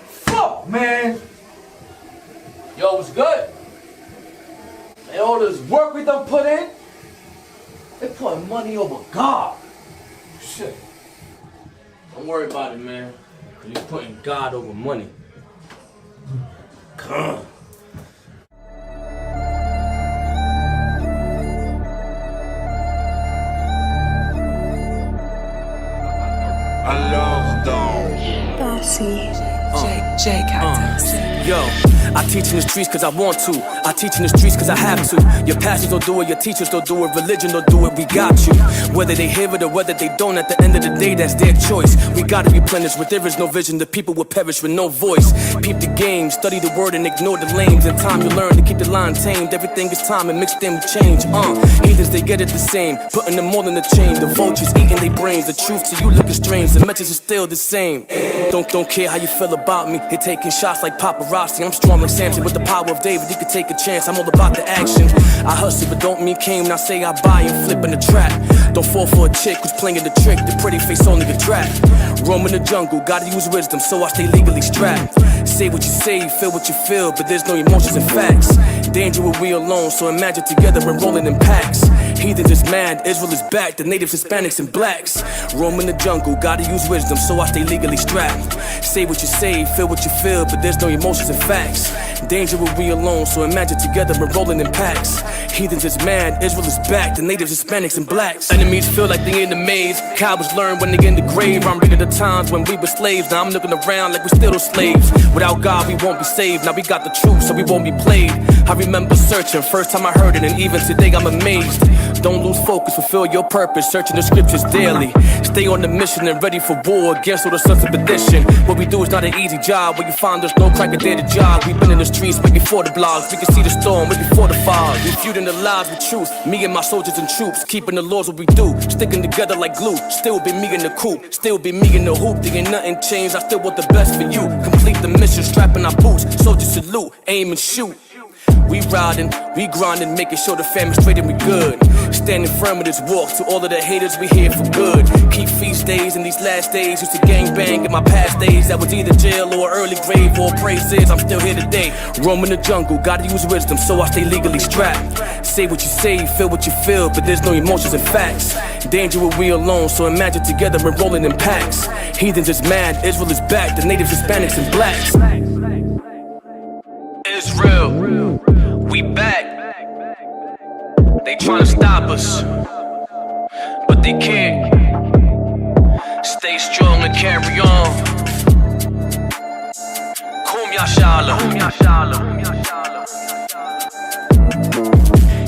Fuck, man. Yo, what's good? Man, all this work we done put in, they putting money over God. Shit. Don't worry about it, man. You're putting God over money. Come on. I love dogs. Bossy. J Cactus. Yo, I teach in the streets cause I want to. I teach in the streets cause I have to. Your pastors don't do it, your teachers don't do it, religion don't do it, we got you. Whether they hear it or whether they don't, at the end of the day, that's their choice. We gotta replenish, where there is no vision, the people will perish with no voice. Peep the game, study the word and ignore the lanes. In time you learn to keep the line tamed. Everything is time and mixed in with change. Heathens, they get it the same, putting them all in the chain. The vultures eating their brains, the truth to you looking strange. The message is still the same. Don't care how you feel about me. They taking shots like paparazzi. I'm strong like Samson with the power of David. You could take a chance, I'm all about the action. I hustle but don't mean came. Now say I buy and flip in the trap. Don't fall for a chick who's playing the trick. The pretty face only the trap. Roam in the jungle, gotta use wisdom, so I stay legally strapped. Say what you say, feel what you feel, but there's no emotions and facts. Danger when we alone, so imagine together we're rolling in packs. Heathens is mad, Israel is back, the natives, Hispanics, and blacks. Roam in the jungle, gotta use wisdom, so I stay legally strapped. Say what you say, feel what you feel, but there's no emotions and facts. Danger when we alone, so imagine together we're rolling in packs. Heathens is mad, Israel is back, the natives, Hispanics, and blacks. Enemies feel like they in the maze, cowards learn when they in the grave. I'm reading the times when we were slaves, now I'm looking around like we still those slaves. Without God we won't be saved, now we got the truth so we won't be played. I remember searching, first time I heard it, and even today I'm amazed. Don't lose focus, fulfill your purpose, searching the scriptures daily. Stay on the mission and ready for war against all the sons of perdition. What we do is not an easy job, where you find there's no crack a day to jog. We've been in the streets way before the blogs, we can see the storm way before the fog. Refuting the lies with truth, me and my soldiers and troops, keeping the laws what we do, sticking together like glue. Still be me in the coop, still be me in the hoop. There ain't nothing changed, I still want the best for you. Complete the mission, strapping our boots, soldiers salute, aim and shoot. We riding, we grinding, making sure the family's straight and we good. Standing firm with this walk, to all of the haters, we here for good. Keep feast days in these last days, used to gang bang in my past days. That was either jail or early grave, or praises, I'm still here today. Roam in the jungle, gotta use wisdom, so I stay legally strapped. Say what you say, feel what you feel, but there's no emotions and facts. Danger when we alone, so imagine together we're rolling in packs. Heathens is mad, Israel is back, the natives, Hispanics, and blacks. Israel, we back. They tryna stop us, but they can't. Stay strong and carry on. Danyaahla.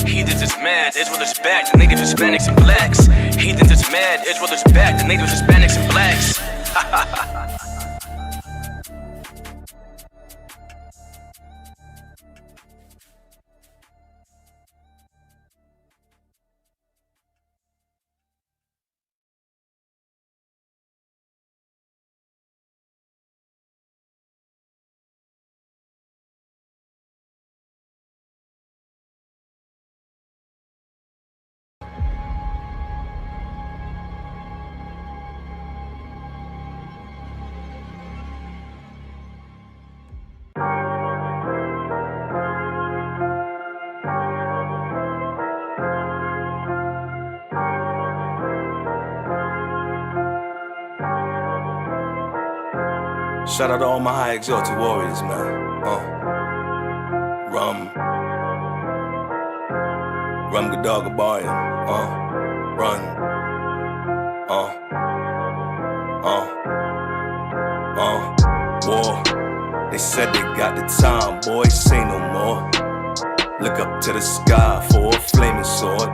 Heathens is mad, Israel is back, the natives, Hispanics, and blacks. Heathens is mad, Israel is back, the natives, Hispanics, and blacks. Shout out to all my high exalted warriors, man. Rum Gaddaga Bayan. Run. War. They said they got the time, boys, say no more. Look up to the sky for a flaming sword.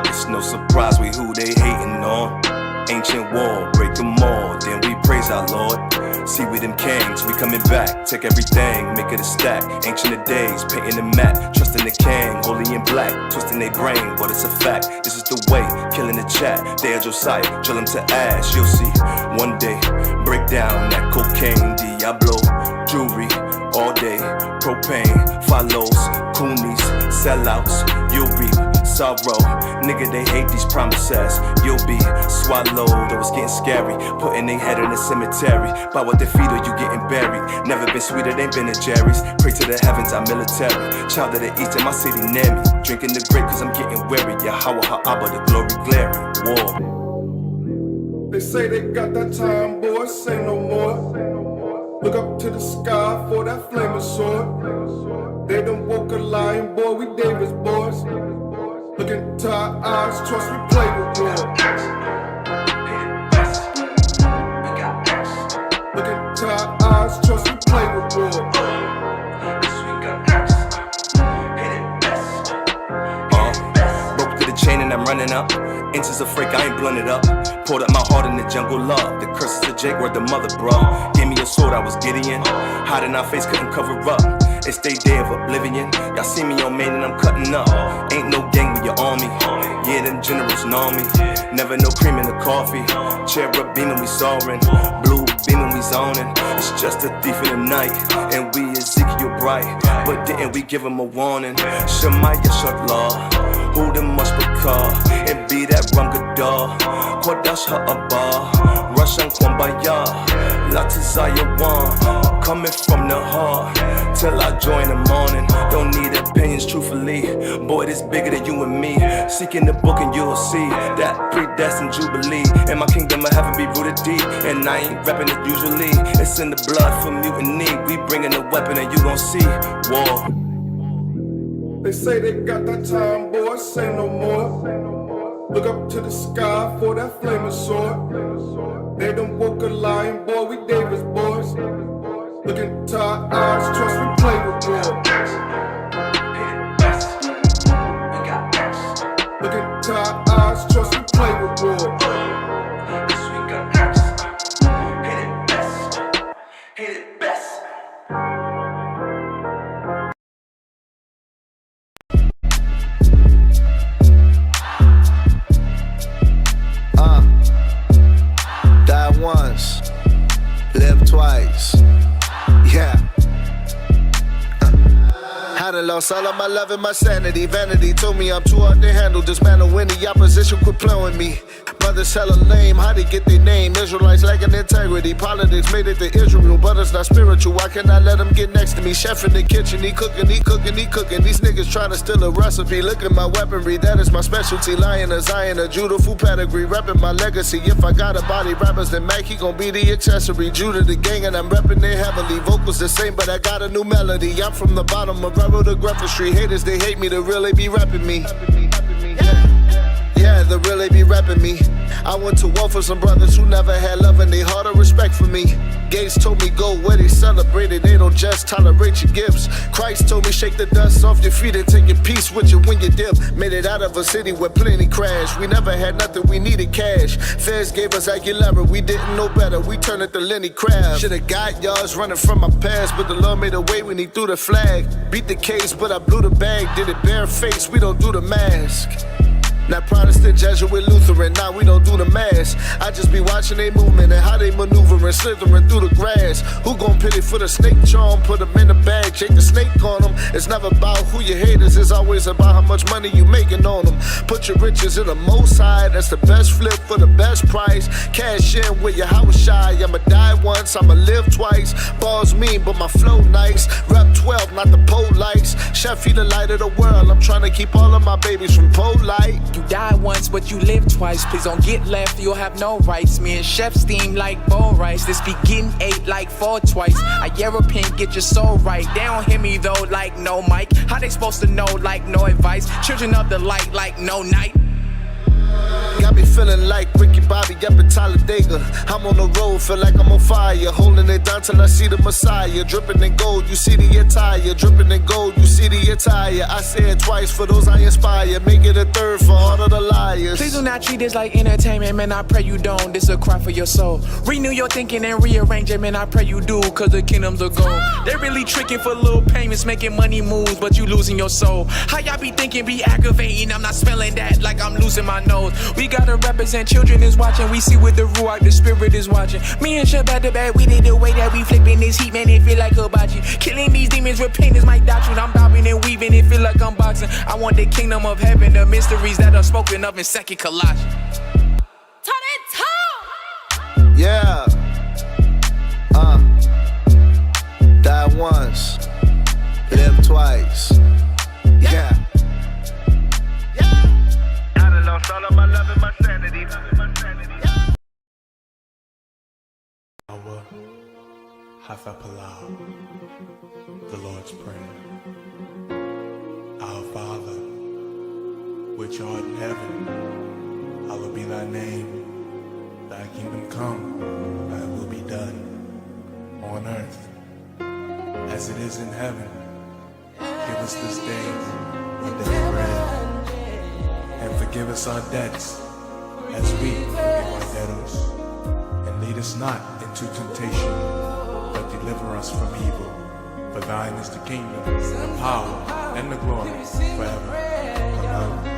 It's no surprise we who they hating on. Ancient war, break them all, then we praise our Lord. See we them kings, we coming back. Take everything, make it a stack. Ancient of days, painting the map. Trusting the king, holy and black. Twisting their brain, but it's a fact. This is the way, killing the chat. They are Josiah, drill them to ash. You'll see, one day, break down that cocaine. Diablo, jewelry, all day. Propane, follows, coonies, sellouts. you'll reap sorrow. Nigga, they hate these promises. You'll be swallowed. Oh, it's getting scary. Putting their head in the cemetery. By what they feed or you getting buried. Never been sweeter than Ben and Jerry's. Pray to the heavens, I'm military. Child of the east in my city near me. Drinking the grape cause I'm getting weary. Yahweh Ha'abba, the glory glaring. War. They say they got that time, boy, say no more. Look up to the sky for that flaming sword. They done woke a lion, boy, we Davis boys. Look into our eyes, trust we play with war. Look into our eyes, trust we play with war. Broke through the chain and I'm running up. Inches of freak, I ain't blunted up. Poured up my heart in the jungle love. The curses of Jake were the mother, bro. Gave me a sword, I was Gideon. Hiding our face, couldn't cover up. It's they day of oblivion. Y'all see me on main and I'm cutting up. Ain't no gang when you're on me. Yeah, them generals know me. Never no cream in the coffee. Cherub beaming, we soaring. Blue beaming, we zoning. It's just a thief in the night. And we Ezekiel bright. But didn't we give him a warning? Shemaiah Shatlah. Who the mushbakar? And be that rum gadar. Kodash ha'abah. Russian Kwambaya. Latazaya Wan. Coming from the heart. Till I join the morning. Don't need opinions, truthfully. Boy, this bigger than you and me. Seek in the book and you'll see that predestined jubilee. In my kingdom of heaven be rooted deep. And I ain't repping it usually. It's in the blood for mutiny. We bringing the weapon and you gon' see war. They say they got that time, boy, say no more. Look up to the sky for that flaming sword. They done woke a lion, boy, we Davis boys. Look into our eyes, trust we play with war. Look into our eyes, trust we play with war. Hit it best. Die once, live twice. Yeah. Hadn't lost all of my love and my sanity. Vanity told me I'm too hard to handle. Dismantle any opposition, quit playing with me. Brothers hella lame, how they get their name? Israelites lacking integrity. Politics made it to Israel, but it's not spiritual. Why can't I let them get next to me? Chef in the kitchen, he cooking, he cooking, he cooking. These niggas trying to steal a recipe. Look at my weaponry, that is my specialty. Lion of Zion, a Judah full pedigree. Repping my legacy. If I got a body rappers, then Mac, he gon' be the accessory. Judah the gang, and I'm repping it heavily. Vocals the same, but I got a new melody. I'm from the bottom of Rebel to Greffel Street. Haters, they hate me, they really be repping me. Yeah, they really be repping me. I went to war for some brothers who never had love and they heart or respect for me. Gates told me go where they celebrate it, they don't just tolerate your gifts. Christ told me shake the dust off your feet and take your peace with you when you dip. Made it out of a city where plenty crashed. We never had nothing, we needed cash. Feds gave us Aguilera, we didn't know better. We turned it to Lenny Crab. Should've got yards running from my past, but the Lord made a way when he threw the flag. Beat the case, but I blew the bag. Did it bare face, we don't do the mask. Not Protestant, Jesuit, Lutheran, nah, we don't do the mass. I just be watching they movement and how they maneuvering, slithering through the grass. Who gon' pity for the snake charm? Put them in the bag, shake the snake on them. It's never about who your haters, it's always about how much money you making on them. Put your riches in the most high, that's the best flip for the best price. Cash in with your house shy, I'ma die once, I'ma live twice. Balls mean, but my flow nice. Rep 12, not the pole lights. Chef, he the light of the world, I'm trying to keep all of my babies from pole light. You die once, but you live twice. Please don't get left, you'll have no rights. Me and Chef steam like bowl rice. This be getting 8 like 4 twice. I European, get your soul right. They don't hear me though, like no mic. How they supposed to know, like no advice? Children of the light, like no night. Got me feeling like Ricky Bobby up in Talladega. I'm on the road, feel like I'm on fire. Holding it down till I see the Messiah. Dripping in gold, you see the attire. Dripping in gold, you see the attire. I say it twice for those I inspire. Make it a third for all of the liars. Please do not treat this like entertainment, man, I pray you don't. This a cry for your soul. Renew your thinking and rearrange it, man, I pray you do. Cause the kingdoms are gold. They really tricking for little payments, making money moves, but you losing your soul. How y'all be thinking, be aggravating? I'm not smelling that like I'm losing my nose. We gotta represent. Children is watching. We see with the ruach, the spirit is watching. Me and Shabbat the bad, we did the way that we flipping this heat, man. It feel like hibachi. Killing these demons with pain is my doctrine. I'm bobbing and weaving. It feel like I'm boxing. I want the kingdom of heaven, the mysteries that are spoken of in 2nd Colossians. Yeah. Die once, live twice. Yeah. I done lost all of my love and my sanity. Our Hafapalau, the Lord's Prayer. Our Father, which art in heaven, hallowed be thy name. Thy kingdom come, thy will be done, on earth as it is in heaven. Give us this day our daily bread, and forgive us our debts as we forgive our debtors. And lead us not into temptation, but deliver us from evil. For thine is the kingdom, the power, and the glory forever. Amen.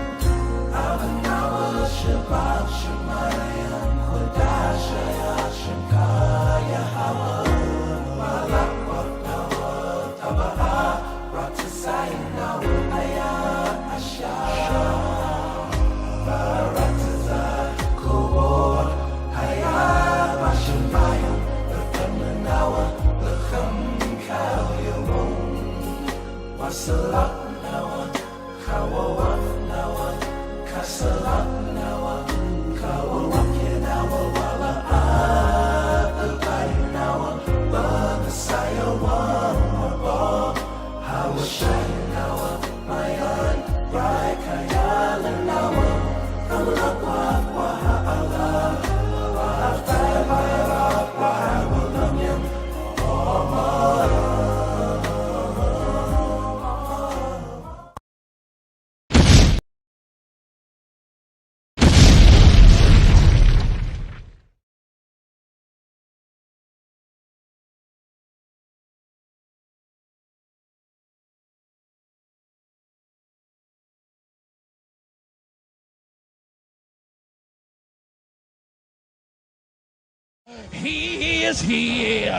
He is here.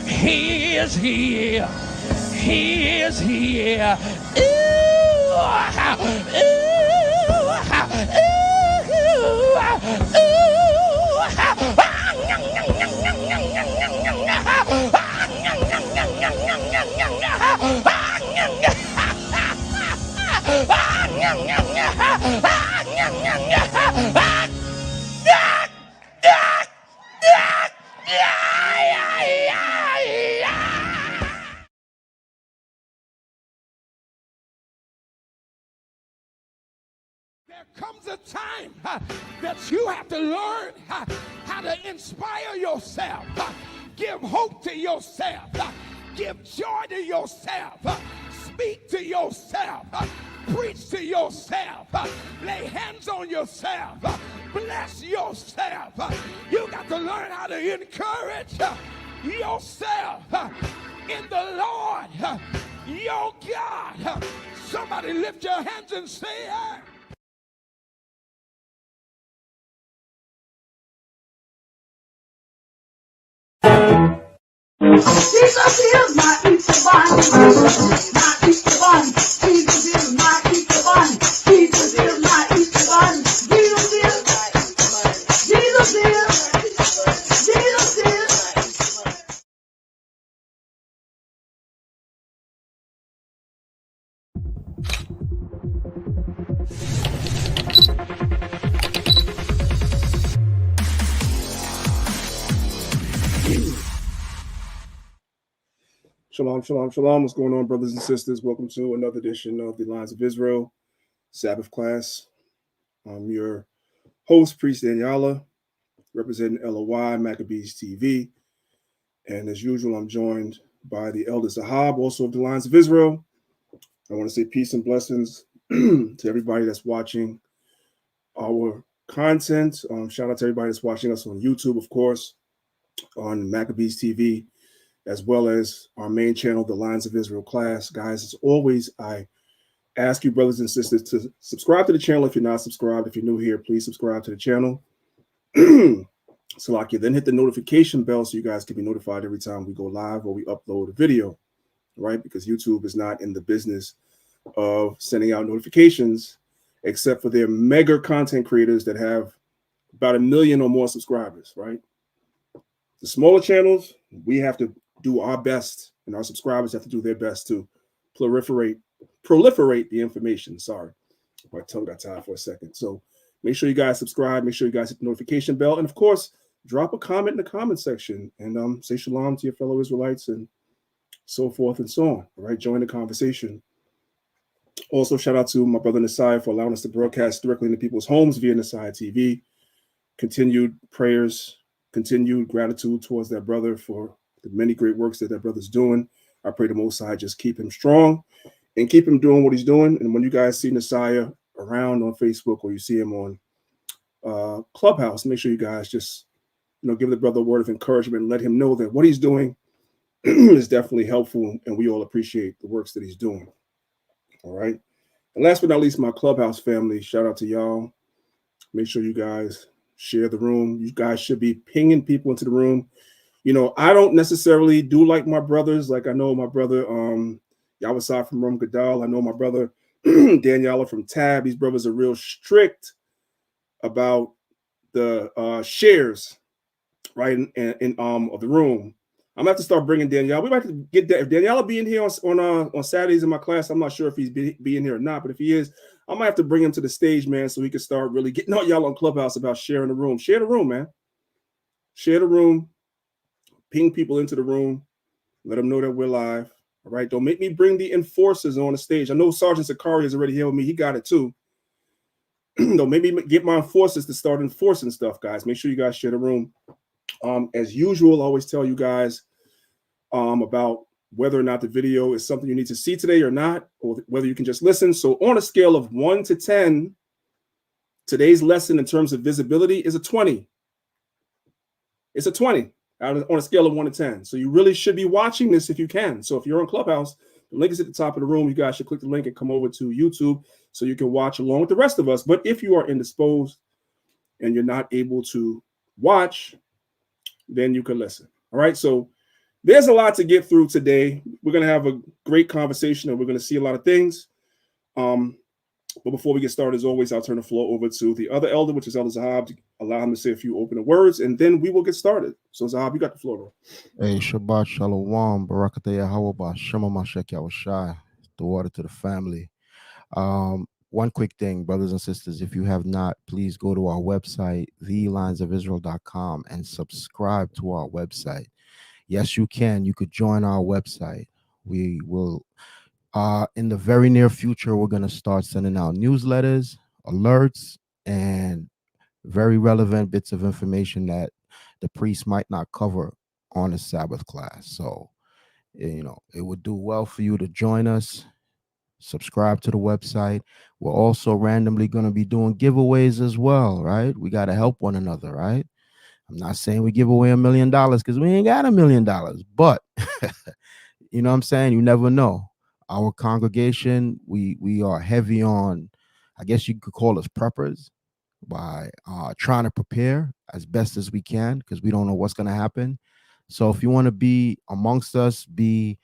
He is here. He is here. There comes a time that you have to learn how to inspire yourself, give hope to yourself, give joy to yourself, speak to yourself, preach to yourself, lay hands on yourself, bless yourself. You got to learn how to encourage yourself in the Lord, your God. Somebody lift your hands and say it. Jesus is my Easter bunny. Jesus is my Easter bunny. Jesus is my Easter bunny. Jesus is my Easter bunny. Jesus is. Jesus is. Jesus is. Shalom, shalom, shalom. What's going on, brothers and sisters? Welcome to another edition of the Lines of Israel Sabbath Class. I'm your host, Priest Danyaahla, representing LOY, Maccabeestv. And as usual, I'm joined by the Elder Zahab, also of the Lines of Israel. I want to say peace and blessings to everybody that's watching our content. Shout out to everybody that's watching us on YouTube, of course, on Maccabeestv, as well as our main channel, the Lines of Israel class. Guys, as always, I ask you, brothers and sisters, to subscribe to the channel if you're not subscribed. If you're new here, please subscribe to the channel. So like you then hit the notification bell so you guys can be notified every time we go live or we upload a video, right? Because YouTube is not in the business of sending out notifications except for their mega content creators that have about 1 million or more subscribers, right? The smaller channels, we have to do our best, and our subscribers have to do their best to proliferate the information. Sorry, my tongue got tied for a second. So make sure you guys subscribe. Make sure you guys hit the notification bell. And of course, drop a comment in the comment section and say shalom to your fellow Israelites and so forth and so on. All right, join the conversation. Also, shout out to my brother Nasai for allowing us to broadcast directly into people's homes via Nasai TV. Continued prayers, continued gratitude towards that brother for the many great works that brother's doing. I pray the Most High just keep him strong and keep him doing what he's doing. And when you guys see Nasai around on Facebook or you see him on Clubhouse, make sure you guys just give the brother a word of encouragement and let him know that what he's doing is definitely helpful, and we all appreciate the works that he's doing. All right. And last but not least, my Clubhouse family, shout out to y'all. Make sure you guys share the room. You guys should be pinging people into the room. I don't necessarily do like my brothers. Like I know my brother Yawasai from Rum Gadal. I know my brother Danyaahla from Tab. These brothers are real strict about the shares, right? In of the room. I'm gonna have to start bringing Danyaahla. We might have to get that. If Danyaahla being here on Saturdays in my class, I'm not sure if he's being here or not. But if he is, I might have to bring him to the stage, man, so he can start really getting all y'all on Clubhouse about sharing the room. Share the room, man. Share the room. Ping people into the room. Let them know that we're live. All right. Don't make me bring the enforcers on the stage. I know Sergeant Sakari is already here with me. He got it too. Don't make me get my enforcers to start enforcing stuff, guys. Make sure you guys share the room. As usual, I always tell you guys about whether or not the video is something you need to see today or not, or whether you can just listen. So on a scale of 1 to 10, today's lesson in terms of visibility is a 20. It's a 20 on a scale of 1 to 10. So you really should be watching this if you can. So if you're on Clubhouse, the link is at the top of the room. You guys should click the link and come over to YouTube so you can watch along with the rest of us. But if you are indisposed and you're not able to watch, then you can listen. All right. So there's a lot to get through today. We're going to have a great conversation and we're going to see a lot of things. But before we get started, as always, I'll turn the floor over to the other elder, which is Elder Zahab, to allow him to say a few opening words, and then we will get started. So Zahab, you got the floor, bro. Hey, Shabbat Shalom, Barakatah Yahawah, Shema Mashek Yahushai, the water to the family. One quick thing, brothers and sisters, if you have not, please go to our website, thelionsofisrael.com, and subscribe to our website. Yes, you can. You could join our website. We will, in the very near future, we're going to start sending out newsletters, alerts, and very relevant bits of information that the priest might not cover on a Sabbath class. So, it would do well for you to join us. Subscribe to the website. We're also randomly going to be doing giveaways as well, right? We got to help one another, right? I'm not saying we give away $1 million because we ain't got $1 million, but you know what I'm saying? You never know. Our congregation, we are heavy on, I guess you could call us preppers, by trying to prepare as best as we can because we don't know what's going to happen. So if you want to be amongst us, be,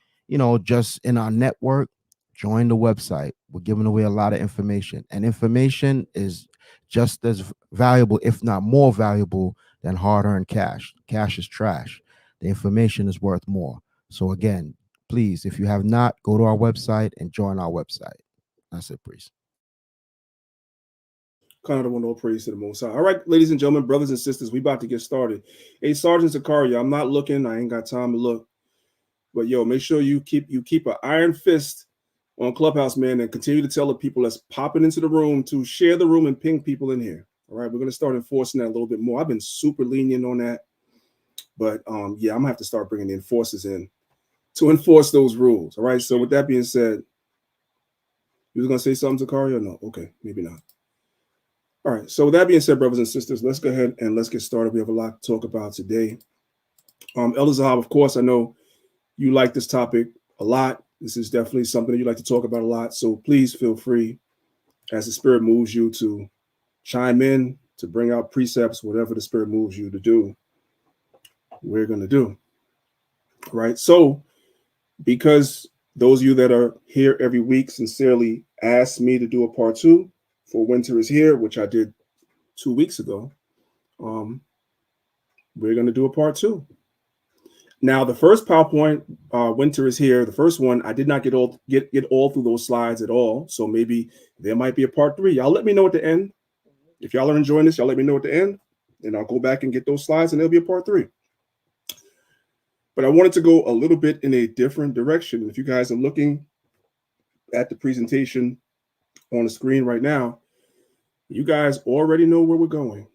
just in our network, join the website. We're giving away a lot of information, and information is just as valuable, if not more valuable, than hard-earned cash. Cash is trash. The information is worth more. So again, please, if you have not, go to our website and join our website. That's it, priest. Kind of want all praise to the Most High. All right, ladies and gentlemen, brothers and sisters, we about to get started. Hey, Sergeant Zakaria, I'm not looking. I ain't got time to look. But yo, make sure you keep an iron fist on Clubhouse, man, and continue to tell the people that's popping into the room to share the room and ping people in here. All right, we're gonna start enforcing that a little bit more. I've been super lenient on that, but yeah, I'm gonna have to start bringing the enforcers in to enforce those rules. All right. So with that being said, you was gonna say something, Zakaria, or no? Okay, maybe not. All right, so with that being said, brothers and sisters, let's go ahead and let's get started. We have a lot to talk about today. Elder Zahab, of course, I know you like this topic a lot. This is definitely something that you like to talk about a lot. So please feel free, as the Spirit moves you, to chime in, to bring out precepts, whatever the Spirit moves you to do, we're going to do. Right? So, because those of you that are here every week sincerely asked me to do a part 2 for Winter is Here, which I did 2 weeks ago, we're going to do a part 2. Now, the first PowerPoint, Winter is Here, the first one, I did not get all through those slides at all. So maybe there might be a part 3. Y'all let me know at the end. If y'all are enjoying this, y'all let me know at the end, and I'll go back and get those slides, and there'll be a part 3. But I wanted to go a little bit in a different direction. If you guys are looking at the presentation on the screen right now, you guys already know where we're going.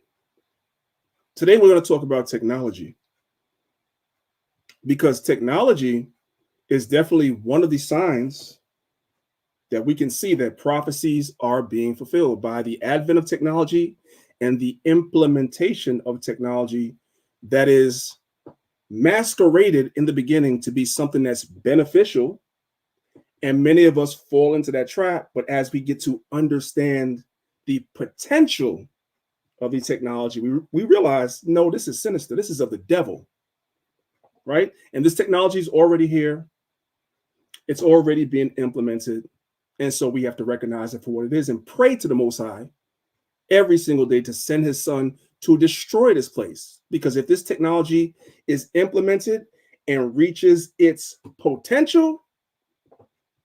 Today, we're going to talk about technology, because technology is definitely one of the signs that we can see that prophecies are being fulfilled by the advent of technology and the implementation of technology that is masqueraded in the beginning to be something that's beneficial. And many of us fall into that trap. But as we get to understand the potential of the technology, we realize, no, this is sinister. This is of the devil, right? And this technology is already here. It's already being implemented. And so we have to recognize it for what it is and pray to the Most High every single day to send his son to destroy this place. Because if this technology is implemented and reaches its potential,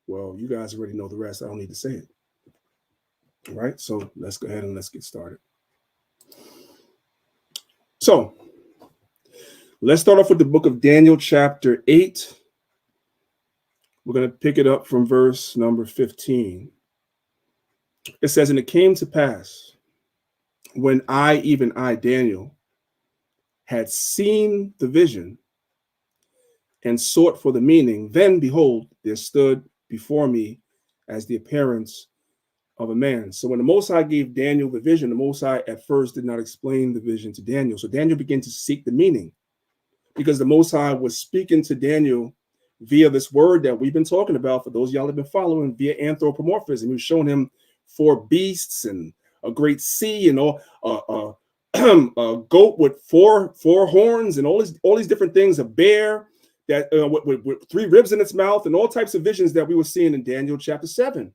well, you guys already know the rest. I don't need to say it. All right, so let's go ahead and let's get started. So let's start off with the book of Daniel, chapter 8. We're going to pick it up from verse number 15. It says, and it came to pass when even I, Daniel, had seen the vision and sought for the meaning, then behold, there stood before me as the appearance of a man. So when the Most High gave Daniel the vision, the Most High at first did not explain the vision to Daniel. So Daniel began to seek the meaning, because the Most High was speaking to Daniel via this word that we've been talking about for those of y'all that have been following, via anthropomorphism. He was showing him 4 beasts and a great sea and all a goat with four horns and all these different things, a bear that with 3 ribs in its mouth, and all types of visions that we were seeing in Daniel chapter 7,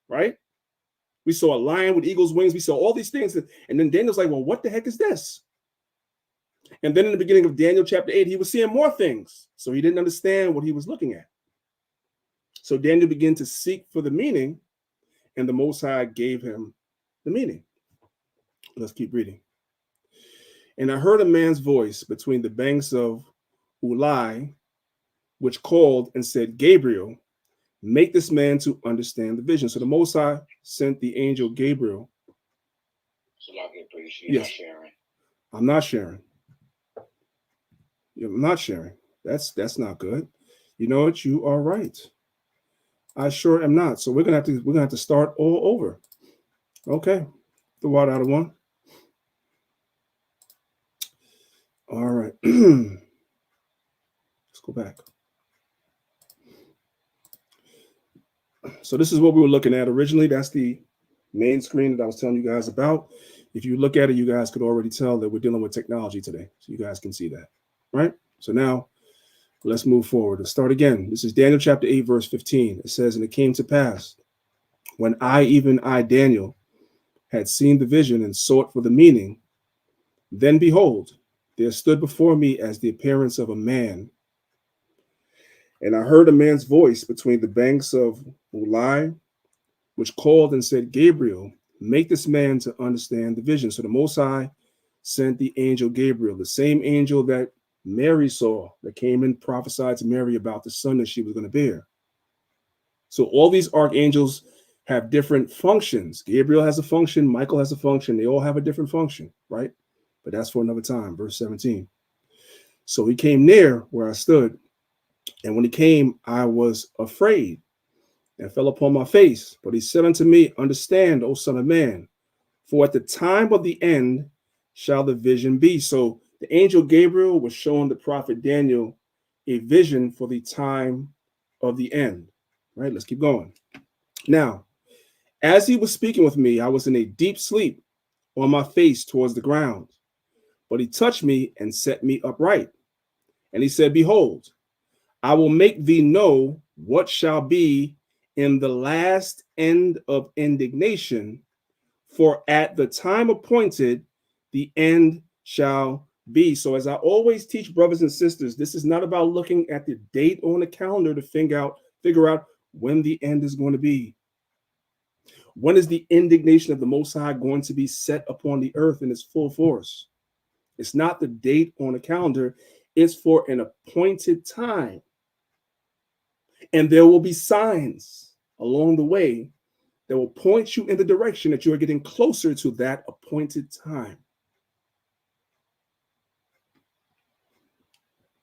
right? We saw a lion with eagle's wings. We saw all these things. And then Daniel's like, well, what the heck is this? And then in the beginning of Daniel chapter 8, he was seeing more things. So he didn't understand what he was looking at. So Daniel began to seek for the meaning, and the Most High gave him the meaning. Let's keep reading. And I heard a man's voice between the banks of Ulai, which called and said, Gabriel, make this man to understand the vision. So the Most High sent the angel Gabriel. Yes. I'm not sharing. I'm not sharing. That's not good. You know what? You are right. I sure am not. So we're gonna have to start all over. Okay. The water out of one. All right. Let's go back. So this is what we were looking at originally. That's the main screen that I was telling you guys about. If you look at it, you guys could already tell that we're dealing with technology today. So you guys can see that, right? So now let's move forward. Let's start again. This is Daniel chapter 8, verse 15. It says, and it came to pass when even I, Daniel, had seen the vision and sought for the meaning, then behold, there stood before me as the appearance of a man. And I heard a man's voice between the banks of Ulai, which called and said, Gabriel, make this man to understand the vision. So the Most High sent the angel Gabriel, the same angel that Mary saw, that came and prophesied to Mary about the son that she was going to bear. So all these archangels have different functions. Gabriel has a function. Michael has a function. They all have a different function, right? But that's for another time. Verse 17. So he came near where I stood. And when he came, I was afraid and fell upon my face. But he said unto me, understand, O son of man, for at the time of the end shall the vision be. So the angel Gabriel was showing the prophet Daniel a vision for the time of the end. Right? Let's keep going. Now, as he was speaking with me, I was in a deep sleep on my face towards the ground. But he touched me and set me upright. And he said, behold, I will make thee know what shall be in the last end of indignation, for at the time appointed, the end shall be. So as I always teach brothers and sisters, this is not about looking at the date on the calendar to figure out when the end is going to be. When is the indignation of the Most High going to be set upon the earth in its full force? It's not the date on the calendar. It's for an appointed time. And there will be signs along the way that will point you in the direction that you are getting closer to that appointed time.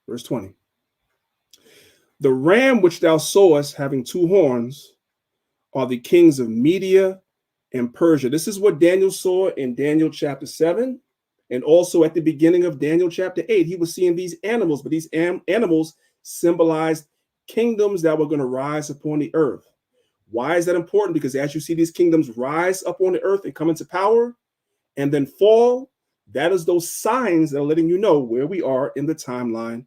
Verse 20. The ram which thou sawest having two horns are the kings of Media and Persia. This is what Daniel saw in Daniel chapter 7. And also at the beginning of Daniel chapter 8, he was seeing these animals, but these animals symbolized kingdoms that were going to rise upon the earth. Why is that important? Because as you see these kingdoms rise up on the earth and come into power and then fall, that is those signs that are letting you know where we are in the timeline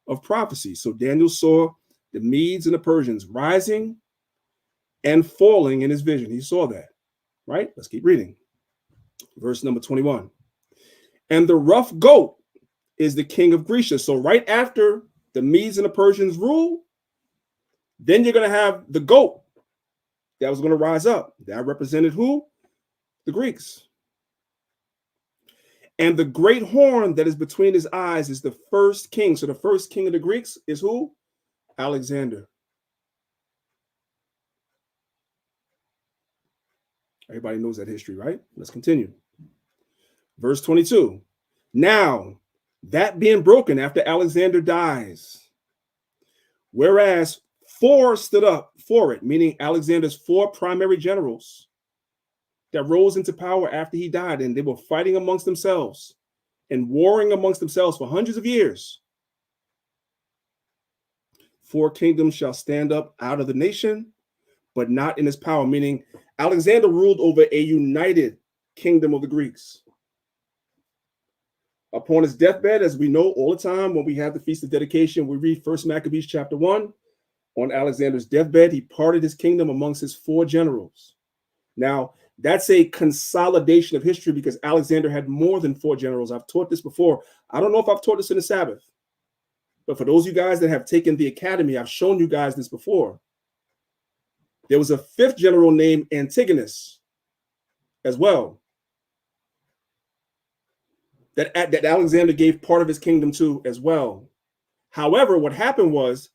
of prophecy. So Daniel saw the Medes and the Persians rising and falling in his vision. He saw that, right? Let's keep reading. Verse number 21. And the rough goat is the king of Grecia. So right after the Medes and the Persians rule, then you're going to have the goat that was going to rise up. That represented who? The Greeks. And the great horn that is between his eyes is the first king. So the first king of the Greeks is who? Alexander. Everybody knows that history, right? Let's continue. Verse 22. Now, that being broken after Alexander dies, whereas 4 stood up for it, meaning Alexander's 4 primary generals that rose into power after he died, and they were fighting amongst themselves and warring amongst themselves for hundreds of years. 4 kingdoms shall stand up out of the nation, but not in his power, meaning Alexander ruled over a united kingdom of the Greeks. Upon his deathbed, as we know all the time, when we have the Feast of Dedication, we read 1 Maccabees chapter 1. On Alexander's deathbed, he parted his kingdom amongst his 4 generals. Now, that's a consolidation of history because Alexander had more than 4 generals. I've taught this before. I don't know if I've taught this in the Sabbath, but for those of you guys that have taken the academy, I've shown you guys this before. There was a 5th general named Antigonus as well. That Alexander gave part of his kingdom to as well. However, what happened was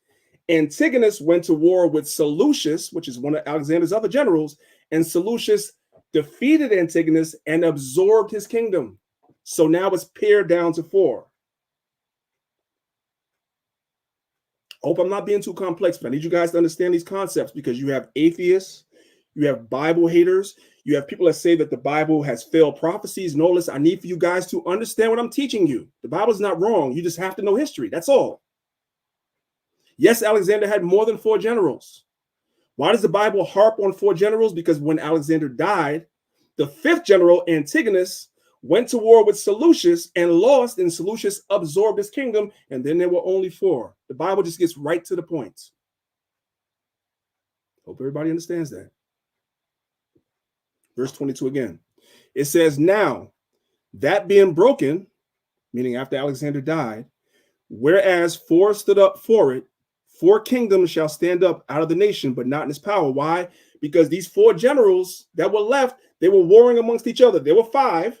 Antigonus went to war with Seleucus, which is one of Alexander's other generals, and Seleucus defeated Antigonus and absorbed his kingdom. So now it's pared down to 4. I hope I'm not being too complex, but I need you guys to understand these concepts because you have atheists, you have Bible haters, you have people that say that the Bible has failed prophecies and all this. I need for you guys to understand what I'm teaching you. The Bible's not wrong. You just have to know history. That's all. Yes, Alexander had more than 4 generals. Why does the Bible harp on 4 generals? Because when Alexander died, the 5th general, Antigonus, went to war with Seleucus and lost, and Seleucus absorbed his kingdom, and then there were only 4. The Bible just gets right to the point. Hope everybody understands that. Verse 22 again. It says, now, that being broken, meaning after Alexander died, whereas 4 stood up for it, 4 kingdoms shall stand up out of the nation, but not in his power. Why? Because these 4 generals that were left, they were warring amongst each other. There were 5.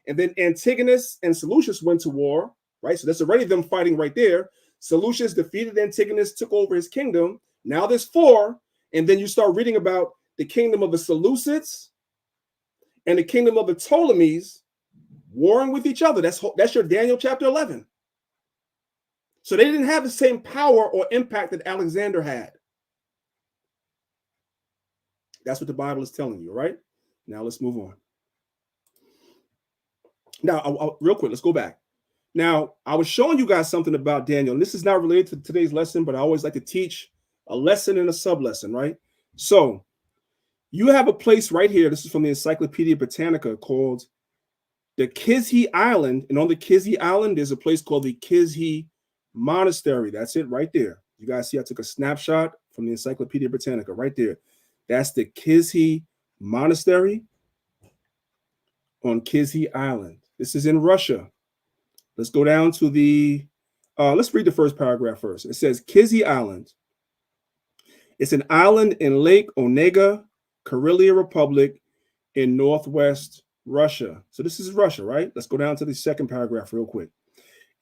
And then Antigonus and Seleucus went to war, right? So that's already them fighting right there. Seleucus defeated Antigonus, took over his kingdom. Now there's 4. And then you start reading about the kingdom of the Seleucids and the kingdom of the Ptolemies warring with each other. That's your Daniel chapter 11. So they didn't have the same power or impact that Alexander had. That's what the Bible is telling you, right? Now let's move on. Now, real quick, let's go back. Now, I was showing you guys something about Daniel, and this is not related to today's lesson, but I always like to teach a lesson and a sub-lesson, right? So you have a place right here. This is from the Encyclopedia Britannica called the Kizi Island. And on the Kizi Island, there's a place called the Kizi Monastery. That's it right there. You guys see I took a snapshot from the Encyclopedia Britannica right there. That's the Kizi Monastery on Kizi Island. This is in Russia. Let's go down to the, let's read the first paragraph first. It says Kizi Island. It's an island in Lake Onega, Karelia Republic in northwest Russia. So this is Russia, right? Let's go down to the second paragraph real quick.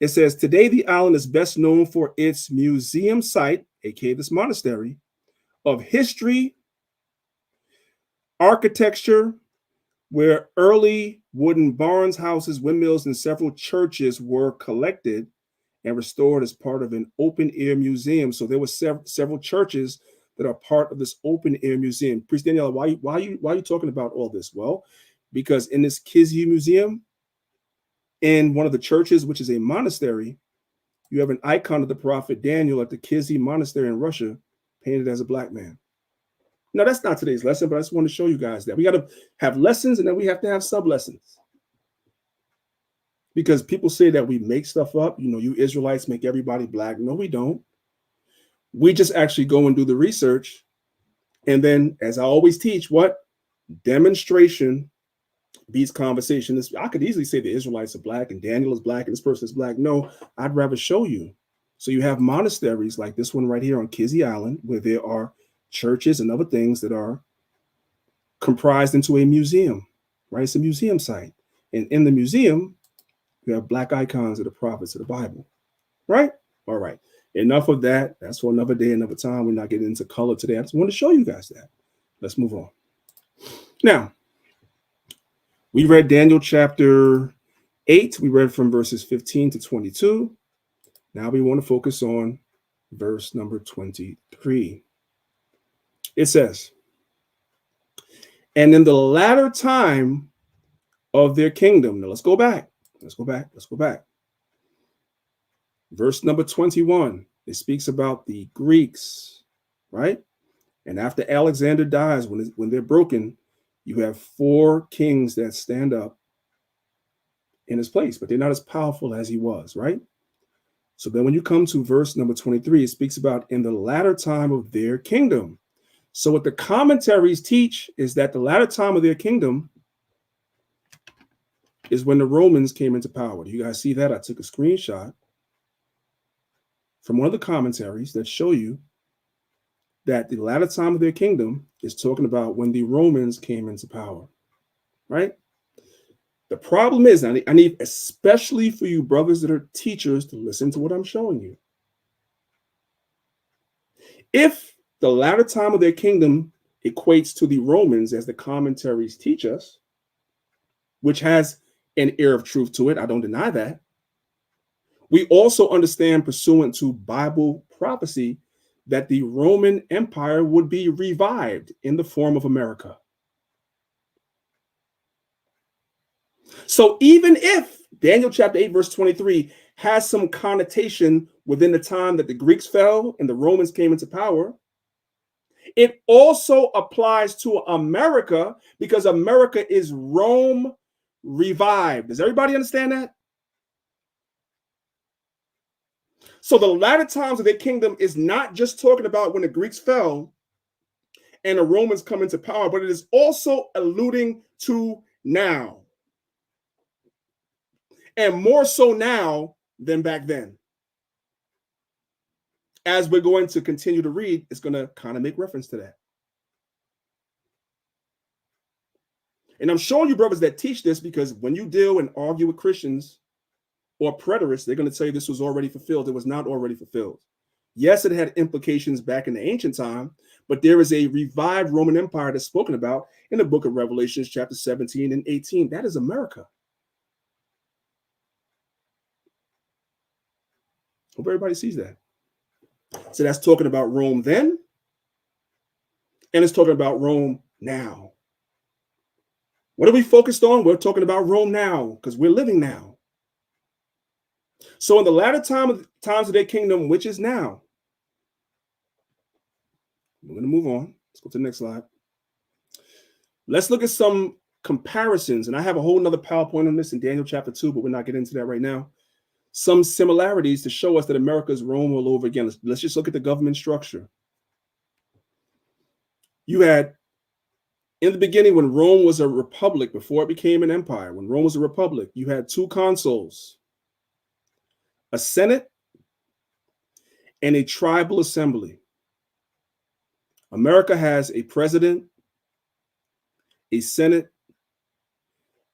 It says, today the island is best known for its museum site, aka this monastery, of history, architecture, where early wooden barns, houses, windmills, and several churches were collected and restored as part of an open-air museum. So there were several churches that are part of this open-air museum. Priest Danyaahla, why are you talking about all this? Well, because in this Kizi Museum, in one of the churches, which is a monastery, you have an icon of the prophet Daniel at the Kizi Monastery in Russia, painted as a black man. Now, that's not today's lesson, but I just want to show you guys that we got to have lessons and then we have to have sub-lessons. Because people say that we make stuff up. You know, you Israelites make everybody black. No, we don't. We just actually go and do the research. And then, as I always teach, what? Demonstration beats conversation. I could easily say the Israelites are black and Daniel is black and this person is black. No, I'd rather show you. So you have monasteries like this one right here on Kizi Island, where there are churches and other things that are comprised into a museum, right? It's a museum site. And in the museum, you have black icons of the prophets of the Bible, right? All right. Enough of that. That's for another day, another time. We're not getting into color today. I just want to show you guys that. Let's move on. Now, we read Daniel chapter 8. We read from verses 15 to 22. Now we want to focus on verse number 23. It says, and in the latter time of their kingdom. Now let's go back. Let's go back. Verse number 21. It speaks about the Greeks, right? And after Alexander dies, when they're broken, you have 4 kings that stand up in his place, but they're not as powerful as he was, right? So then when you come to verse number 23, it speaks about in the latter time of their kingdom. So what the commentaries teach is that the latter time of their kingdom is when the Romans came into power. Do you guys see that? I took a screenshot from one of the commentaries that show you that the latter time of their kingdom is talking about when the Romans came into power, right? The problem is, I need especially for you brothers that are teachers to listen to what I'm showing you. If the latter time of their kingdom equates to the Romans, as the commentaries teach us, which has an air of truth to it, I don't deny that. We also understand, pursuant to Bible prophecy, that the Roman Empire would be revived in the form of America. So even if Daniel chapter 8, verse 23 has some connotation within the time that the Greeks fell and the Romans came into power, it also applies to America because America is Rome revived. Does everybody understand that? So the latter times of their kingdom is not just talking about when the Greeks fell and the Romans come into power, but it is also alluding to now. And more so now than back then. As we're going to continue to read, it's going to kind of make reference to that. And I'm showing you brothers that teach this because when you deal and argue with Christians or preterists, they're going to tell you this was already fulfilled. It was not already fulfilled. Yes, it had implications back in the ancient time, but there is a revived Roman Empire that's spoken about in the book of Revelations, chapter 17 and 18. That is America. Hope everybody sees that. So that's talking about Rome then, and it's talking about Rome now. What are we focused on? We're talking about Rome now because we're living now. So in the latter times of their kingdom, which is now, We're going to move on. Let's go to the next slide. Let's look at some comparisons. And I have a whole nother PowerPoint on this in Daniel chapter 2, but we're not getting into that right now. Some similarities to show us that America's Rome all over again. Let's just look at the government structure. You had, in the beginning, when Rome was a republic, before it became an empire, when Rome was a republic, you had two consuls, a senate, and a tribal assembly. America has a president, a senate,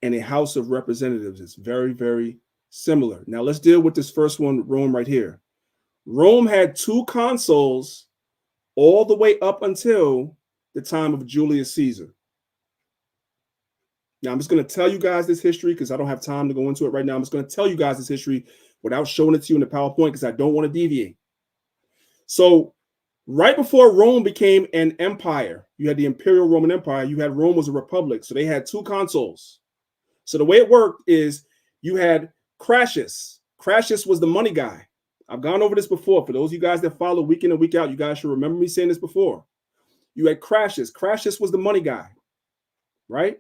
and a House of Representatives. It's very, very similar. Now let's deal with this first one, Rome right here. Rome had two consuls all the way up until the time of Julius Caesar. Now I'm just going to tell you guys this history because I don't have time to go into it right now. I'm just going to tell you guys this history without showing it to you in the PowerPoint because I don't want to deviate. So right before Rome became an empire, you had the Imperial Roman Empire, you had Rome was a republic. So they had two consuls. So the way it worked is you had Crassus. Crassus was the money guy. I've gone over this before. For those of you guys that follow week in and week out, you guys should remember me saying this before. You had Crassus. Crassus was the money guy, right?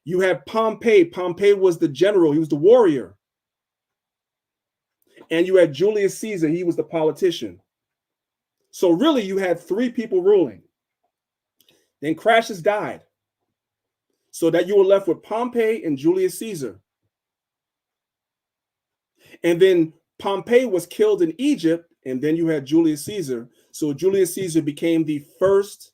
You had Pompey. Pompey was the general. He was the warrior. And you had Julius Caesar. He was the politician. So really, you had three people ruling. Then Crassus died. So that you were left with Pompey and Julius Caesar. And then Pompey was killed in Egypt, and then you had Julius Caesar. So Julius Caesar became the first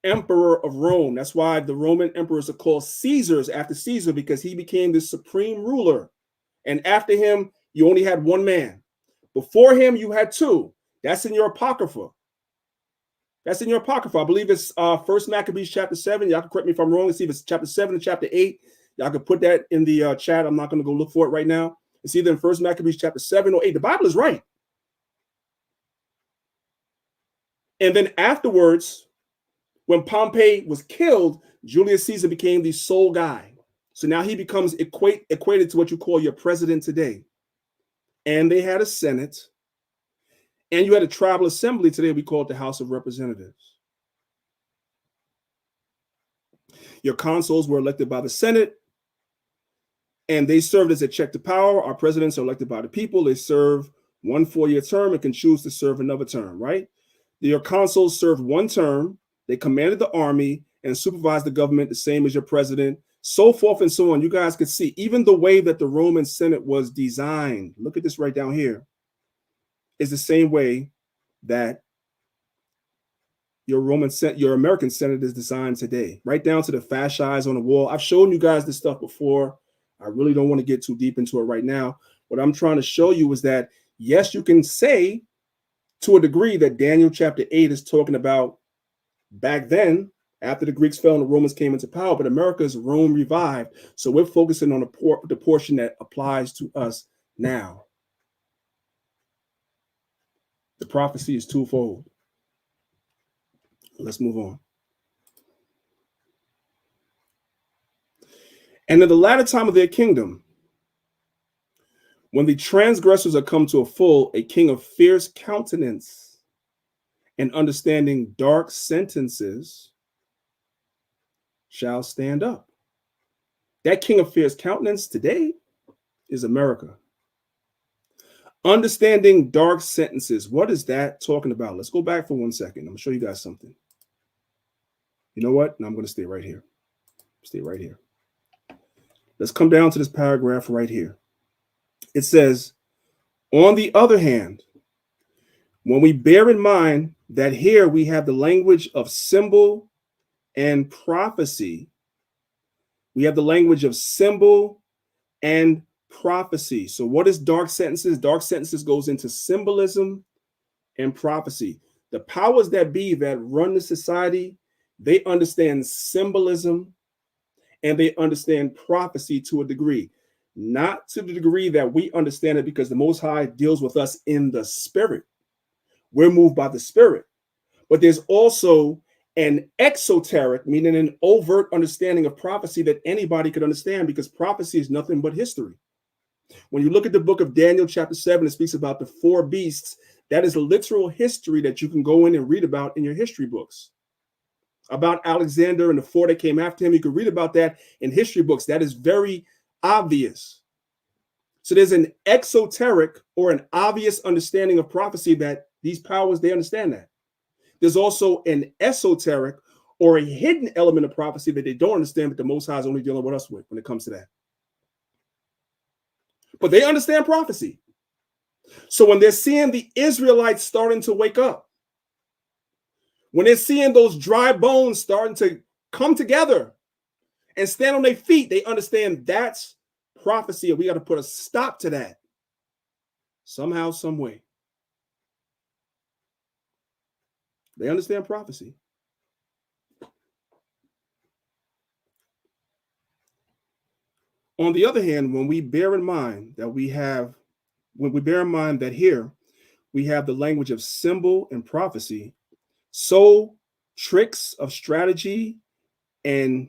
emperor of Rome. That's why the Roman emperors are called Caesars after Caesar, because he became the supreme ruler. And after him, you only had one man. Before him, you had two. That's in your Apocrypha. That's in your Apocrypha. I believe it's 1 Maccabees chapter 7. Y'all can correct me if I'm wrong. Let's see if it's chapter 7 and chapter 8. Y'all can put that in the chat. I'm not going to go look for it right now. It's either in 1 Maccabees chapter 7 or 8. The Bible is right. And then afterwards, when Pompey was killed, Julius Caesar became the sole guy. So now he becomes equated to what you call your president today. And they had a Senate. And you had a tribal assembly today we call it the House of Representatives. Your consuls were elected by the Senate, and they served as a check to power. Our presidents are elected by the people. They serve 1 4-year term and can choose to serve another term, right? Your consuls served 1 term. They commanded the army and supervised the government the same as your president, so forth and so on. You guys could see even the way that the Roman Senate was designed. Look at this right down here. Is the same way that your American Senate is designed today, right down to the fascias on the wall. I've shown you guys this stuff before. I really don't want to get too deep into it right now. What I'm trying to show you is that, yes, you can say to a degree that Daniel chapter 8 is talking about back then, after the Greeks fell and the Romans came into power, but America's Rome revived. So we're focusing on the portion that applies to us now. The prophecy is twofold. Let's move on. And in the latter time of their kingdom, when the transgressors are come to a full, a king of fierce countenance and understanding dark sentences shall stand up. That king of fierce countenance today is America. Understanding dark sentences. What is that talking about? Let's go back for 1 second. I'm going to show you guys something. You know what? No, I'm going to stay right here. Stay right here. Let's come down to this paragraph right here. It says, on the other hand, when we bear in mind that here we have the language of symbol and prophecy, we have the language of symbol and prophecy. So what is dark sentences? Dark sentences goes into symbolism and prophecy. The powers that be that run the society, they understand symbolism and they understand prophecy to a degree. Not to the degree that we understand it, because the Most High deals with us in the spirit. We're moved by the spirit. But there's also an exoteric, meaning an overt understanding of prophecy that anybody could understand, because prophecy is nothing but history. When you look at the book of Daniel chapter 7, it speaks about the 4 beasts That is a literal history that you can go in and read about in your history books. About Alexander and the four that came after him. You can read about that in history books. That is very obvious. So there's an exoteric or an obvious understanding of prophecy that these powers, they understand that. There's also an esoteric or a hidden element of prophecy that they don't understand, but the Most High is only dealing with us with when it comes to that. But they understand prophecy. So when they're seeing the Israelites starting to wake up, when they're seeing those dry bones starting to come together and stand on their feet, they understand that's prophecy, and we got to put a stop to that somehow, some way. They understand prophecy. On the other hand, when we bear in mind that here we have the language of symbol and prophecy, so tricks of strategy and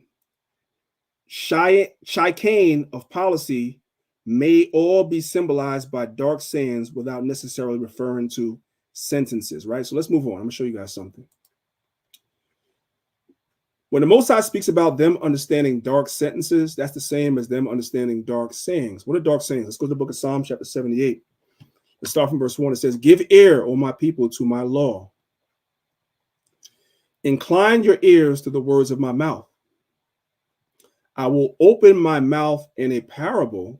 chicane of policy may all be symbolized by dark sayings without necessarily referring to sentences, right? So let's move on. I'm going to show you guys something. When the Most High speaks about them understanding dark sentences, that's the same as them understanding dark sayings. What are dark sayings? Let's go to the book of Psalm chapter 78. Let's start from verse 1. It says, "Give ear, O my people, to my law. Incline your ears to the words of my mouth. I will open my mouth in a parable.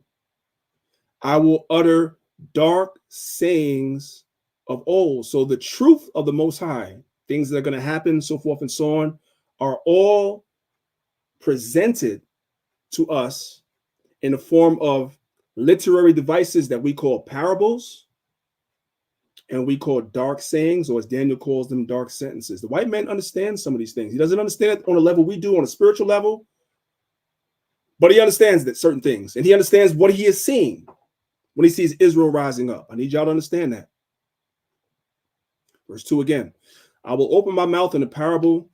I will utter dark sayings of old." So the truth of the Most High, things that are going to happen, so forth and so on, are all presented to us in the form of literary devices that we call parables and we call dark sayings, or as Daniel calls them, dark sentences. The white man understands some of these things. He doesn't understand it on a level we do, on a spiritual level, but he understands that certain things, and he understands what he is seeing when he sees Israel rising up. I need y'all to understand that. Verse 2 again. "I will open my mouth in a parable.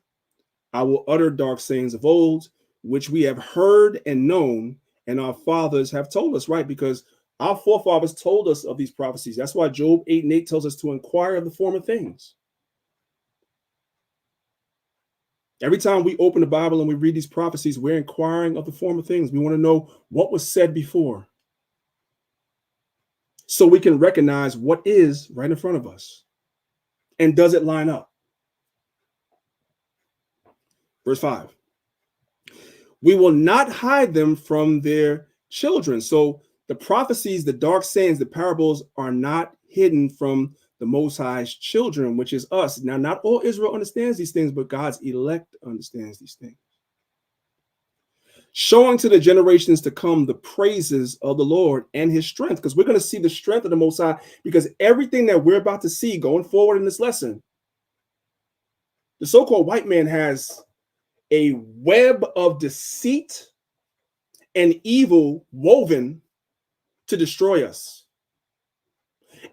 I will utter dark sayings of old, which we have heard and known, and our fathers have told us," right? Because our forefathers told us of these prophecies. That's why Job 8:8 tells us to inquire of the former things. Every time we open the Bible and we read these prophecies, we're inquiring of the former things. We want to know what was said before, so we can recognize what is right in front of us. And does it line up? Verse 5. "We will not hide them from their children." So the prophecies, the dark sayings, the parables are not hidden from the Most High's children, which is us. Now, not all Israel understands these things, but God's elect understands these things. "Showing to the generations to come the praises of the Lord and his strength," because we're going to see the strength of the Most High, because everything that we're about to see going forward in this lesson, the so-called white man has a web of deceit and evil woven to destroy us.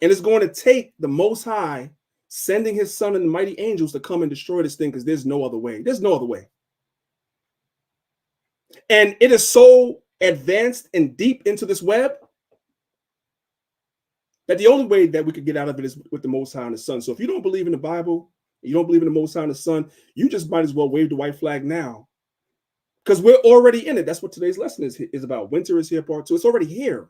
And it's going to take the Most High sending his son and the mighty angels to come and destroy this thing, because there's no other way. There's no other way. And it is so advanced and deep into this web that the only way that we could get out of it is with the Most High and the Son. So if you don't believe in the Bible, you don't believe in the Most High and the Son, you just might as well wave the white flag now, because we're already in it. That's what today's lesson is about. Winter is here, part 2. It's already here.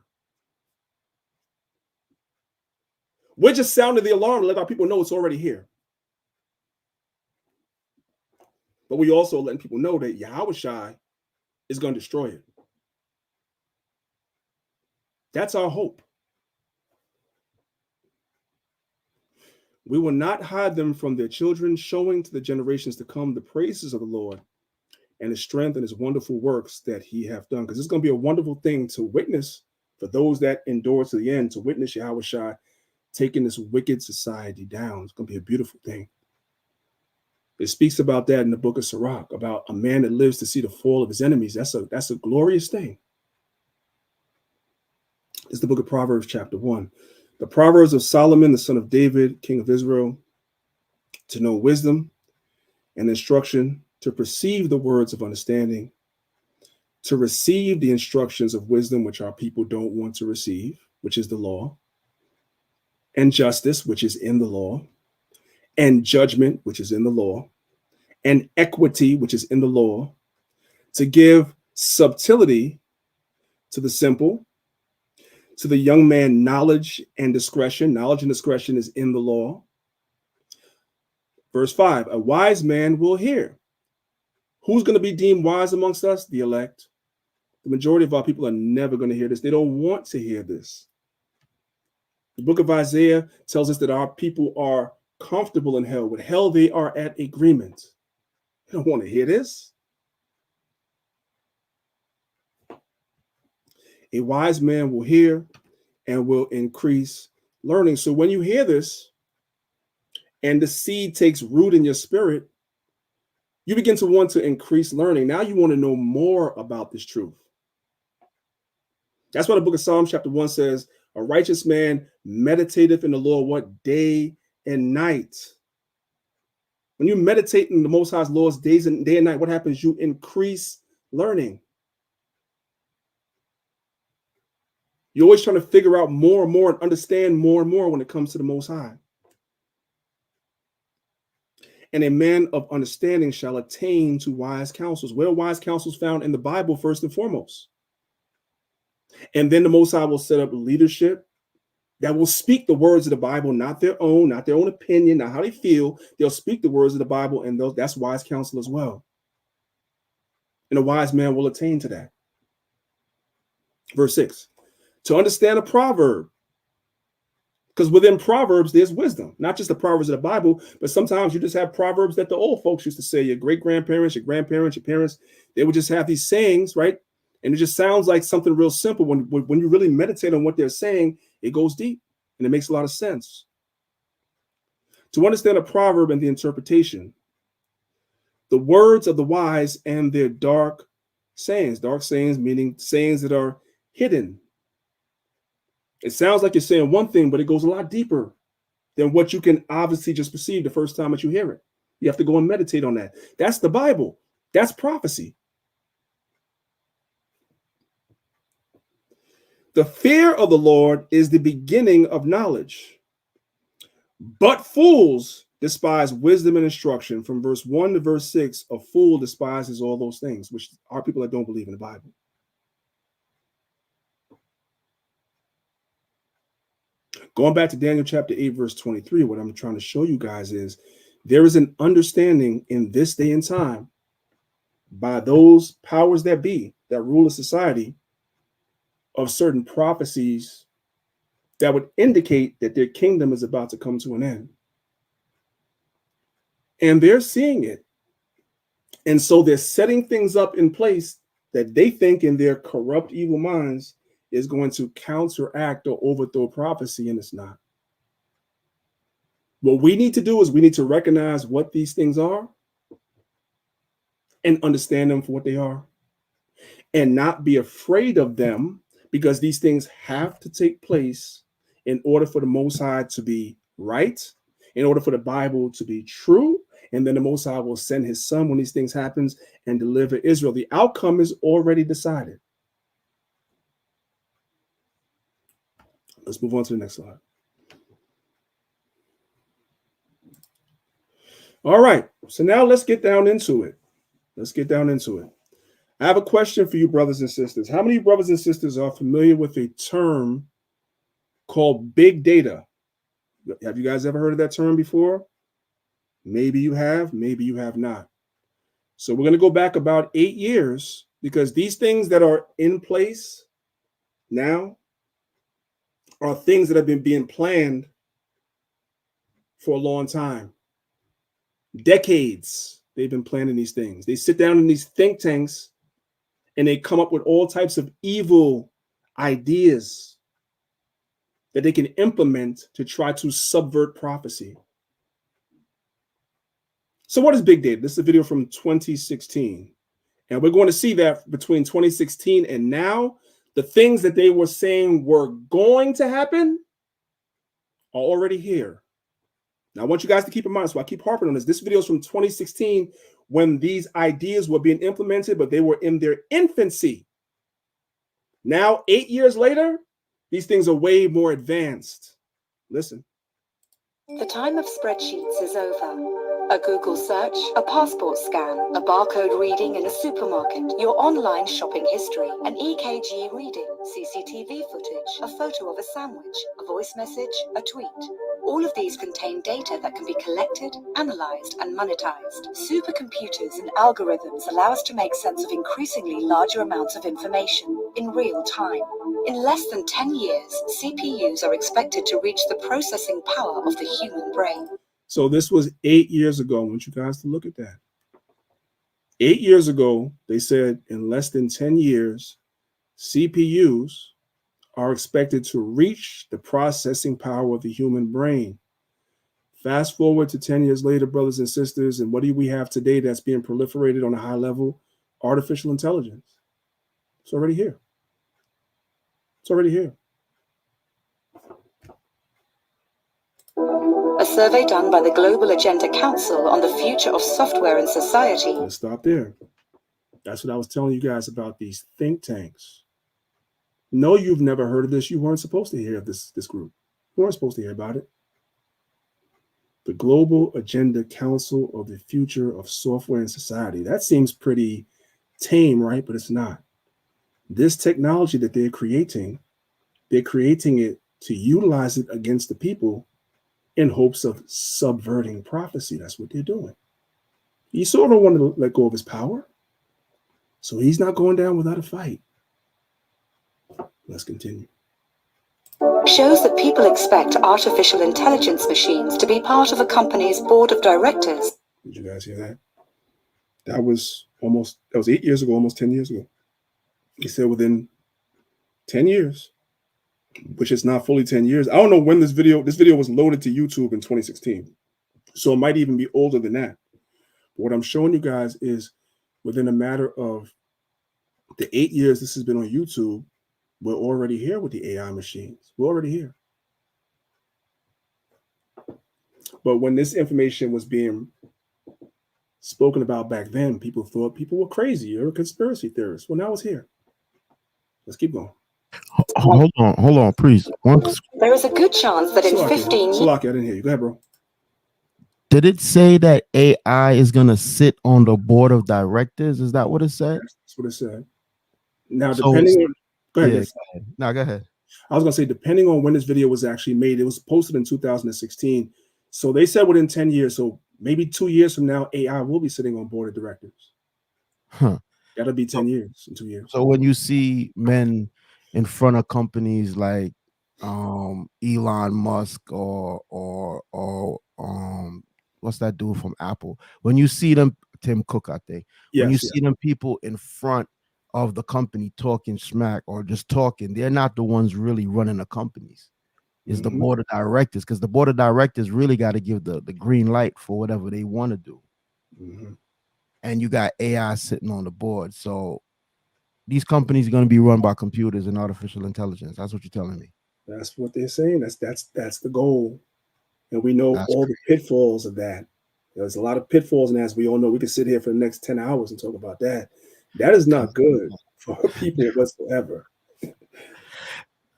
We're just sounding the alarm to let our people know it's already here. But we also letting people know that Yahushua is going to destroy it. That's our hope. "We will not hide them from their children, showing to the generations to come the praises of the Lord and his strength and his wonderful works that he hath done." Because it's going to be a wonderful thing to witness for those that endure to the end, to witness Yahushua taking this wicked society down. It's going to be a beautiful thing. It speaks about that in the book of Sirach, about a man that lives to see the fall of his enemies. That's a glorious thing. It's the book of Proverbs chapter 1. "The Proverbs of Solomon, the son of David, king of Israel, to know wisdom and instruction, to perceive the words of understanding, to receive the instructions of wisdom," which our people don't want to receive, which is the law, and justice, which is in the law, and judgment, which is in the law, and equity, which is in the law, to give subtlety to the simple, to the young man knowledge and discretion. Knowledge and discretion is in the law. Verse 5, a wise man will hear. Who's going to be deemed wise amongst us? The elect. The majority of our people are never going to hear this. They don't want to hear this. The book of Isaiah tells us that our people are comfortable in hell. With hell, they are at agreement. They don't want to hear this. A wise man will hear and will increase learning. So when you hear this and the seed takes root in your spirit, you begin to want to increase learning. Now you want to know more about this truth. That's why the book of Psalms chapter 1 says, a righteous man meditateth in the Lord what? Day and night. When you meditate in the Most High's laws day and night, what happens? You increase learning. You're always trying to figure out more and more and understand more and more when it comes to the Most High. And a man of understanding shall attain to wise counsels. Where are wise counsels found? In the Bible, first and foremost. And then the Most High will set up leadership that will speak the words of the Bible, not their own opinion, not how they feel. They'll speak the words of the Bible, and that's wise counsel as well. And a wise man will attain to that. Verse 6, to understand a proverb. Because within Proverbs, there's wisdom, not just the Proverbs of the Bible, but sometimes you just have Proverbs that the old folks used to say, your great-grandparents, your grandparents, your parents, they would just have these sayings, right? And it just sounds like something real simple. When you really meditate on what they're saying, it goes deep and it makes a lot of sense. To understand a proverb and the interpretation, the words of the wise and their dark sayings meaning sayings that are hidden. It sounds like you're saying one thing, but it goes a lot deeper than what you can obviously just perceive the first time that you hear it. You have to go and meditate on that. That's the Bible. That's prophecy. The fear of the Lord is the beginning of knowledge, but fools despise wisdom and instruction. From verse 1 to verse 6, a fool despises all those things, which are people that don't believe in the Bible. Going back to Daniel chapter 8, verse 23, what I'm trying to show you guys is there is an understanding in this day and time by those powers that be that rule a society of certain prophecies that would indicate that their kingdom is about to come to an end. And they're seeing it. And so they're setting things up in place that they think in their corrupt, evil minds is going to counteract or overthrow prophecy, and it's not. What we need to do is we need to recognize what these things are and understand them for what they are and not be afraid of them, because these things have to take place in order for the Most High to be right, in order for the Bible to be true, and then the Most High will send his son when these things happen and deliver Israel. The outcome is already decided. Let's move on to the next slide. All right, so now let's get down into it. I have a question for you, brothers and sisters. How many brothers and sisters are familiar with a term called big data? Have you guys ever heard of that term before? Maybe you have, maybe you have not. So we're going to go back about 8 years, because these things that are in place now are things that have been being planned for a long time. Decades, they've been planning these things. They sit down in these think tanks and they come up with all types of evil ideas that they can implement to try to subvert prophecy. So what is big data? This is a video from 2016. And we're going to see that between 2016 and now, the things that they were saying were going to happen are already here. Now, I want you guys to keep in mind, so I keep harping on this. This video is from 2016 when these ideas were being implemented, but they were in their infancy. Now, 8 years later, these things are way more advanced. Listen. The time of spreadsheets is over. A Google search, a passport scan, a barcode reading in a supermarket, your online shopping history, an EKG reading, CCTV footage, a photo of a sandwich, a voice message, a tweet. All of these contain data that can be collected, analyzed, and monetized. Supercomputers and algorithms allow us to make sense of increasingly larger amounts of information in real time. In less than 10 years, CPUs are expected to reach the processing power of the human brain. So this was 8 years ago. I want you guys to look at that. 8 years ago, they said in less than 10 years, CPUs are expected to reach the processing power of the human brain. Fast forward to 10 years later, brothers and sisters, and what do we have today that's being proliferated on a high level? Artificial intelligence. It's already here. It's already here. A survey done by the Global Agenda Council on the future of software in society. Let's stop there. That's what I was telling you guys about these think tanks. No, you've never heard of this. You weren't supposed to hear of this group. You weren't supposed to hear about it. The Global Agenda Council of the Future of Software in Society. That seems pretty tame, right? But it's not. This technology that they're creating it to utilize it against the people in hopes of subverting prophecy. That's what they're doing. Esau don't want to let go of his power. So he's not going down without a fight. Let's continue. Shows that people expect artificial intelligence machines to be part of a company's board of directors. Did you guys hear that? That was 8 years ago, almost 10 years ago. He said within 10 years, which is not fully 10 years. I don't know when this video was loaded to YouTube in 2016. So it might even be older than that. But what I'm showing you guys is within a matter of the 8 years this has been on YouTube, we're already here with the AI machines. We're already here. But when this information was being spoken about back then, people thought people were crazy. You're a conspiracy theorist. Well, now it's here. Let's keep going. Hold on, please. There is a good chance that in 15 years. Salaki, I didn't hear you. Go ahead, bro. Did it say that AI is going to sit on the board of directors? Is that what it said? That's what it said. Now, depending on. Go ahead. Yeah, no, go ahead. I was going to say, depending on when this video was actually made, it was posted in 2016. So they said within 10 years. So maybe 2 years from now, AI will be sitting on board of directors. Huh. That'll be 10 years in 2 years. So when you see men in front of companies like Elon Musk or what's that dude from Apple? When you see them, Tim Cook, I think. When you see them people in front of the company talking smack or just talking, they're not the ones really running the companies. It's the board of directors, because the board of directors really got to give the green light for whatever they want to do. And you got AI sitting on the board. So these companies are going to be run by computers and artificial intelligence. That's what you're telling me. That's what they're saying. That's the goal. And we know all the pitfalls of that. There's a lot of pitfalls, and as we all know, we could sit here for the next 10 hours and talk about that. That is not good for people whatsoever.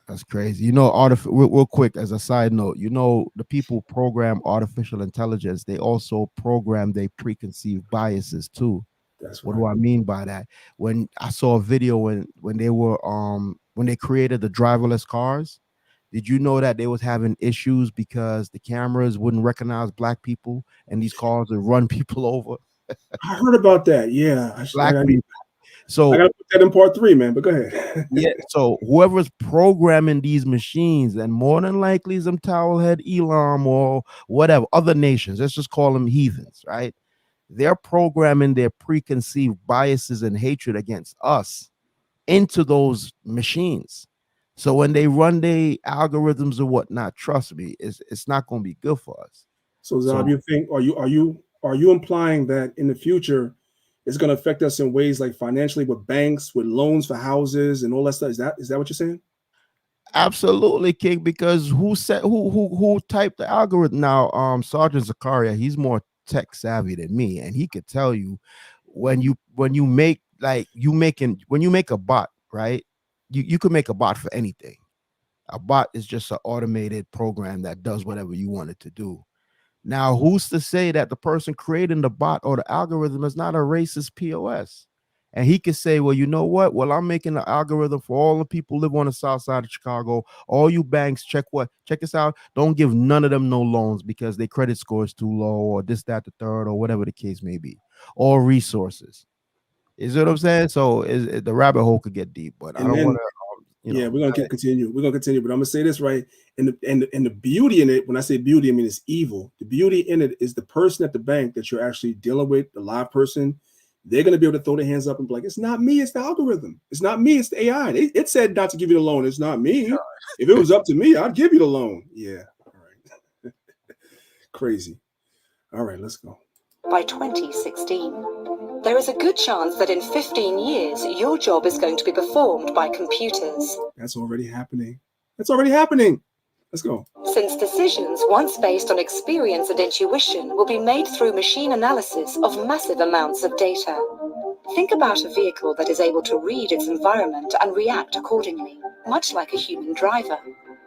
That's crazy. You know, real quick, as a side note, you know, the people program artificial intelligence, they also program their preconceived biases too. That's what do I mean by that? When I saw a video when they created the driverless cars, did you know that they was having issues because the cameras wouldn't recognize black people and these cars would run people over? I heard about that. Yeah. Black people. So I gotta put that in part 3, man. But go ahead. Yeah. So whoever's programming these machines, and more than likely some towelhead Elam or whatever, other nations, let's just call them heathens, right? They're programming their preconceived biases and hatred against us into those machines. So when they run their algorithms or whatnot, trust me, it's not going to be good for us. So Zab, you think are you implying that in the future it's going to affect us in ways like financially with banks, with loans for houses and all that stuff? Is that what you're saying? Absolutely, King. Because who typed the algorithm? Now, Sergeant Zakaria, he's more tech savvy than me, and he could tell you when you make a bot, right? You could make a bot for anything. A bot is just an automated program that does whatever you want it to do. Now, who's to say that the person creating the bot or the algorithm is not a racist POS? And he could say, well, you know what? Well, I'm making an algorithm for all the people who live on the south side of Chicago. All you banks, check this out. Don't give none of them no loans because their credit score is too low, or this, that, the third, or whatever the case may be, or resources. Is what I'm saying? So the rabbit hole could get deep, but I don't want to. Yeah, we're gonna continue. We're gonna continue, but I'm gonna say this right. And the beauty in it, when I say beauty, I mean it's evil. The beauty in it is the person at the bank that you're actually dealing with, the live person. They're gonna be able to throw their hands up and be like, "It's not me. It's the algorithm. It's not me. It's the AI. It said not to give you the loan. It's not me. If it was up to me, I'd give you the loan." Yeah. All right. Crazy. All right, let's go. By 2016, there is a good chance that in 15 years, your job is going to be performed by computers. That's already happening. That's already happening. Let's go. Since decisions once based on experience and intuition will be made through machine analysis of massive amounts of data. Think about a vehicle that is able to read its environment and react accordingly, much like a human driver,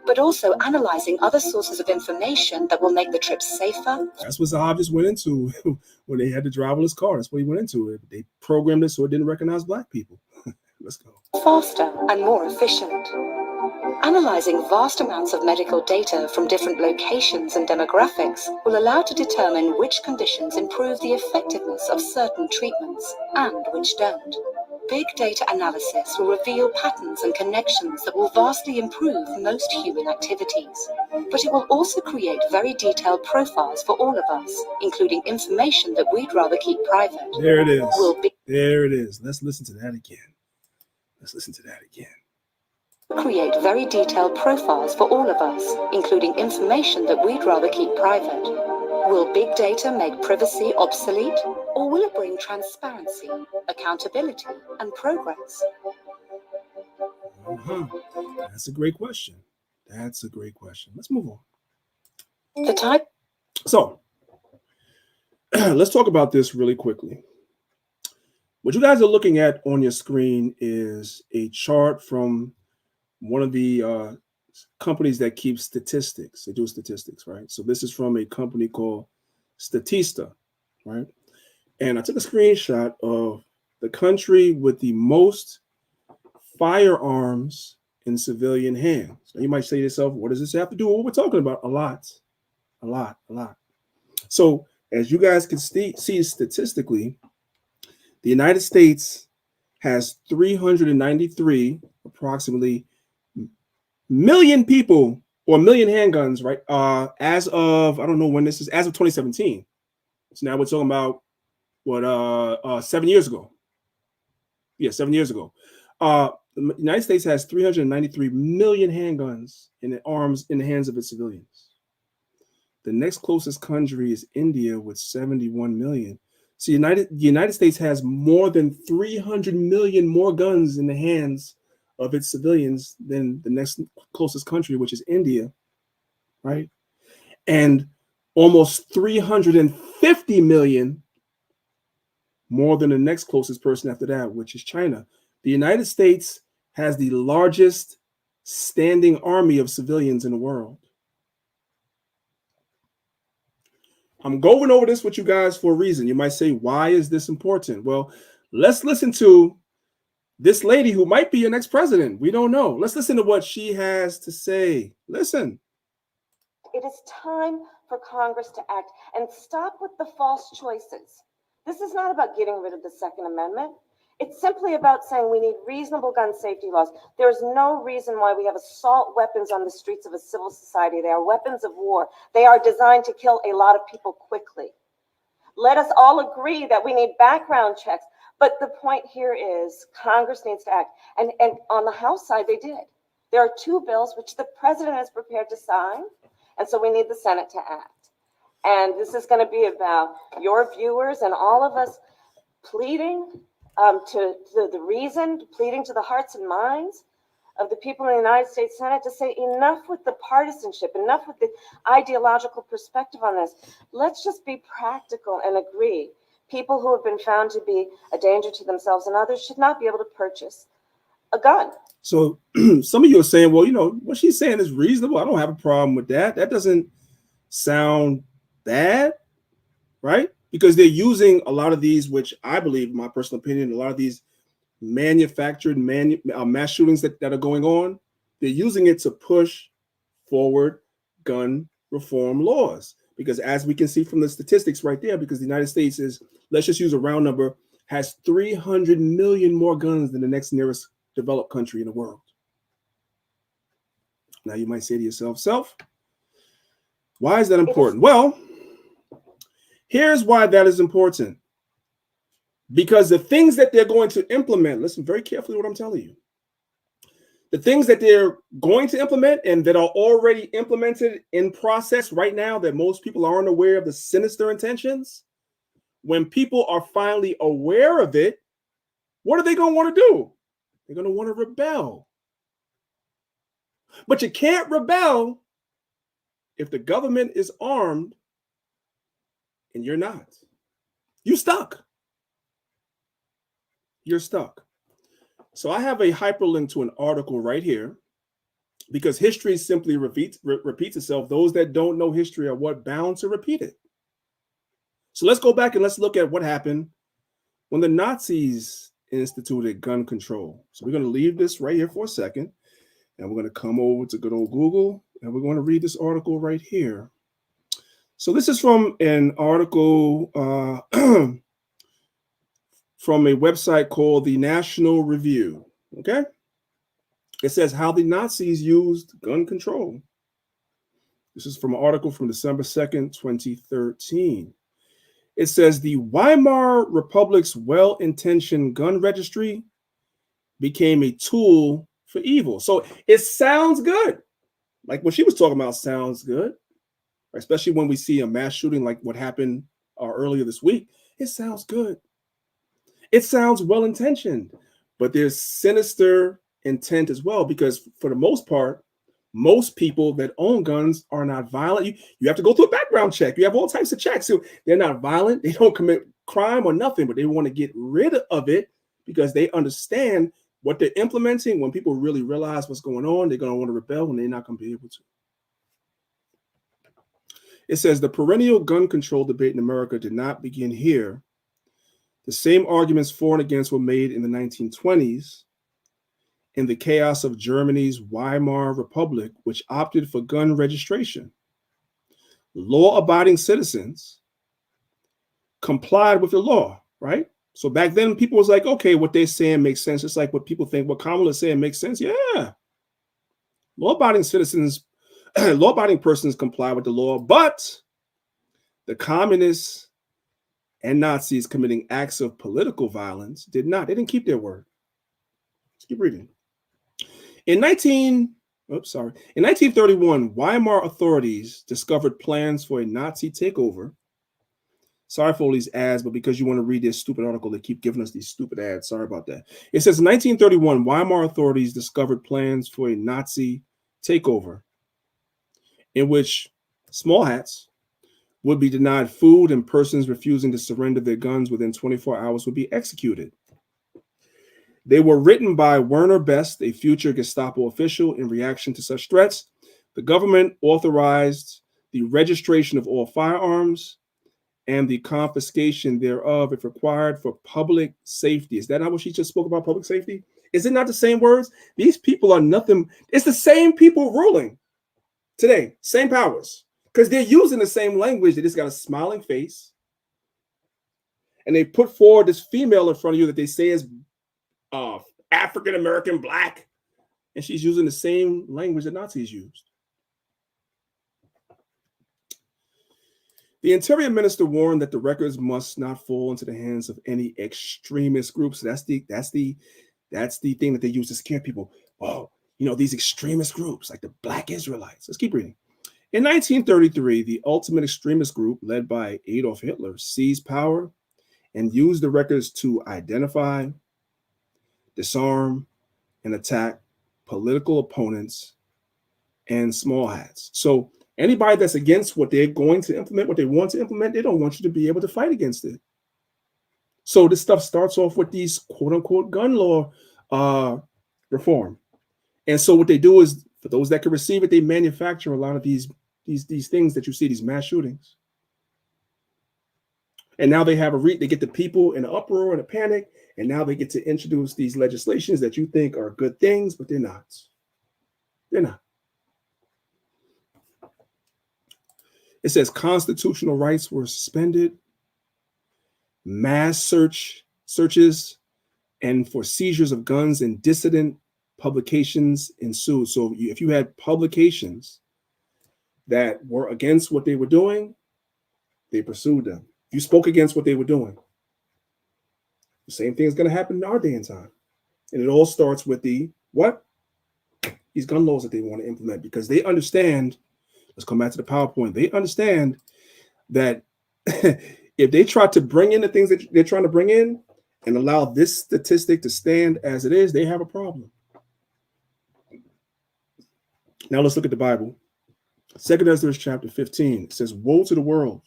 but also analyzing other sources of information that will make the trip safer. That's what Zahav went into when they had the driverless car. That's what he went into. They programmed it so it didn't recognize black people. Let's go. Faster and more efficient. Analyzing vast amounts of medical data from different locations and demographics will allow to determine which conditions improve the effectiveness of certain treatments and which don't. Big data analysis will reveal patterns and connections that will vastly improve most human activities. But it will also create very detailed profiles for all of us, including information that we'd rather keep private. There it is. There it is. Let's listen to that again. Let's listen to that again. Create very detailed profiles for all of us, including information that we'd rather keep private. Will big data make privacy obsolete, or will it bring transparency, accountability, and progress? That's a great question. That's a great question. Let's move on. The type. So, let's talk about this really quickly. What you guys are looking at on your screen is a chart from one of the companies that keeps statistics. They do statistics, right? So this is from a company called Statista, right? And I took a screenshot of the country with the most firearms in civilian hands. Now you might say to yourself, what does this have to do with what we're talking about? A lot. So as you guys can see statistically, the United States has 393 approximately million people or million handguns, right? As of, I don't know when this is, as of 2017. So now we're talking about what 7 years ago. Yeah, 7 years ago. The United States has 393 million handguns in arms in the hands of its civilians. The next closest country is India with 71 million. So the United States has more than 300 million more guns in the hands of its civilians than the next closest country, which is India, right? And almost 350 million more than the next closest person after that, which is China. The United States has the largest standing army of civilians in the world. I'm going over this with you guys for a reason. You might say, why is this important? Well, let's listen to this lady who might be your next president. We don't know. Let's listen to what she has to say. Listen. It is time for Congress to act and stop with the false choices. This is not about getting rid of the Second Amendment. It's simply about saying we need reasonable gun safety laws. There is no reason why we have assault weapons on the streets of a civil society. They are weapons of war. They are designed to kill a lot of people quickly. Let us all agree that we need background checks. But the point here is Congress needs to act. And on the House side, they did. There are two bills which the president is prepared to sign. And so we need the Senate to act. And this is going to be about your viewers and all of us pleading to the reason, pleading to the hearts and minds of the people in the United States Senate to say enough with the partisanship, enough with the ideological perspective on this. Let's just be practical and agree. People who have been found to be a danger to themselves and others should not be able to purchase a gun. So some of you are saying, well, what she's saying is reasonable. I don't have a problem with that. That doesn't sound bad, right? Because they're using a lot of these, which I believe, in my personal opinion, a lot of these manufactured mass shootings that are going on, they're using it to push forward gun reform laws. Because as we can see from the statistics right there, because the United States is, let's just use a round number, has 300 million more guns than the next nearest developed country in the world. Now you might say to yourself, why is that important? Well, here's why that is important. Because the things that they're going to implement, listen very carefully to what I'm telling you. The things that they're going to implement and that are already implemented in process right now that most people aren't aware of the sinister intentions, when people are finally aware of it, what are they going to want to do? They're going to want to rebel. But you can't rebel if the government is armed and you're not. You stuck. You're stuck. So I have a hyperlink to an article right here because history simply repeats itself. Those that don't know history are what bound to repeat it. So let's go back and let's look at what happened when the Nazis instituted gun control. So we're going to leave this right here for a second, and we're going to come over to good old Google, and we're going to read this article right here. So this is from an article from a website called the National Review, okay? It says how the Nazis used gun control. This is from an article from December 2nd, 2013. It says the Weimar Republic's well-intentioned gun registry became a tool for evil. So it sounds good. Like what she was talking about sounds good, especially when we see a mass shooting like what happened earlier this week. It sounds good. It sounds well-intentioned, but there's sinister intent as well, because for the most part, most people that own guns are not violent. You have to go through a background check. You have all types of checks. So they're not violent. They don't commit crime or nothing, but they want to get rid of it because they understand what they're implementing. When people really realize what's going on, they're going to want to rebel and they're not going to be able to. It says the perennial gun control debate in America did not begin here. The same arguments for and against were made in the 1920s in the chaos of Germany's Weimar Republic, which opted for gun registration. Law-abiding citizens complied with the law, right? So back then, people was like, okay, what they're saying makes sense. It's like what people think what Kamala's saying makes sense. Yeah. Law-abiding citizens, law-abiding persons comply with the law, but the communists and Nazis committing acts of political violence did not. They didn't keep their word. Let's keep reading. In 1931, Weimar authorities discovered plans for a Nazi takeover. Sorry for all these ads, but because you want to read this stupid article, they keep giving us these stupid ads. Sorry about that. It says in 1931, Weimar authorities discovered plans for a Nazi takeover in which small hats would be denied food and persons refusing to surrender their guns within 24 hours would be executed. They were written by Werner Best, a future Gestapo official. In reaction to such threats, the government authorized the registration of all firearms and the confiscation thereof if required for public safety. Is that not what she just spoke about, public safety? Is it not the same words? These people are nothing. It's the same people ruling today, same powers, because they're using the same language. They just got a smiling face. And they put forward this female in front of you that they say is African-American, black, and she's using the same language that Nazis used. The Interior Minister warned that the records must not fall into the hands of any extremist groups. That's the thing that they use to scare people. Oh, these extremist groups like the Black Israelites. Let's keep reading. In 1933, the ultimate extremist group led by Adolf Hitler seized power and used the records to identify, disarm, and attack political opponents and small hats. So anybody that's against what they're going to implement, what they want to implement, they don't want you to be able to fight against it. So this stuff starts off with these quote unquote gun law reform. And so what they do is, for those that can receive it, they manufacture a lot of these things that you see, these mass shootings. And now they have they get the people in an uproar and a panic, and now they get to introduce these legislations that you think are good things, but they're not. They're not. It says constitutional rights were suspended, mass searches, and for seizures of guns and dissident publications ensued. So if you had publications that were against what they were doing, they pursued them. If you spoke against what they were doing, the same thing is going to happen in our day and time. And it all starts with these gun laws that they want to implement, because they understand, let's come back to the PowerPoint, they understand that if they try to bring in the things that they're trying to bring in and allow this statistic to stand as it is, they have a problem. Now let's look at the Bible. 2 Ezra chapter 15, it says, woe to the world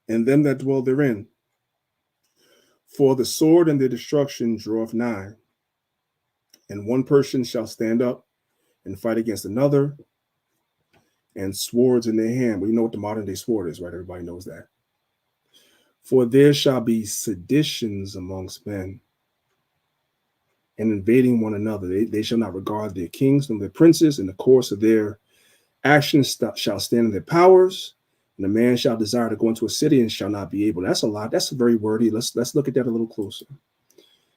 and them that dwell therein, for the sword and the destruction draweth nigh, and one person shall stand up and fight against another, and swords in their hand. We know what the modern day sword is, right? Everybody knows that. For there shall be seditions amongst men, and invading one another. They shall not regard their kings nor their princes. In the course of their actions shall stand in their powers. And a man shall desire to go into a city and shall not be able. That's a lot. That's very wordy. Let's look at that a little closer.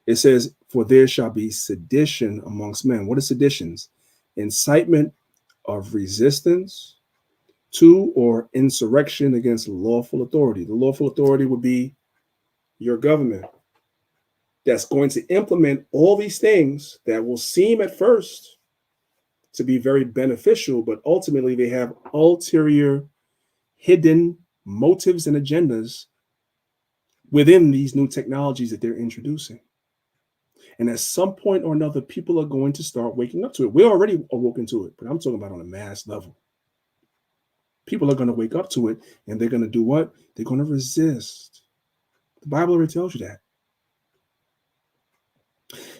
It says, for there shall be sedition amongst men. What is seditions? Incitement of resistance to or insurrection against lawful authority. The lawful authority would be your government, that's going to implement all these things that will seem at first to be very beneficial, but ultimately they have ulterior hidden motives and agendas within these new technologies that they're introducing. And at some point or another, people are going to start waking up to it. We're already awoken to it, but I'm talking about on a mass level. People are going to wake up to it, and they're going to do what? They're going to resist. The Bible already tells you that.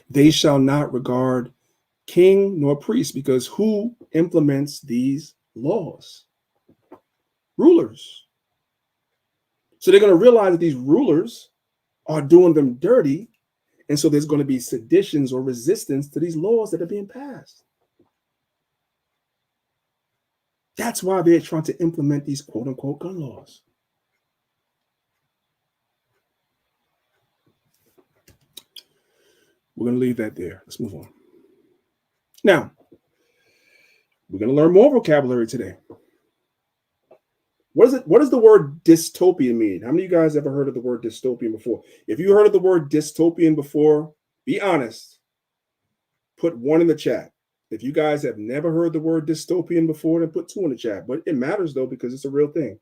They shall not regard king nor priest, because who implements these laws? Rulers. So they're going to realize that these rulers are doing them dirty, and so there's going to be seditions or resistance to these laws that are being passed. That's why they're trying to implement these quote-unquote gun laws. We're going to leave that there. Let's move on. Now, we're going to learn more vocabulary today. What does the word dystopian mean? How many of you guys ever heard of the word dystopian before? If you heard of the word dystopian before, be honest. Put 1 in the chat. If you guys have never heard the word dystopian before, then put 2 in the chat. But it matters, though, because it's a real thing.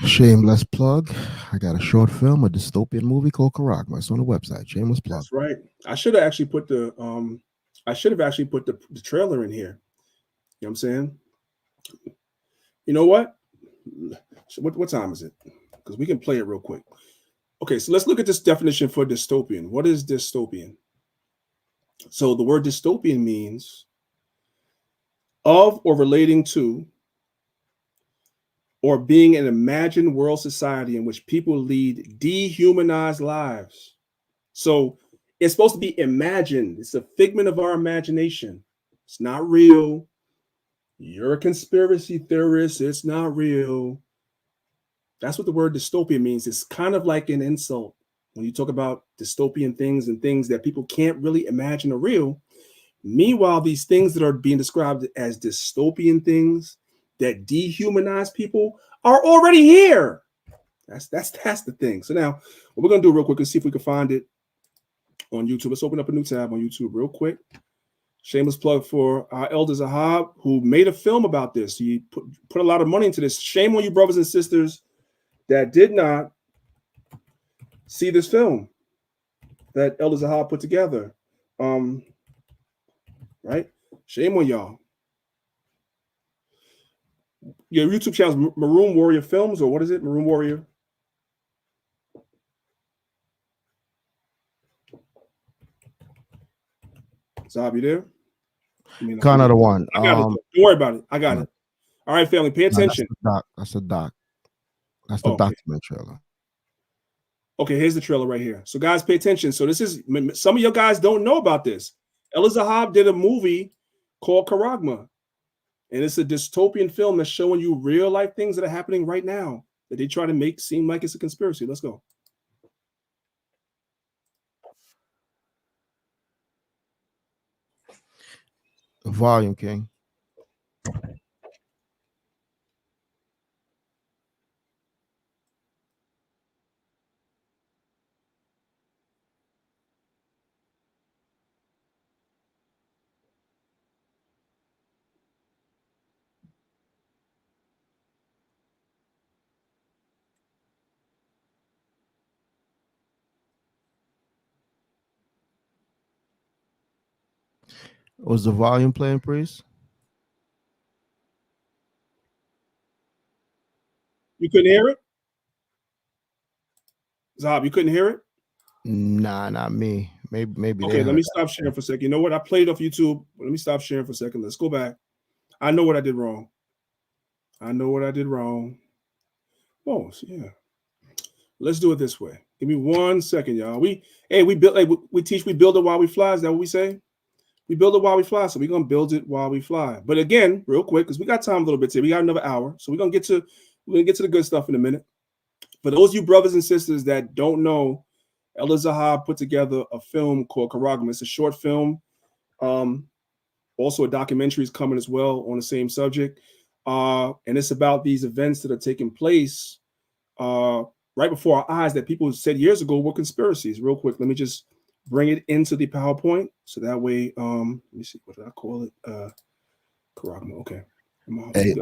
Shameless plug. I got a short film, a dystopian movie called Karagma. It's on the website. Shameless plug. That's right. I should have actually put the trailer in here. You know what I'm saying? You know what? What time is it? Because we can play it real quick. Okay, so let's look at this definition for dystopian. What is dystopian? So the word dystopian means of or relating to or being an imagined world society in which people lead dehumanized lives. So it's supposed to be imagined. It's a figment of our imagination. It's not real. You're a conspiracy theorist. It's not real. That's what the word dystopian means. It's kind of like an insult when you talk about dystopian things and things that people can't really imagine are real. Meanwhile, these things that are being described as dystopian things that dehumanize people are already here. That's the thing. So now what we're going to do real quick is see if we can find it on YouTube. Let's open up a new tab on YouTube real quick. Shameless plug for our elder Zahab, who made a film about this. He put a lot of money into this. Shame on you, brothers and sisters, that did not see this film that Elder Zahab put together. Right? Shame on y'all. Your YouTube channel is Maroon Warrior Films, or what is it? Maroon Warrior. Zob, you there? Con of the one. I got it. Don't worry about it. I got it. All right, family, pay attention. That's the doc. That's the document trailer. Okay, here's the trailer right here. So, guys, pay attention. So, this is some of your guys don't know about this. Ella Zahab did a movie called Karagma, and it's a dystopian film that's showing you real life things that are happening right now that they try to make seem like it's a conspiracy. Let's go. Volume, King. Was the volume playing, Priest? You couldn't hear it? Zob, you couldn't hear it? Nah, not me. Maybe. Okay, let me stop sharing for a second. You know what? I played off YouTube. Let me stop sharing for a second. Let's go back. I know what I did wrong. Oh, yeah. Let's do it this way. Give me 1 second, y'all. We build, like we teach, we build it while we fly. Is that what we say? We build it while we fly, so we're gonna build it while we fly. But again, real quick, because we got time a little bit today. We got another hour, so we're gonna get to the good stuff in a minute. For those of you brothers and sisters that don't know, Ella Zahab put together a film called Karagma. It's a short film. Also, a documentary is coming as well on the same subject. And it's about these events that are taking place right before our eyes that people said years ago were conspiracies. Real quick, let me just bring it into the PowerPoint. So that way, let me see, what did I call it? Karagma, okay. Hey,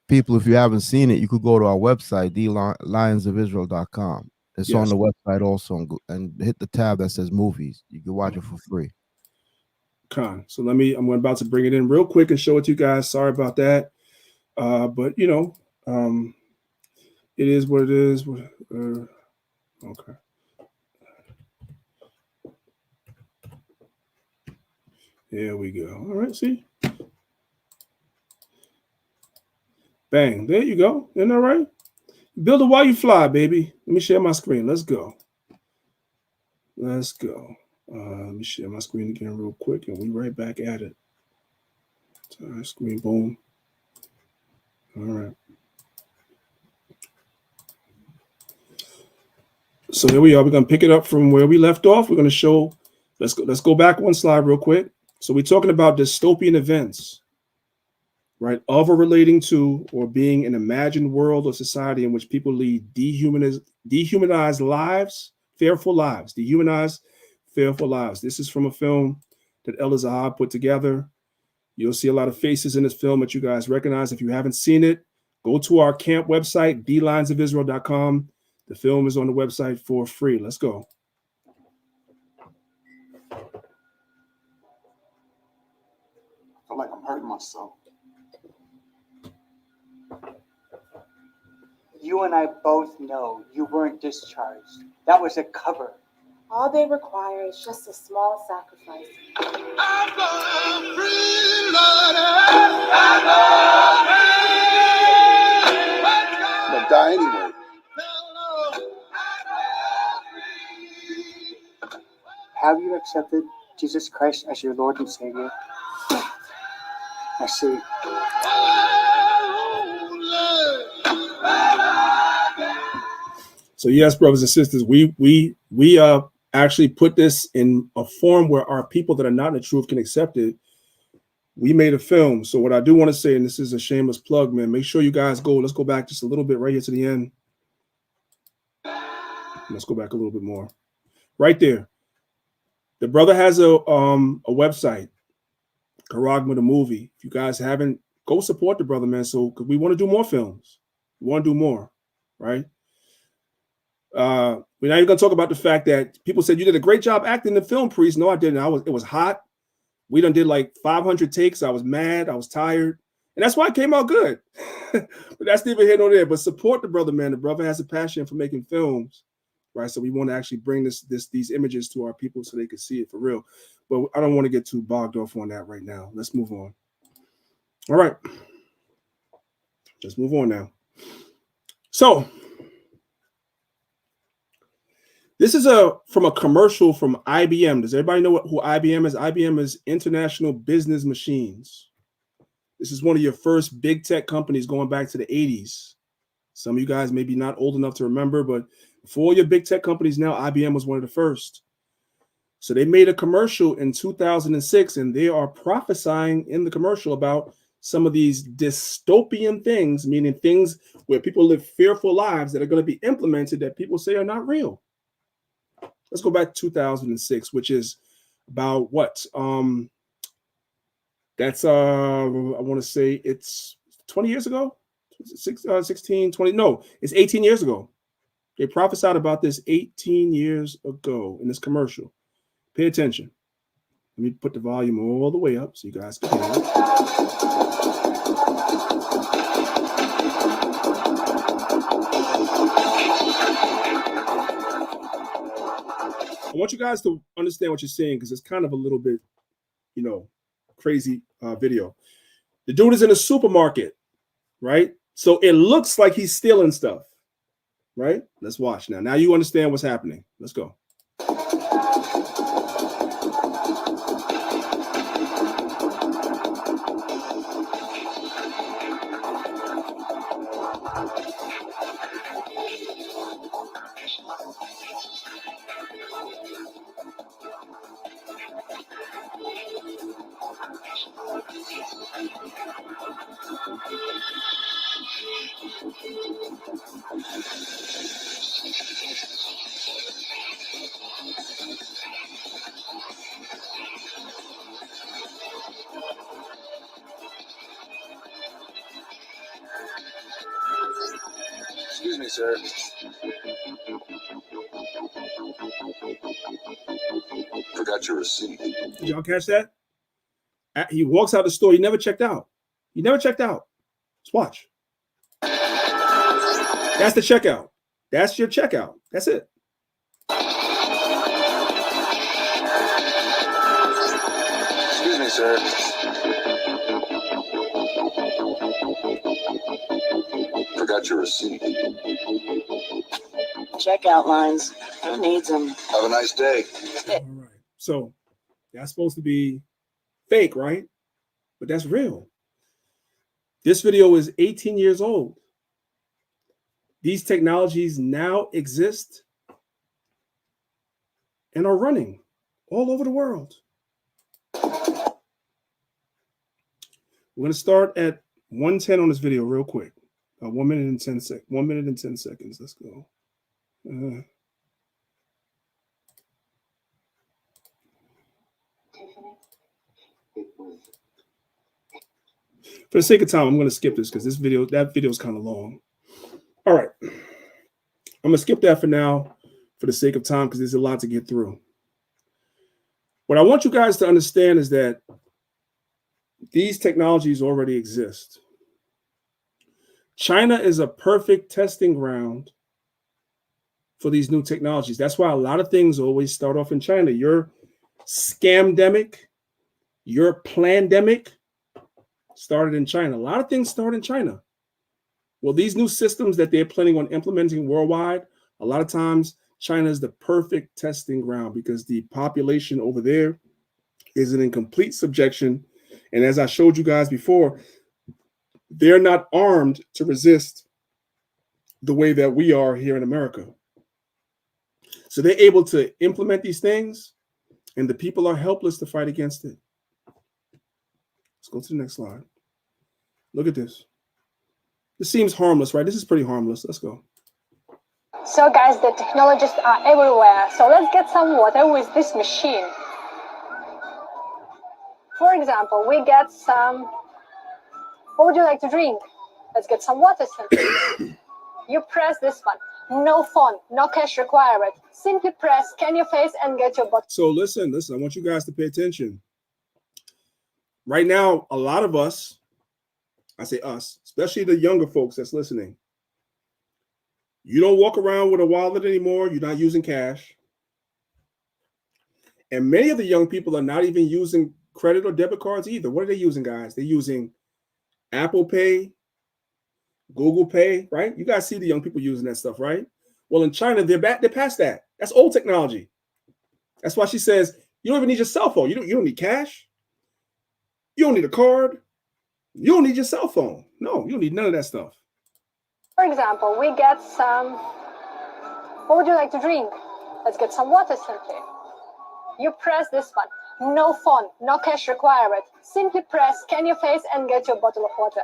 if you haven't seen it, you could go to our website, thelionsofisrael.com. It's on the website also, and hit the tab that says movies. You can watch it for free. So I'm about to bring it in real quick and show it to you guys. Sorry about that. But you know, it is what it is. Okay. There we go. All right, see? Bang. There you go. Isn't that right? Build it while you fly, baby. Let me share my screen. Let's go. Let me share my screen again real quick, and we right back at it. Screen, boom. All right. So here we are. We're going to pick it up from where we left off. We're going to show, let's go back one slide real quick. So we're talking about dystopian events, right, of or relating to or being an imagined world or society in which people lead dehumanized lives, fearful lives, dehumanized, fearful lives. This is from a film that Ella Zahab put together. You'll see a lot of faces in this film that you guys recognize. If you haven't seen it, go to our camp website, thelionsofisrael.com. The film is on the website for free. Let's go. I feel like I'm hurting myself. You and I both know you weren't discharged. That was a cover. All they require is just a small sacrifice. I'm gonna free, I'm gonna die anyway. Have you accepted Jesus Christ as your Lord and Savior? I see. So yes, brothers and sisters, we actually put this in a form where our people that are not in the truth can accept it. We made a film. So what I do want to say, and this is a shameless plug, man, make sure you guys go. Let's go back just a little bit right here to the end. Let's go back a little bit more. Right there. The brother has a website, Karagma the movie. If you guys haven't, go support the brother, man. So because we want to do more films. We want to do more, right? We're not even gonna talk about the fact that people said you did a great job acting in the film, Priest. No, I didn't. It was hot. We done did like 500 takes. I was mad. I was tired. And that's why it came out good. But that's neither here nor there. But support the brother, man. The brother has a passion for making films, right? So we want to actually bring these images to our people so they can see it for real. But I don't want to get too bogged off on that right now. Let's move on. All right. Let's move on now. So this is from a commercial from IBM. Does everybody know who IBM is? IBM is International Business Machines. This is one of your first big tech companies going back to the 80s. Some of you guys may be not old enough to remember, but for all your big tech companies now, IBM was one of the first. So they made a commercial in 2006, and they are prophesying in the commercial about some of these dystopian things, meaning things where people live fearful lives that are going to be implemented that people say are not real. Let's go back to 2006, which is about what? That's I want to say it's 20 years ago, 16, 20. No, it's 18 years ago. They prophesied about this 18 years ago in this commercial. Pay attention. Let me put the volume all the way up so you guys can hear it. I want you guys to understand what you're seeing because it's kind of a little bit, crazy video. The dude is in a supermarket, right? So it looks like he's stealing stuff, right? Let's watch now. Now you understand what's happening. Let's go. Excuse me, sir. Forgot your receipt. Did y'all catch that? He walks out the store. He never checked out. He never checked out. Let's watch. That's the checkout. That's your checkout. That's it. Excuse me, sir. Forgot your receipt. Checkout lines. Who needs them? Have a nice day. All right. So that's supposed to be fake, right? But that's real. This video is 18 years old. These technologies now exist and are running all over the world. We're going to start at 110 on this video real quick. 1 minute and 10 seconds. 1 minute and 10 seconds. Let's go. For the sake of time, I'm going to skip this because that video is kind of long. All right. I'm going to skip that for now for the sake of time because there's a lot to get through. What I want you guys to understand is that these technologies already exist. China is a perfect testing ground for these new technologies. That's why a lot of things always start off in China. Your scamdemic, your plandemic started in China. A lot of things start in China. Well, these new systems that they're planning on implementing worldwide, a lot of times China is the perfect testing ground because the population over there is in complete subjection. And as I showed you guys before, they're not armed to resist the way that we are here in America. So they're able to implement these things, and the people are helpless to fight against it. Let's go to the next slide. Look at this. This seems harmless, right? This is pretty harmless. Let's go. So guys, the technologies are everywhere. So let's get some water with this machine. For example, we get some, what would you like to drink? Let's get some water. You press this one. No phone, no cash required. Simply press, scan your face, and get your bottle. So listen, I want you guys to pay attention. Right now, a lot of us, I say us, especially the younger folks that's listening, You don't walk around with a wallet anymore. You're not using cash. And many of the young people are not even using credit or debit cards either. What are they using, guys? They're using Apple Pay, Google Pay, right? You guys see the young people using that stuff, right? Well, in China, they're past that. That's old technology. That's why she says, you don't even need your cell phone. You don't need cash. You don't need a card. You don't need your cell phone. No, you don't need none of that stuff. For example, we get some, what would you like to drink? Let's get some water simply. You press this one. No phone, no cash required. Simply press, scan your face and get your bottle of water.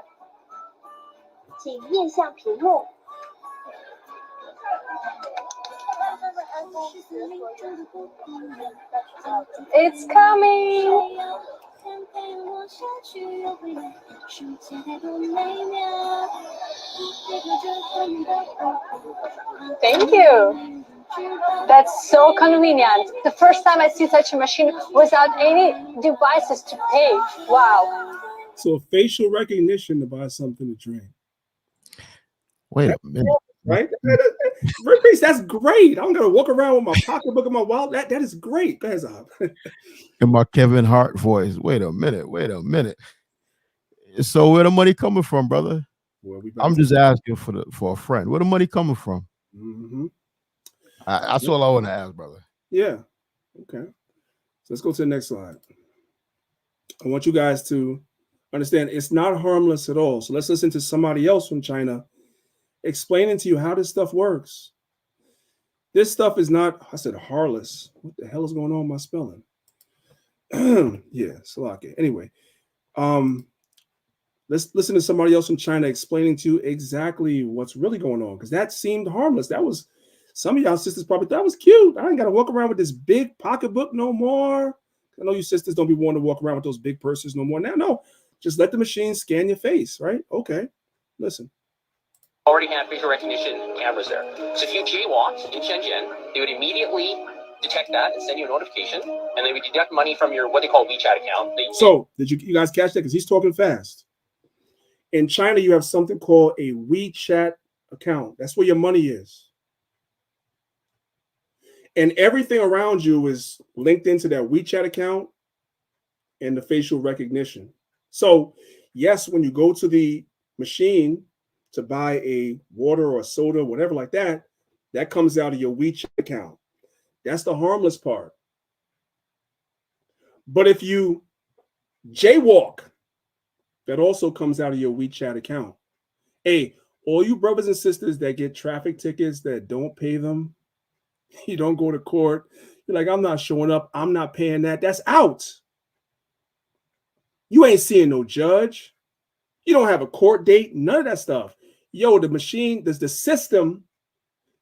请面向屏幕。 It's coming! Thank you! That's so convenient. The first time I see such a machine without any devices to pay. Wow. So facial recognition to buy something to drink. Wait a minute. Right? Reese, that's great. I'm gonna walk around with my pocketbook and my wallet. That is great. Go ahead, Zab. In my Kevin Hart voice. Wait a minute. So where the money coming from, brother? I'm just asking for a friend. Where the money coming from? Mm-hmm. That's all I want to ask, brother. Yeah. Okay. So let's go to the next slide. I want you guys to understand it's not harmless at all. So let's listen to somebody else from China explaining to you how this stuff works. This stuff is not, I said harmless. What the hell is going on with my spelling? Yeah, Salake. Anyway, let's listen to somebody else from China explaining to you exactly what's really going on, because that seemed harmless. That was, some of y'all sisters probably thought that was cute. I ain't got to walk around with this big pocketbook no more. I know you sisters don't be wanting to walk around with those big purses no more. Now, no, just let the machine scan your face, right? Okay, listen. Already have facial recognition cameras there. So if you jaywalked in Shenzhen, they would immediately detect that and send you a notification, and they would deduct money from your what they call WeChat account. So did you guys catch that? Because he's talking fast. In China, you have something called a WeChat account. That's where your money is. And everything around you is linked into that WeChat account and the facial recognition. So yes, when you go to the machine to buy a water or a soda, whatever like that, that comes out of your WeChat account. That's the harmless part. But if you jaywalk, that also comes out of your WeChat account. Hey, all you brothers and sisters that get traffic tickets that don't pay them, you don't go to court, you're like, I'm not showing up, I'm not paying that. That's out. You ain't seeing no judge. You don't have a court date, none of that stuff. Yo, the machine, the system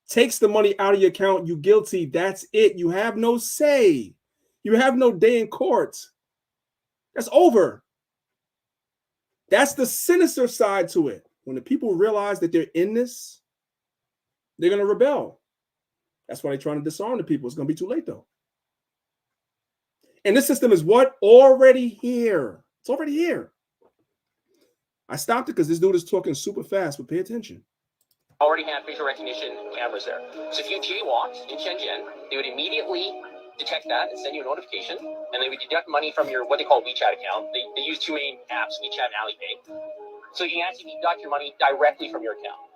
takes the money out of your account. You guilty. That's it. You have no say. You have no day in court. That's over. That's the sinister side to it. When the people realize that they're in this, they're going to rebel. That's why they're trying to disarm the people. It's going to be too late, though. And this system is what? Already here. It's already here. I stopped it because this dude is talking super fast, but pay attention. Already have facial recognition cameras there. So if you jaywalked in Shenzhen, they would immediately detect that and send you a notification, and they would deduct money from your what they call WeChat account. They use two main apps, WeChat and Alipay. So you can actually deduct your money directly from your account.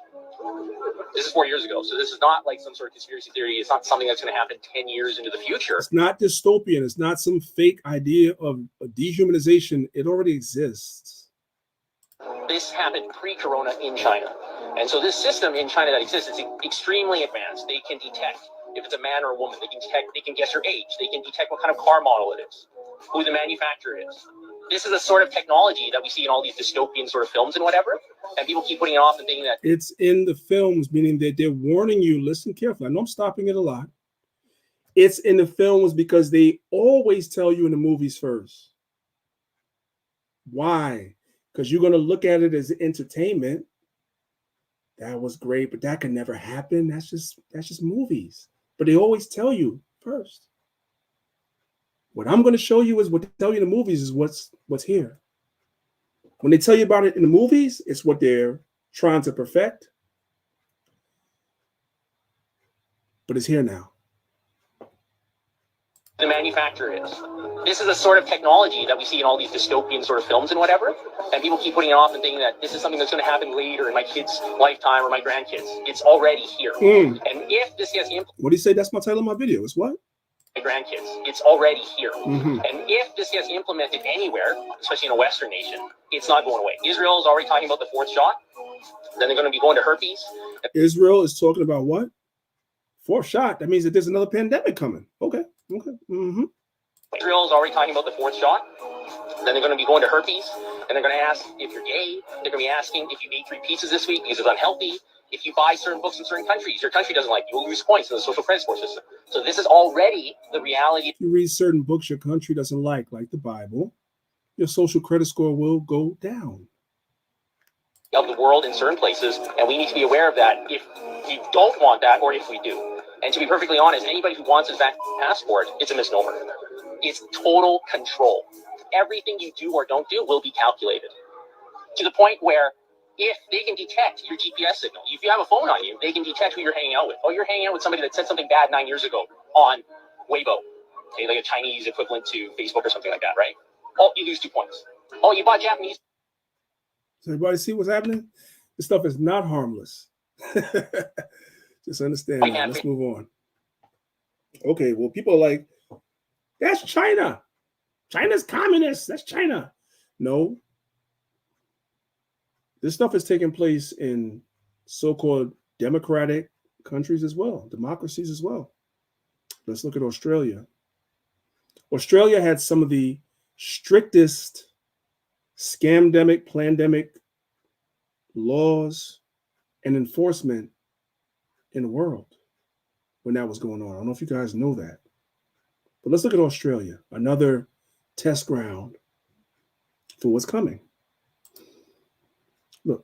This is 4 years ago, so this is not like some sort of conspiracy theory. It's not something that's going to happen 10 years into the future. It's not dystopian. It's not some fake idea of dehumanization. It already exists. This happened pre-corona in China. And so this system in China that exists is extremely advanced. They can detect if it's a man or a woman. They can guess your age. They can detect what kind of car model it is, who the manufacturer is. This is a sort of technology that we see in all these dystopian sort of films and whatever. And people keep putting it off and thinking that it's in the films, meaning that they're warning you, listen carefully. I know I'm stopping it a lot. It's in the films because they always tell you in the movies first. Why? Because you're going to look at it as entertainment. That was great, but that could never happen. That's just movies. But they always tell you first. What I'm going to show you is what they tell you in the movies is what's here. When they tell you about it in the movies, it's what they're trying to perfect. but it's here now. The manufacturer is. This is the sort of technology that we see in all these dystopian sort of films and whatever, and people keep putting it off and thinking that this is something that's going to happen later in my kids' lifetime or my grandkids. It's already here. And if this gets implemented, What do you say? That's my title of my video. It's what? My grandkids. It's already here. Mhm. And if this gets implemented anywhere, especially in a Western nation, it's not going away. Israel is already talking about the 4th shot. Then they're going to be going to herpes. Israel is talking about what? 4th shot. That means that there's another pandemic coming. Okay. Mm-hmm. Israel is already talking about the 4th shot. Then they're going to be going to herpes, and they're going to ask if you're gay. They're going to be asking if you ate 3 pizzas this week because it's unhealthy. If you buy certain books in certain countries, your country doesn't like you, you'll lose points in the social credit score system. So this is already the reality. If you read certain books your country doesn't like the Bible, your social credit score will go down. Of the world in certain places, and we need to be aware of that if we don't want that or if we do. And to be perfectly honest, anybody who wants his passport, it's a misnomer. It's total control. Everything you do or don't do will be calculated. To the point where if they can detect your GPS signal, if you have a phone on you, they can detect who you're hanging out with. Oh, you're hanging out with somebody that said something bad 9 years ago on Weibo, okay, like a Chinese equivalent to Facebook or something like that, right? Oh, you lose 2 points. Oh, you bought Japanese. Does everybody see what's happening? This stuff is not harmless. Just understand that. Let's move on. Okay, well, people are like, that's China. China's communist. That's China. No. This stuff is taking place in so-called democratic countries as well, democracies as well. Let's look at Australia. Australia had some of the strictest scamdemic, plandemic laws and enforcement in the world when that was going on. I don't know if you guys know that. But let's look at Australia, another test ground for what's coming. Look.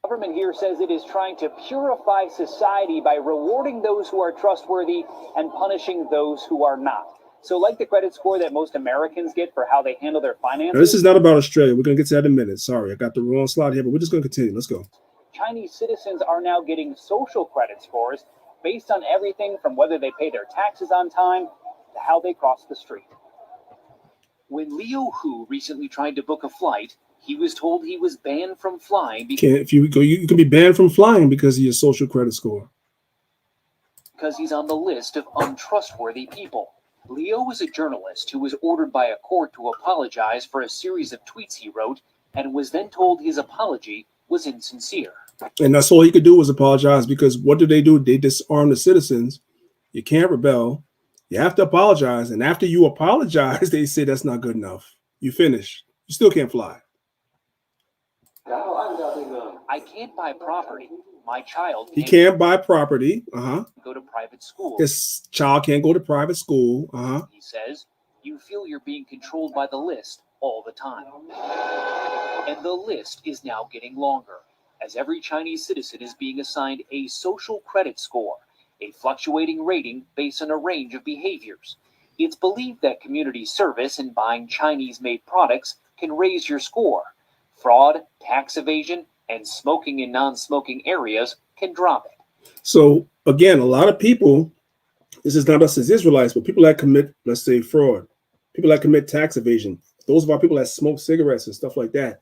The government here says it is trying to purify society by rewarding those who are trustworthy and punishing those who are not. So like the credit score that most Americans get for how they handle their finances. Now, this is not about Australia. We're going to get to that in a minute. Sorry, I got the wrong slide here, but we're just going to continue. Let's go. Chinese citizens are now getting social credit scores based on everything from whether they pay their taxes on time to how they cross the street. When Leo Hu recently tried to book a flight, he was told he was banned from flying if you go, you can be banned from flying because of your social credit score. Because he's on the list of untrustworthy people. Leo was a journalist who was ordered by a court to apologize for a series of tweets he wrote and was then told his apology was insincere. And that's all he could do was apologize, because what do? They disarm the citizens. You can't rebel. You have to apologize. And after you apologize, they say that's not good enough. You finished. You still can't fly. I can't buy property. My child He can't buy property. Go to private school. His child can't go to private school. He says, you feel you're being controlled by the list all the time. And the list is now getting longer, as every Chinese citizen is being assigned a social credit score, a fluctuating rating based on a range of behaviors. It's believed that community service and buying Chinese-made products can raise your score. Fraud, tax evasion, and smoking in non-smoking areas can drop it. So again, a lot of people, this is not us as Israelites, but people that commit, let's say, fraud, people that commit tax evasion, those of our people that smoke cigarettes and stuff like that,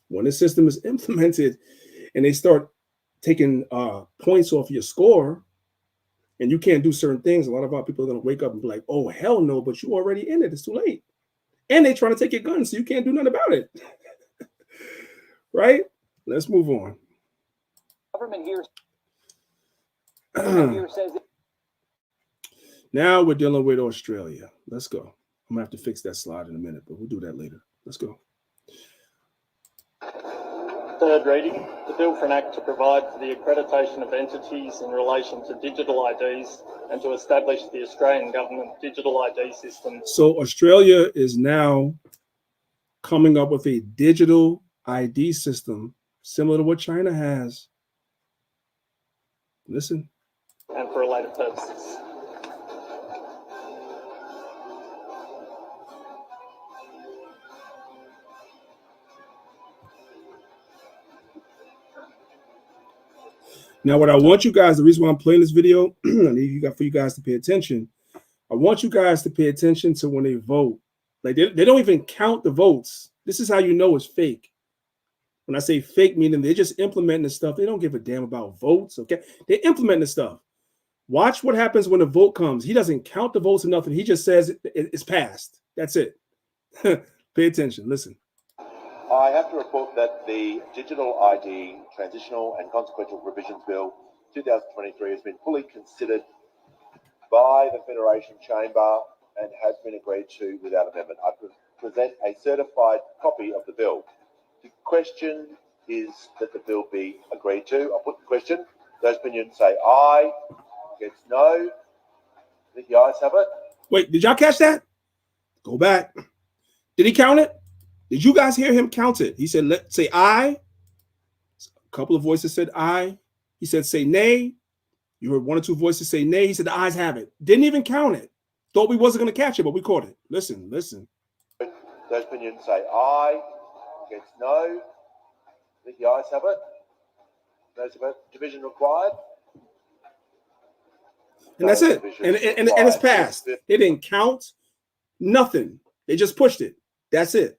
when the system is implemented and they start taking points off your score and you can't do certain things, a lot of our people are going to wake up and be like, oh, hell no, but you already in it. It's too late. And they're trying to take your gun, so you can't do nothing about it. Right? Let's move on. Government here says that now we're dealing with Australia. Let's go. I'm going to have to fix that slide in a minute, but we'll do that later. Let's go. Third reading, the bill for an act to provide for the accreditation of entities in relation to digital IDs and to establish the Australian government digital ID system. So Australia is now coming up with a digital ID system similar to what China has. Listen. And for related purposes. Now, what I want you guys, the reason why I'm playing this video, I need for you guys to pay attention. I want you guys to pay attention to when they vote. Like they don't even count the votes. This is how you know it's fake. When I say fake, meaning they're just implementing the stuff. They don't give a damn about votes. Okay, they're implementing the stuff. Watch what happens when the vote comes. He doesn't count the votes or nothing. He just says it's passed. That's it. Pay attention. Listen. I have to report that the Digital ID Transitional and Consequential Provisions Bill 2023 has been fully considered by the Federation Chamber and has been agreed to without amendment. I present a certified copy of the bill. The question is that the bill be agreed to. I'll put the question. Those opinions say aye, against no. I think the ayes have it. Wait, did y'all catch that? Go back. Did he count it? Did you guys hear him count it? He said, let's say aye. A couple of voices said aye. He said, say nay. You heard one or two voices say nay. He said, the ayes have it. Didn't even count it. Thought we wasn't going to catch it, but we caught it. Listen. Those opinions say aye, against no. I think the ayes have it. Those about division required. And that's it. And it's passed. They didn't count nothing. They just pushed it. That's it.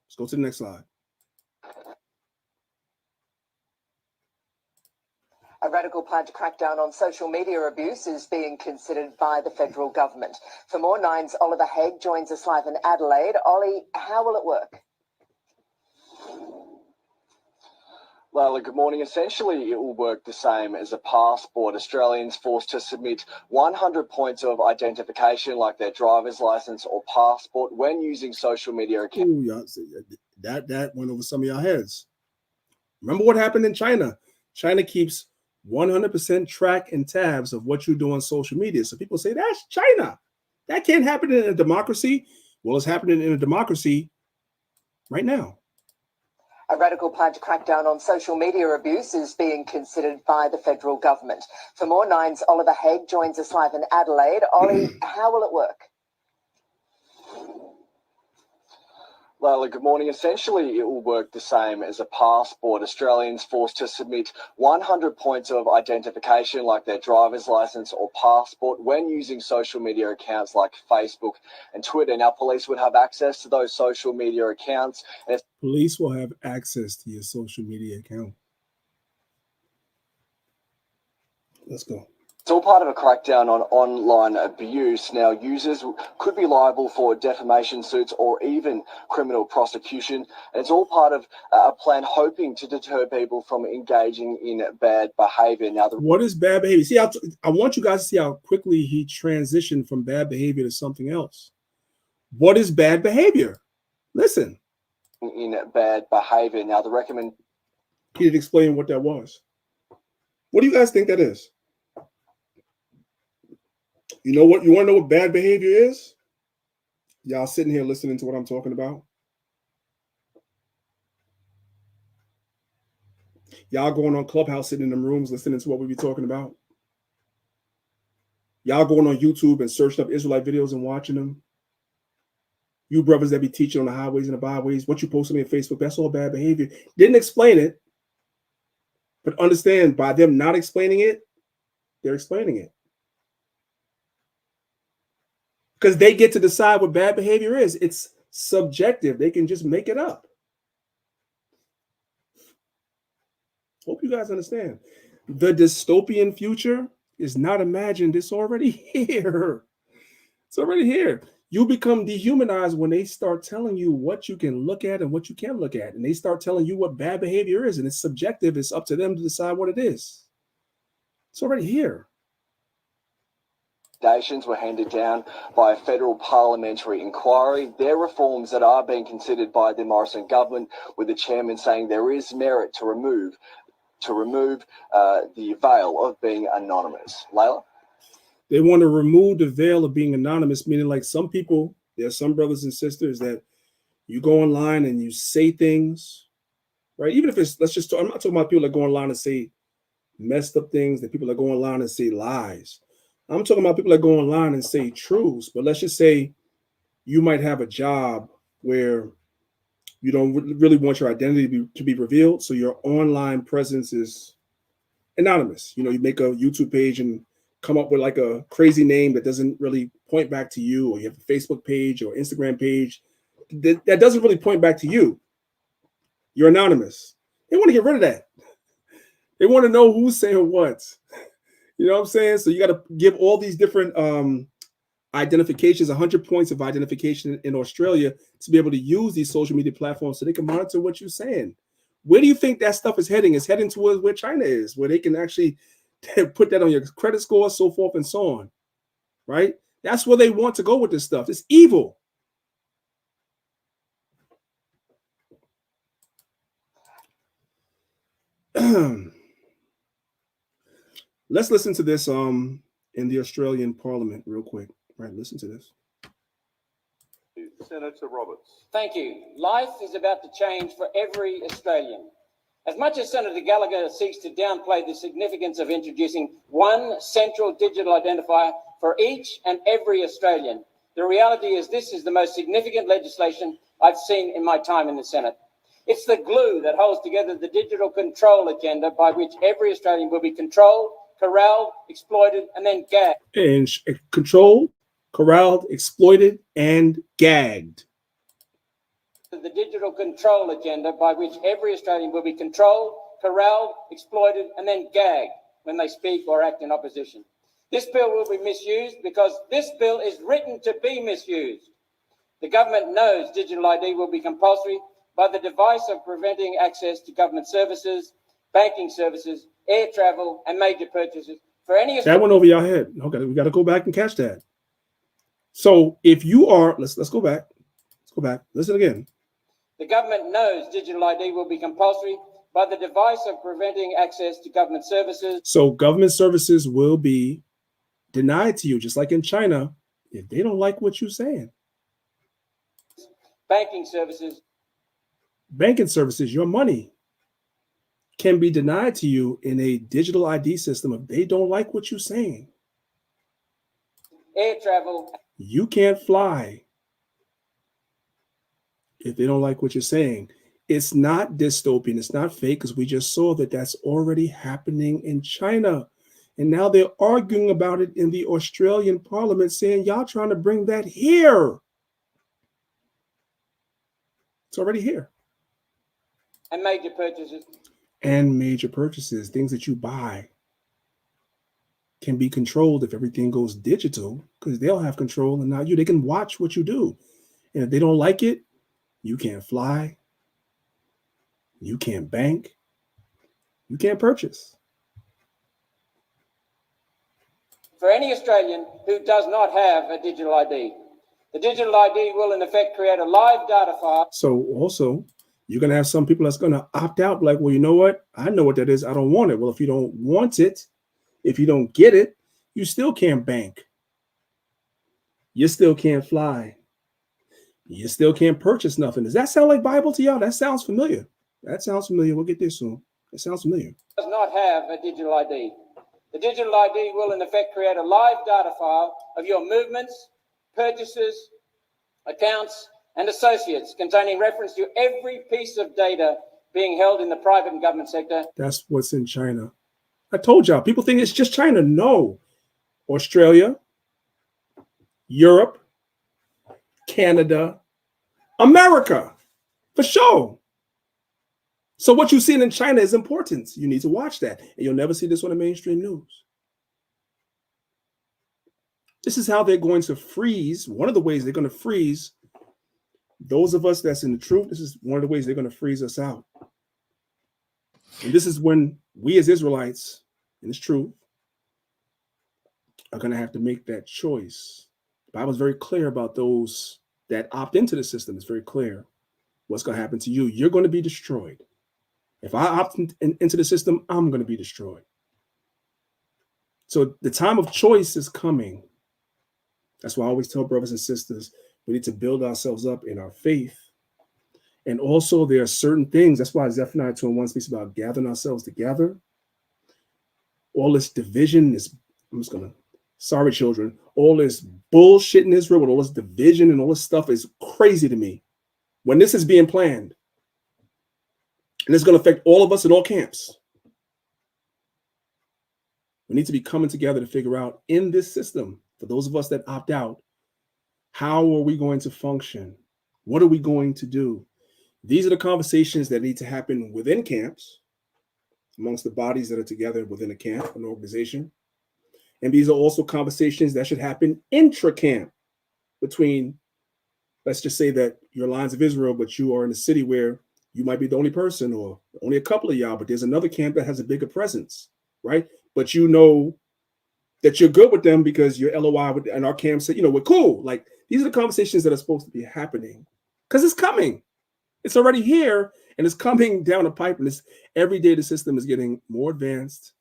Let's go to the next slide. A radical plan to crack down on social media abuse is being considered by the federal government. For more, Nine's Oliver Haig joins us live in Adelaide. Ollie, how will it work? Layla, good morning. Essentially, it will work the same as a passport. Australians forced to submit 100 points of identification, like their driver's license or passport, when using social media accounts. Ooh, that went over some of y'all heads. Remember what happened in China? China keeps 100% track and tabs of what you do on social media. So people say, that's China. That can't happen in a democracy. Well, it's happening in a democracy right now. A radical plan to crack down on social media abuse is being considered by the federal government. For more, Nine's Oliver Haig joins us live in Adelaide. Ollie, how will it work? Layla, good morning. Essentially, it will work the same as a passport. Australians forced to submit 100 points of identification, like their driver's license or passport, when using social media accounts like Facebook and Twitter. Now, police would have access to those social media accounts. And police will have access to your social media account. Let's go. It's all part of a crackdown on online abuse. Now, users could be liable for defamation suits or even criminal prosecution. And it's all part of a plan hoping to deter people from engaging in bad behavior. Now, what is bad behavior? See, I want you guys to see how quickly he transitioned from bad behavior to something else. What is bad behavior? Listen. In bad behavior. Now, the recommend. He didn't explain what that was. What do you guys think that is? You know what? You want to know what bad behavior is? Y'all sitting here listening to what I'm talking about? Y'all going on Clubhouse, sitting in them rooms, listening to what we be talking about? Y'all going on YouTube and searching up Israelite videos and watching them? You brothers that be teaching on the highways and the byways, what you posting on Facebook, that's all bad behavior. Didn't explain it, but understand by them not explaining it, they're explaining it. Because they get to decide what bad behavior is. It's subjective. They can just make it up. Hope you guys understand. The dystopian future is not imagined. It's already here. It's already here. You become dehumanized when they start telling you what you can look at and what you can't look at. And they start telling you what bad behavior is. And it's subjective. It's up to them to decide what it is. It's already here. Recommendations were handed down by a federal parliamentary inquiry. They're reforms that are being considered by the Morrison government, with the chairman saying there is merit to remove the veil of being anonymous. Layla? They want to remove the veil of being anonymous, meaning like some people, there are some brothers and sisters that you go online and you say things, right? Even if it's, let's just talk, I'm not talking about people that go online and say messed up things, that people that go online and say lies. I'm talking about people that go online and say truths, but let's just say you might have a job where you don't really want your identity to be revealed. So your online presence is anonymous. You know, you make a YouTube page and come up with like a crazy name that doesn't really point back to you, or you have a Facebook page or Instagram page that doesn't really point back to you. You're anonymous. They want to get rid of that. They want to know who's saying what. You know what I'm saying? So you got to give all these different identifications, 100 points of identification in Australia to be able to use these social media platforms so they can monitor what you're saying. Where do you think that stuff is heading? It's heading towards where China is, where they can actually put that on your credit score, so forth and so on, right? That's where they want to go with this stuff. It's evil. Let's listen to this in the Australian Parliament real quick. Right, listen to this. Senator Roberts. Thank you. Life is about to change for every Australian. As much as Senator Gallagher seeks to downplay the significance of introducing one central digital identifier for each and every Australian, the reality is this is the most significant legislation I've seen in my time in the Senate. It's the glue that holds together the digital control agenda by which every Australian will be controlled, corralled, exploited, and then gagged. And controlled, corralled, exploited, and gagged. The digital control agenda by which every Australian will be controlled, corralled, exploited, and then gagged when they speak or act in opposition. This bill will be misused because this bill is written to be misused. The government knows digital ID will be compulsory by the device of preventing access to government services, banking services, air travel, and major purchases for any. That went over your head. Okay, we got to go back and catch that. So if you are, let's go back. Let's go back. Listen again. The government knows digital ID will be compulsory by the device of preventing access to government services. So government services will be denied to you, just like in China, if they don't like what you're saying. Banking services. Banking services, your money can be denied to you in a digital ID system if they don't like what you're saying. Air travel. You can't fly if they don't like what you're saying. It's not dystopian. It's not fake, because we just saw that that's already happening in China. And now they're arguing about it in the Australian Parliament, saying, y'all trying to bring that here. It's already here. And major purchases. And major purchases, things that you buy, can be controlled if everything goes digital, because they'll have control and not you. They can watch what you do. And if they don't like it, you can't fly, you can't bank, you can't purchase. For any Australian who does not have a digital ID, the digital ID will in effect create a live data file. So also, you're going to have some people that's going to opt out, like, well, you know what? I know what that is. I don't want it. Well, if you don't want it, if you don't get it, you still can't bank. You still can't fly. You still can't purchase nothing. Does that sound like Bible to y'all? That sounds familiar. That sounds familiar. We'll get there soon. It sounds familiar. Does not have a digital ID. The digital ID will in effect create a live data file of your movements, purchases, accounts, and associates, containing reference to every piece of data being held in the private and government sector. That's what's in China. I told y'all, people think it's just China. No. Australia, Europe, Canada, America, for sure. So what you see in China is important. You need to watch that. And you'll never see this on the mainstream news. This is how they're going to freeze. One of the ways they're going to freeze those of us that's in the truth. This is one of the ways they're going to freeze us out. And this is when we as Israelites, in this truth, are going to have to make that choice. The Bible is very clear about those that opt into the system. It's very clear what's going to happen to you. You're going to be destroyed. If I opt into the system, I'm going to be destroyed. So the time of choice is coming. That's why I always tell brothers and sisters, we need to build ourselves up in our faith. And also there are certain things. That's why Zephaniah 2:1 speaks about gathering ourselves together. All this division is, I'm just going to, sorry, children, all this bullshit in Israel with all this division and all this stuff is crazy to me. When this is being planned, and it's going to affect all of us in all camps. We need to be coming together to figure out in this system, for those of us that opt out, how are we going to function? What are we going to do? These are the conversations that need to happen within camps, amongst the bodies that are together within a camp, an organization. And these are also conversations that should happen intra-camp between, let's just say that you're Lions of Israel, but you are in a city where you might be the only person or only a couple of y'all, but there's another camp that has a bigger presence, right? But you know that you're good with them because you're LOI with, and our camp said, we're cool. Like, these are the conversations that are supposed to be happening because it's coming. It's already here and it's coming down the pipe. And it's every day the system is getting more advanced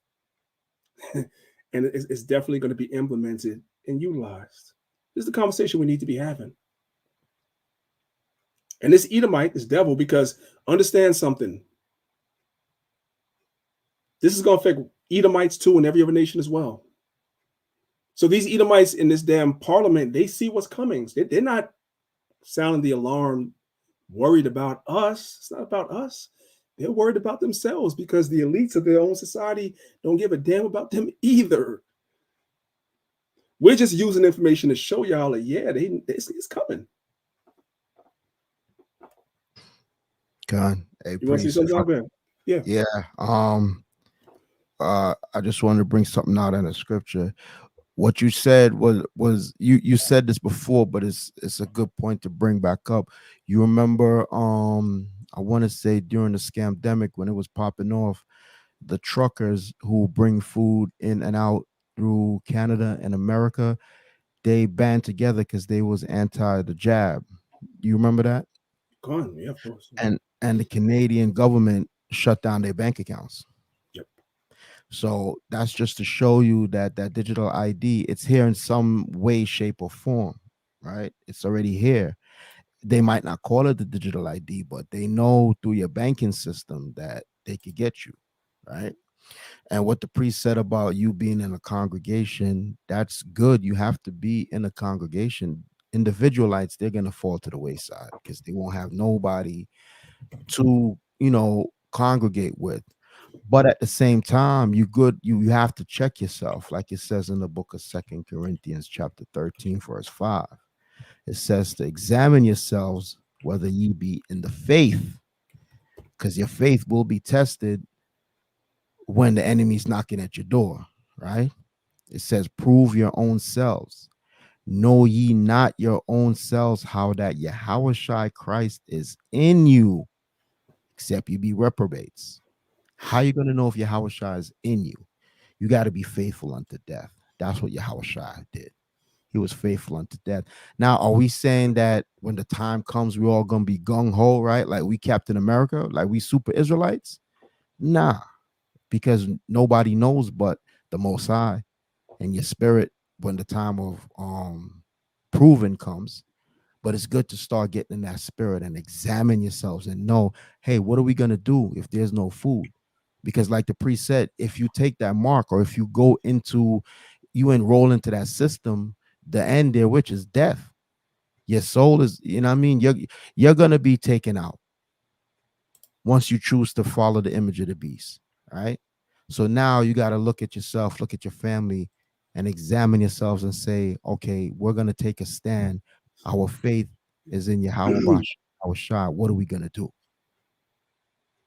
and it's definitely going to be implemented and utilized. This is the conversation we need to be having. And this Edomite, this devil, because understand something. This is going to affect Edomites too in every other nation as well. So these Edomites in this damn parliament, they see what's coming. They're not sounding the alarm, worried about us. It's not about us. They're worried about themselves because the elites of their own society don't give a damn about them either. We're just using information to show y'all that, yeah, it's coming. God, hey, you want to see something out there? Yeah. Yeah. I just wanted to bring something out in the scripture. What you said was you said this before, but it's a good point to bring back up. You remember, I want to say during the scamdemic when it was popping off, the truckers who bring food in and out through Canada and America, they band together because they was anti the jab. You remember that? Gone, yeah, of course. And the Canadian government shut down their bank accounts. Yep. So that's just to show you that digital ID, it's here in some way, shape, or form, right? It's already here. They might not call it the digital ID, but they know through your banking system that they could get you, right? And what the priest said about you being in a congregation, that's good. You have to be in a congregation. Individualites, they're going to fall to the wayside because they won't have nobody to, congregate with. But at the same time, you have to check yourself, like it says in the book of 2 Corinthians chapter 13, verse 5. It says to examine yourselves whether ye be in the faith, because your faith will be tested when the enemy's knocking at your door, right? It says, prove your own selves. Know ye not your own selves how that Yahushua Christ is in you, except you be reprobates. How you going to know if Yahushua is in you? You got to be faithful unto death. That's what Yahushua did. He was faithful unto death. Now, are we saying that when the time comes, we're all going to be gung-ho, right? Like we Captain America, like we super Israelites? Nah, because nobody knows but the Most High and your spirit when the time of proving comes. But it's good to start getting in that spirit and examine yourselves and know, hey, what are we going to do if there's no food? Because like the priest said, if you take that mark or if you enroll into that system, the end there, which is death, your soul is, you're going to be taken out once you choose to follow the image of the beast, right? So now you got to look at yourself, look at your family, and examine yourselves and say, okay, we're going to take a stand. Our faith is in Yahweh Shai. What are we going to do?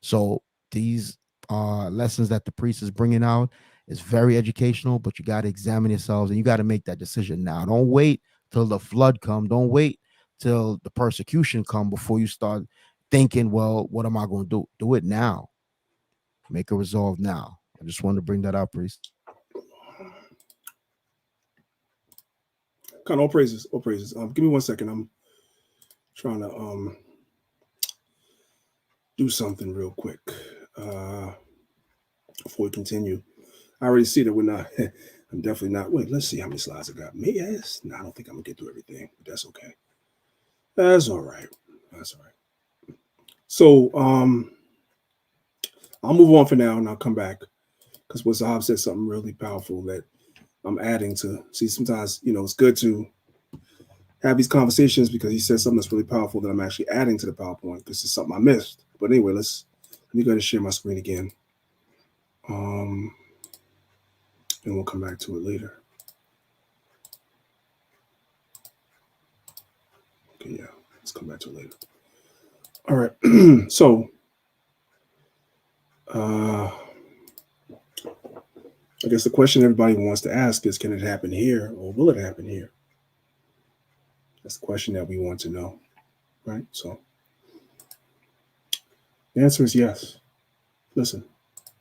So these lessons that the priest is bringing out is very educational, but you got to examine yourselves and you got to make that decision now. Don't wait till the flood come. Don't wait till the persecution come before you start thinking, well, what am I going to do? Do it now. Make a resolve now. I just wanted to bring that out, priest. Kind of all praises, all praises. Give me 1 second. I'm trying to do something real quick before we continue. I already see that we're not. I'm definitely not. Wait, let's see how many slides I got. Me, yes. No, I don't think I'm gonna get through everything, but that's okay. That's all right. That's all right. So I'll move on for now and I'll come back because what Zahab said something really powerful that I'm adding to. See, sometimes it's good to have these conversations because he said something that's really powerful that I'm actually adding to the PowerPoint because it's something I missed. But anyway, let me go ahead and share my screen again. And we'll come back to it later. Okay, yeah, let's come back to it later. All right, so I guess the question everybody wants to ask is, can it happen here or will it happen here? That's the question that we want to know, right? So the answer is yes. Listen.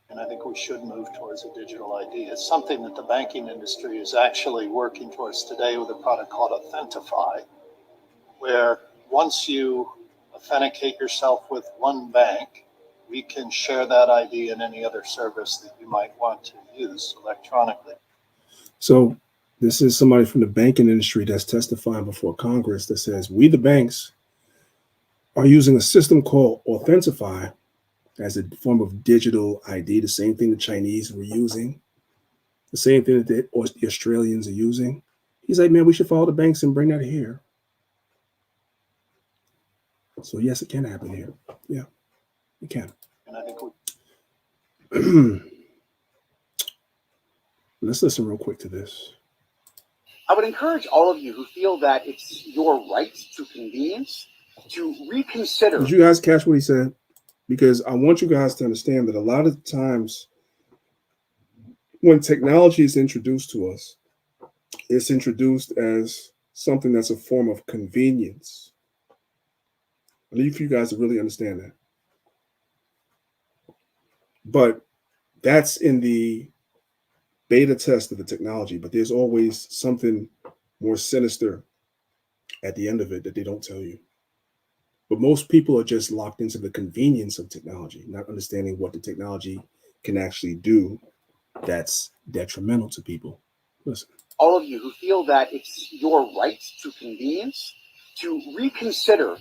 And I think we should move towards a digital ID. It's something that the banking industry is actually working towards today with a product called Authentify, where once you authenticate yourself with one bank, we can share that ID in any other service that you might want to use electronically. So this is somebody from the banking industry that's testifying before Congress that says, we, the banks, are using a system called Authentify as a form of digital ID, the same thing the Chinese were using, the same thing that the Australians are using. He's like, man, we should follow the banks and bring that here. So yes, it can happen here. Yeah, it can. And I think let's listen real quick to this. I would encourage all of you who feel that it's your right to convenience to reconsider. Did you guys catch what he said? Because I want you guys to understand that a lot of times when technology is introduced to us, it's introduced as something that's a form of convenience. I need for you guys to really understand that. But that's in the beta test of the technology, but there's always something more sinister at the end of it that they don't tell you. But most people are just locked into the convenience of technology, not understanding what the technology can actually do that's detrimental to people. Listen. All of you who feel that it's your right to convenience to reconsider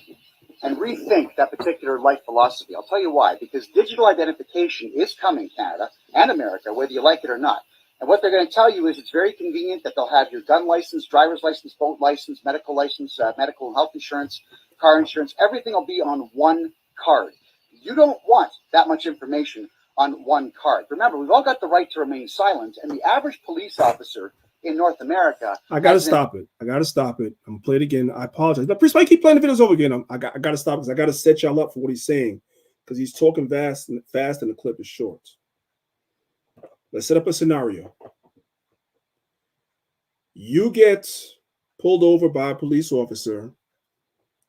and rethink that particular life philosophy. I'll tell you why. Because digital identification is coming, Canada and America, whether you like it or not. And what they're going to tell you is it's very convenient that they'll have your gun license, driver's license, boat license, medical and health insurance, car insurance. Everything will be on one card. You don't want that much information on one card. Remember, we've all got the right to remain silent, and the average police officer in North America. I got to stop it. I'm going to play it again. I apologize. But Priest, why you keep playing the videos over again? I got to stop because I got to set y'all up for what he's saying because he's talking fast and the clip is short. Let's set up a scenario. You get pulled over by a police officer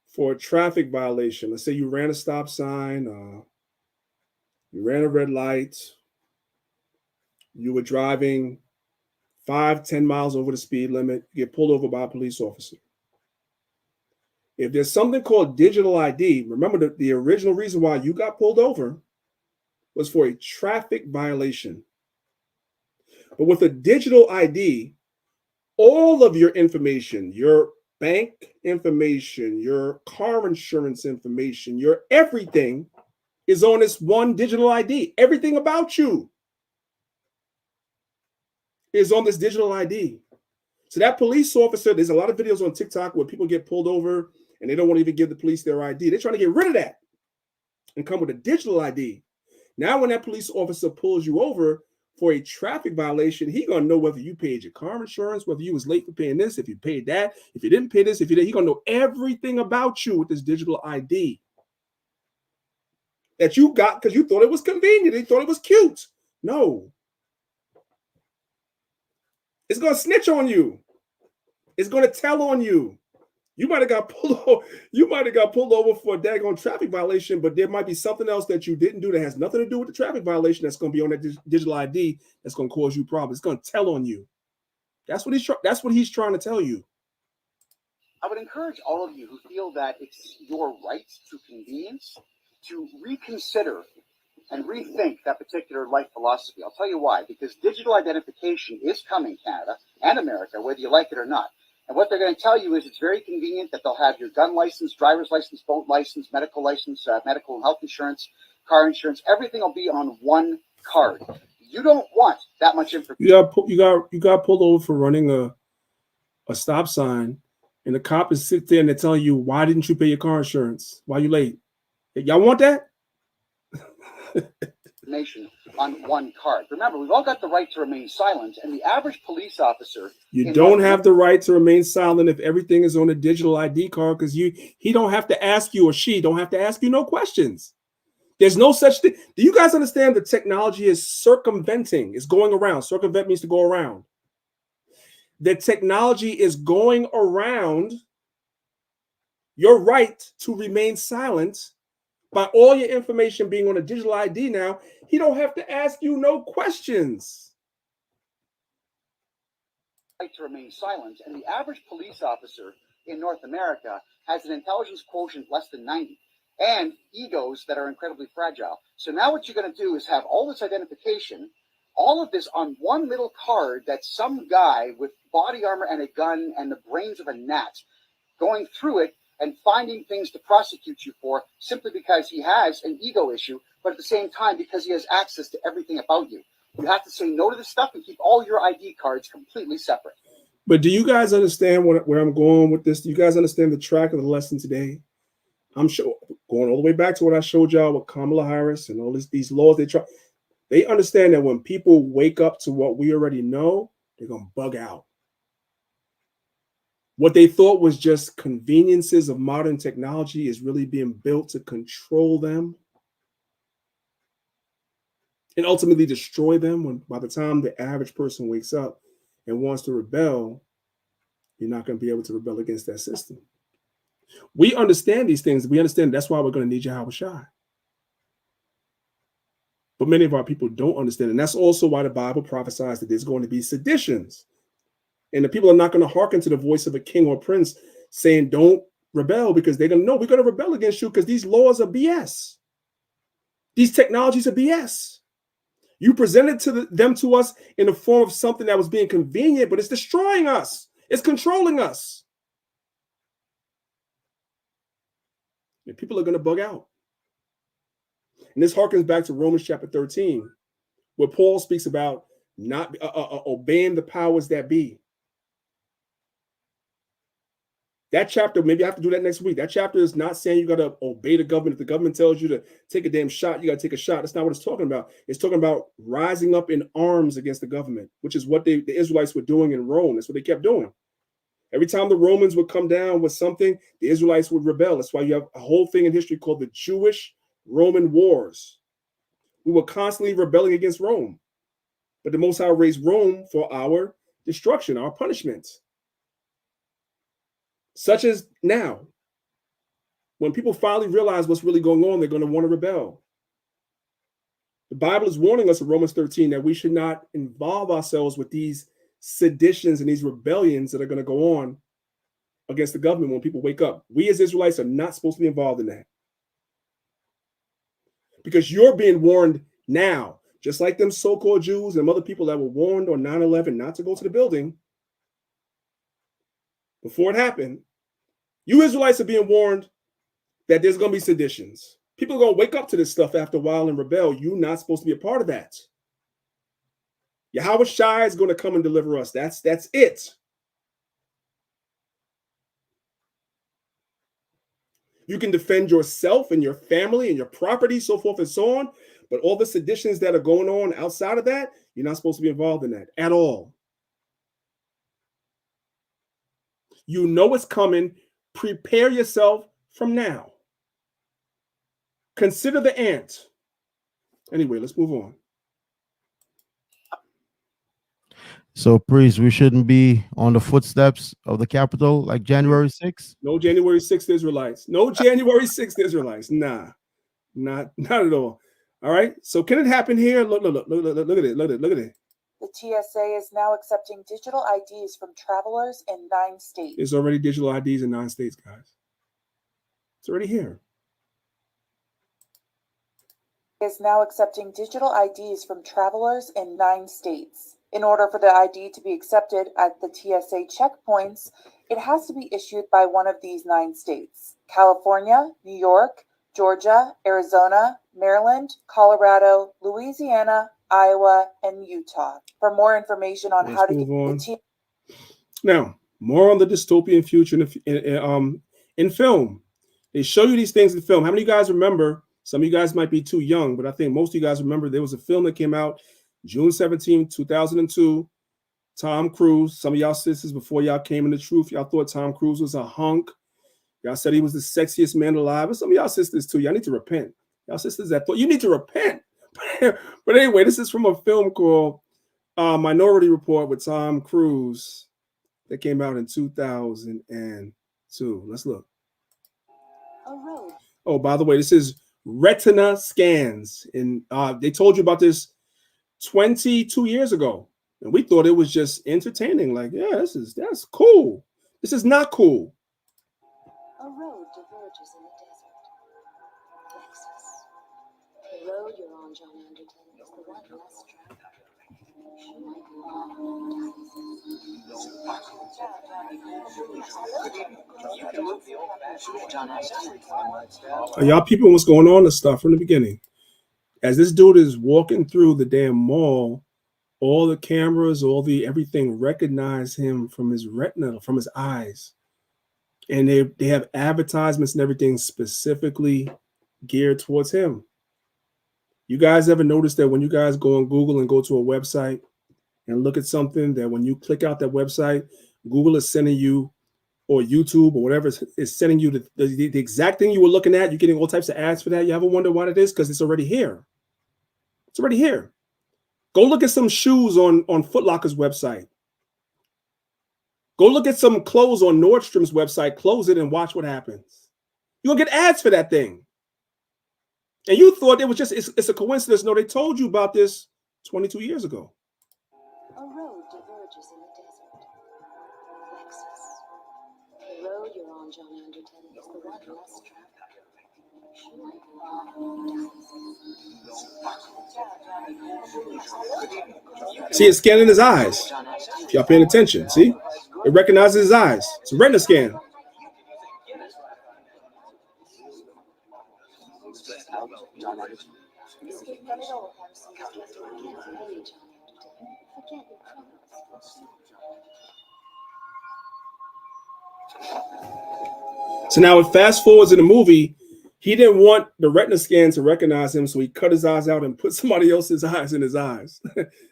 for a traffic violation. Let's say you ran a stop sign, you ran a red light, you were driving 5-10 miles over the speed limit, you get pulled over by a police officer. If there's something called digital ID, remember that the original reason why you got pulled over was for a traffic violation. But with a digital ID, all of your information, your bank information, your car insurance information, your everything is on this one digital ID. Everything about you is on this digital ID. So that police officer, there's a lot of videos on TikTok where people get pulled over and they don't want to even give the police their ID. They're trying to get rid of that and come with a digital ID. Now, when that police officer pulls you over for a traffic violation, he's going to know whether you paid your car insurance, whether you was late for paying this, if you paid that, if you didn't pay this, if you did, he's going to know everything about you with this digital ID that you got because you thought it was convenient. You thought it was cute. No. It's going to snitch on you. It's going to tell on you. You might have got pulled over. You might have got pulled over for a daggone traffic violation, but there might be something else that you didn't do that has nothing to do with the traffic violation that's going to be on that digital ID that's going to cause you problems. It's going to tell on you. That's what he's trying to tell you. I would encourage all of you who feel that it's your right to convenience to reconsider and rethink that particular life philosophy. I'll tell you why. Because digital identification is coming, Canada and America, whether you like it or not. And what they're going to tell you is it's very convenient that they'll have your gun license, driver's license, boat license, medical and health insurance, car insurance. Everything will be on one card. You don't want that much information. You got pulled over for running a stop sign, and the cop is sitting there and they're telling you, why didn't you pay your car insurance? Why are you late? Y'all want that? information on one card. Remember, we've all got the right to remain silent, and the average police officer. You don't have the right to remain silent if everything is on a digital ID card, because he don't have to ask you, or she don't have to ask you no questions. There's no such thing. Do you guys understand the technology is circumventing? It's going around. Circumvent means to go around. The technology is going around your right to remain silent by all your information being on a digital ID now. He don't have to ask you no questions. Right to remain silent, and the average police officer in North America has an intelligence quotient less than 90 and egos that are incredibly fragile. So now what you're going to do is have all this identification, all of this on one little card that some guy with body armor and a gun and the brains of a gnat going through it and finding things to prosecute you for simply because he has an ego issue, but at the same time because he has access to everything about you. You have to say no to this stuff and keep all your ID cards completely separate. But do you guys understand where I'm going with this? Do you guys understand the track of the lesson today? I'm sure going all the way back to what I showed y'all with Kamala Harris and all these laws they understand that when people wake up to what we already know, they're going to bug out. What they thought was just conveniences of modern technology is really being built to control them and ultimately destroy them. When by the time the average person wakes up and wants to rebel, you're not going to be able to rebel against that system. We understand these things. We understand that's why we're going to need Yahweh Shai. But many of our people don't understand. And that's also why the Bible prophesies that there's going to be seditions. And the people are not going to hearken to the voice of a king or prince saying, don't rebel, because they're going to know we're going to rebel against you because these laws are BS. These technologies are BS. You presented them to us in the form of something that was being convenient, but it's destroying us. It's controlling us. And people are going to bug out. And this harkens back to Romans chapter 13, where Paul speaks about not obeying the powers that be. That chapter, maybe I have to do that next week. That chapter is not saying you got to obey the government. If the government tells you to take a damn shot, you got to take a shot. That's not what it's talking about. It's talking about rising up in arms against the government, which is what the Israelites were doing in Rome. That's what they kept doing. Every time the Romans would come down with something, the Israelites would rebel. That's why you have a whole thing in history called the Jewish-Roman Wars. We were constantly rebelling against Rome. But the Most High raised Rome for our destruction, our punishment. Such as now, when people finally realize what's really going on, they're going to want to rebel. The Bible is warning us in Romans 13 that we should not involve ourselves with these seditions and these rebellions that are going to go on against the government when people wake up. We as Israelites are not supposed to be involved in that. Because you're being warned now, just like them so-called Jews and other people that were warned on 9/11 not to go to the building before it happened. You Israelites are being warned that there's going to be seditions. People are going to wake up to this stuff after a while and rebel. You're not supposed to be a part of that. Yahweh Shai is going to come and deliver us. That's it. You can defend yourself and your family and your property, so forth and so on. But all the seditions that are going on outside of that, you're not supposed to be involved in that at all. You know it's coming. Prepare yourself from now. Consider the ant. Anyway, let's move on. So, priest, we shouldn't be on the footsteps of the Capitol like January 6th? No January 6th Israelites. No January 6th Israelites. Nah, not at all. All right. So can it happen here? Look at it. Look at it. The TSA is now accepting digital IDs from travelers in 9 states. There's already digital IDs in 9 states, guys. It's already here. Is now accepting digital IDs from travelers in 9 states. In order for the ID to be accepted at the TSA checkpoints, it has to be issued by one of these 9 states: California, New York, Georgia, Arizona, Maryland, Colorado, Louisiana, Iowa, and Utah. For more information on how to get the Now, more on the dystopian future in film. They show you these things in film. How many of you guys remember Some of you guys might be too young, but I think most of you guys remember there was a film that came out June 17, 2002. Tom Cruise. Some of y'all sisters, before y'all came in the truth, y'all thought Tom Cruise was a hunk. Y'all said he was the sexiest man alive. And some of y'all sisters too. Y'all need to repent. Y'all sisters that thought, you need to repent. But anyway, this is from a film called Minority Report with Tom Cruise that came out in 2002. Let's look. Oh, by the way, this is retina scans. And they told you about this 22 years ago. And we thought it was just entertaining. Like, yeah, that's cool. This is not cool. A road diverges in the desert. Lexus. The road you're on, John Anderton, is the one less traveled. Are y'all people what's going on and stuff from the beginning? As this dude is walking through the damn mall, all the cameras, everything recognize him from his retina, from his eyes. And they have advertisements and everything specifically geared towards him. You guys ever notice that when you guys go on Google and go to a website and look at something, that when you click out that website, Google is sending you, or YouTube or whatever is sending you the exact thing you were looking at? You're getting all types of ads for that. You ever wonder what it is? Because it's already here. It's already here. Go look at some shoes on Foot Locker's website. Go look at some clothes on Nordstrom's website. Close it and watch what happens. You're going to get ads for that thing. And you thought it was just, it's a coincidence. No, they told you about this 22 years ago. A road diverges in the desert. Lexus. The road you're on, John Anderton, is the one less traveled. See, it's scanning his eyes. If y'all paying attention, see? It recognizes his eyes. It's a retina scan. So now it fast forwards in the movie. He didn't want the retina scan to recognize him, so he cut his eyes out and put somebody else's eyes in his eyes.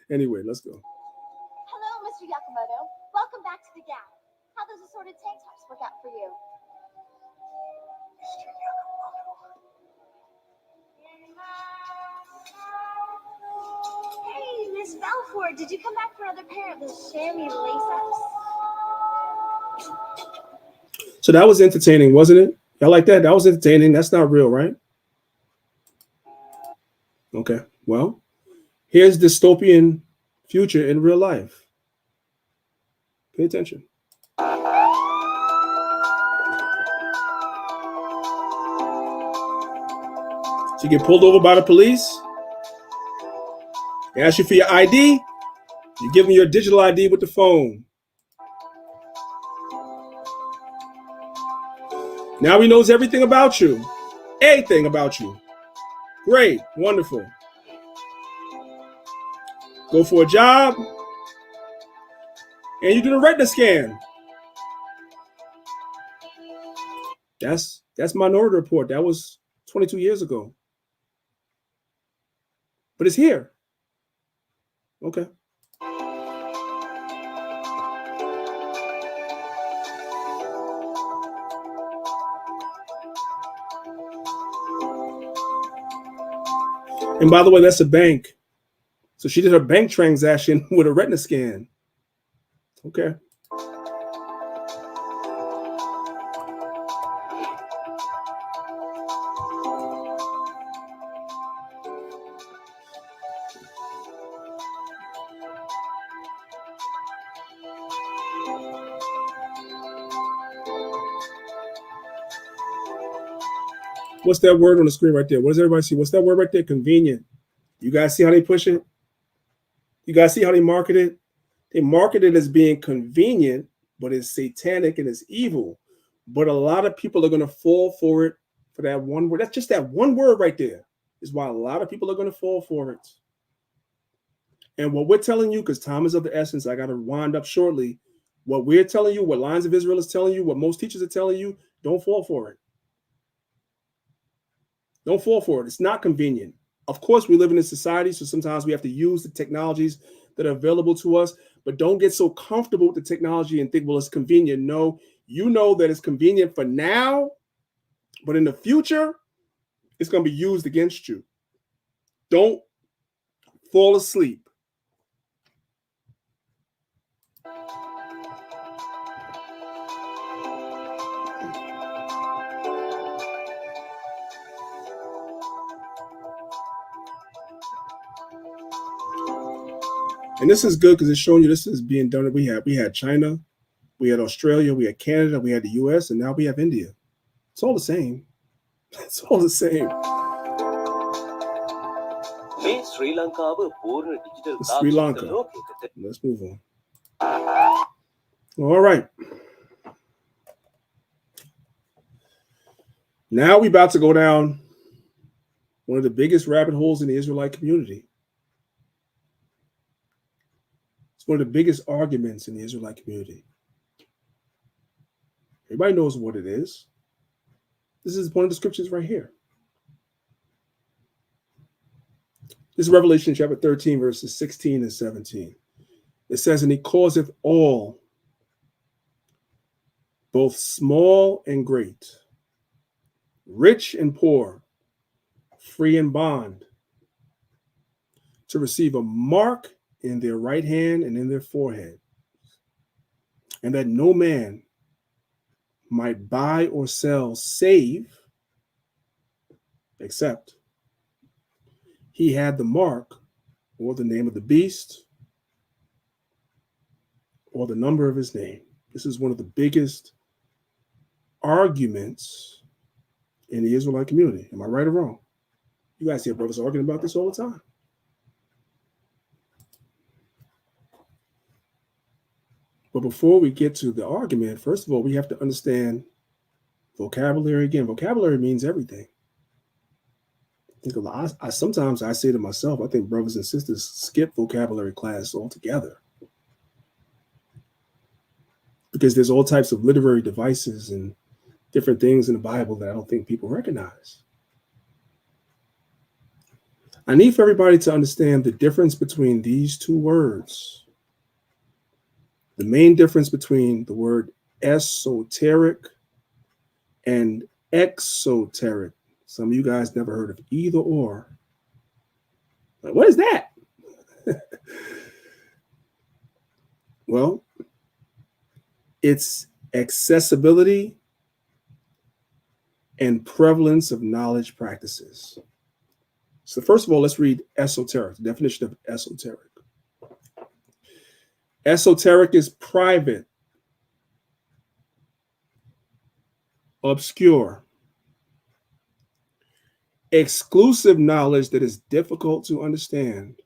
Anyway, let's go. Hello, Mr. Yakamoto. Welcome back to the Gap. How those assorted tank tops work out for you? Mr. Yakamoto. Hey, Miss Balfour, did you come back for another pair of those chamois lace-ups? So that was entertaining, wasn't it? Y'all like that? That was entertaining. That's not real, right? Okay, well, here's dystopian future in real life. Pay attention. So you get pulled over by the police. They ask you for your ID. You give them your digital ID with the phone. Now he knows everything about you. Everything about you. Great. Wonderful. Go for a job. And you do the retina scan. That's Minority Report. That was 22 years ago. But it's here. Okay. And by the way, that's a bank. So she did her bank transaction with a retina scan. Okay. What's that word on the screen right there? What does everybody see? What's that word right there? Convenient. You guys see how they push it? You guys see how they market it? They market it as being convenient, but it's satanic and it's evil. But a lot of people are going to fall for it, for that one word. That's just that one word right there is why a lot of people are going to fall for it. And what we're telling you, because time is of the essence, I got to wind up shortly. What we're telling you, what Lines of Israel is telling you, what most teachers are telling you, don't fall for it. Don't fall for it. It's not convenient. Of course, we live in a society, so sometimes we have to use the technologies that are available to us, but don't get so comfortable with the technology and think, well, it's convenient. No, you know that it's convenient for now, but in the future, it's going to be used against you. Don't fall asleep. And this is good because it's showing you this is being done. We had China, we had Australia, we had Canada, we had the US, and now we have India. It's all the same. It's all the same. Sri Lanka. Let's move on. All right. Now we're about to go down one of the biggest rabbit holes in the Israelite community. It's one of the biggest arguments in the Israelite community. Everybody knows what it is. This is one of the scriptures right here. This is Revelation chapter 13, verses 16 and 17. It says, and he causeth all, both small and great, rich and poor, free and bond, to receive a mark in their right hand and in their forehead, and that no man might buy or sell save, except he had the mark or the name of the beast or the number of his name. This is one of the biggest arguments in the Israelite community. Am I right or wrong? You guys hear brothers arguing about this all the time. But before we get to the argument, first of all, we have to understand vocabulary. Again, vocabulary means everything. Sometimes I say to myself, I think brothers and sisters skip vocabulary class altogether, because there's all types of literary devices and different things in the Bible that I don't think people recognize. I need for everybody to understand the difference between these two words. The main difference between the word esoteric and exoteric. Some of you guys never heard of either or. Like, what is that? Well, it's accessibility and prevalence of knowledge practices. So first of all, let's read esoteric, the definition of esoteric. Esoteric is private, obscure, exclusive knowledge that is difficult to understand.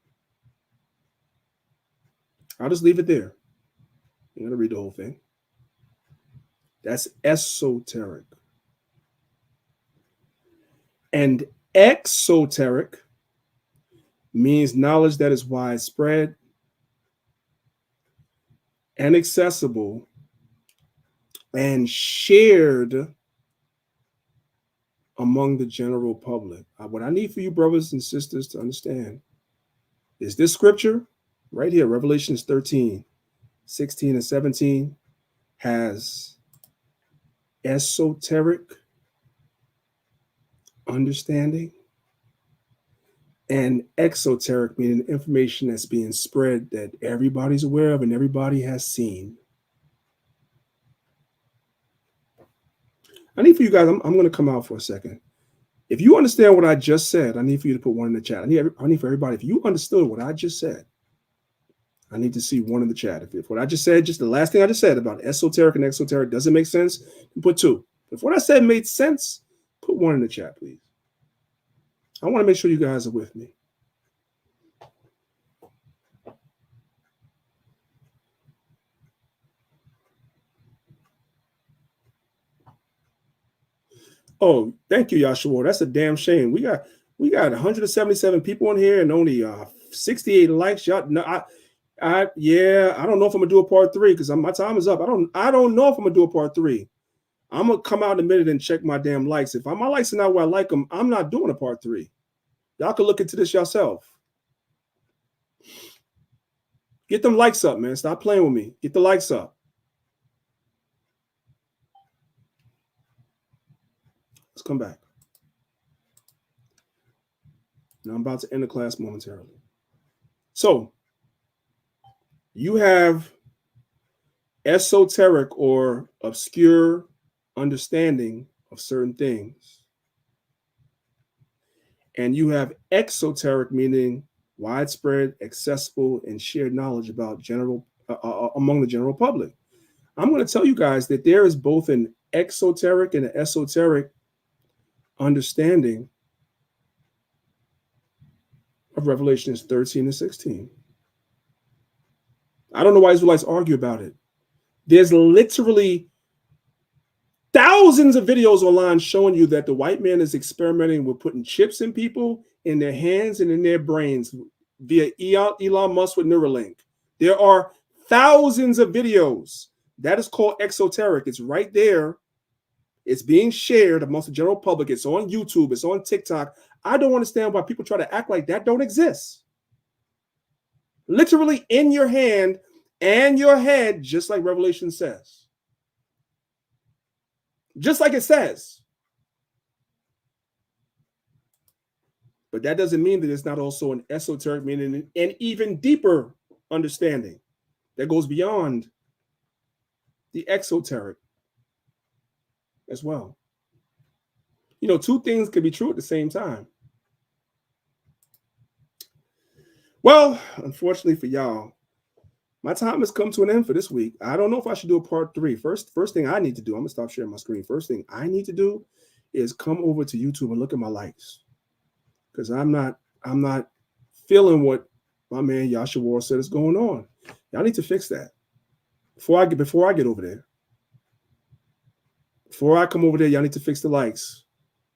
I'll just leave it there. I'm going to read the whole thing. That's esoteric. And exoteric means knowledge that is widespread and accessible and shared among the general public. What I need for you brothers and sisters to understand is this scripture right here, Revelation 13, 16 and 17, has esoteric understanding and exoteric, meaning information that's being spread that everybody's aware of and everybody has seen. I need for you guys, I'm going to come out for a second. If you understand what I just said, I need for you to put one in the chat. I need for everybody, if you understood what I just said, I need to see one in the chat. If what I just said, just the last thing I just said about esoteric and exoteric doesn't make sense, put two. If what I said made sense, put one in the chat, please. I want to make sure you guys are with me. Oh, thank you, Yahshua. That's a damn shame. We got 177 people in here and only 68 likes. Y'all, no, I don't know if I'm gonna do a part 3 because my time is up. I don't know if I'm gonna do a part 3. I'm gonna come out in a minute and check my damn likes. If my likes are not where I like them, I'm not doing a part 3. Y'all can look into this yourself. Get them likes up, man. Stop playing with me. Get the likes up. Let's come back. Now I'm about to end the class momentarily. So you have esoteric or obscure understanding of certain things. And you have exoteric, meaning widespread, accessible, and shared knowledge about among the general public. I'm going to tell you guys that there is both an exoteric and an esoteric understanding of Revelations 13 and 16. I don't know why Israelites argue about it. There's literally thousands of videos online showing you that the white man is experimenting with putting chips in people, in their hands and in their brains via Elon Musk with Neuralink. There are thousands of videos. That is called exoteric. It's right there. It's being shared amongst the general public. It's on YouTube. It's on TikTok. I don't understand why people try to act like that don't exist. Literally in your hand and your head, just like Revelation says. Just like it says. But that doesn't mean that it's not also an esoteric, meaning an even deeper understanding that goes beyond the exoteric as well. You know, two things can be true at the same time. Well, unfortunately for y'all, my time has come to an end for this week. I don't know if I should do a part 3. First thing I need to do, I'm gonna stop sharing my screen. First thing I need to do is come over to YouTube and look at my likes. Because I'm not feeling what my man Yasha War said is going on. Y'all need to fix that. Before I get over there. Before I come over there, y'all need to fix the likes.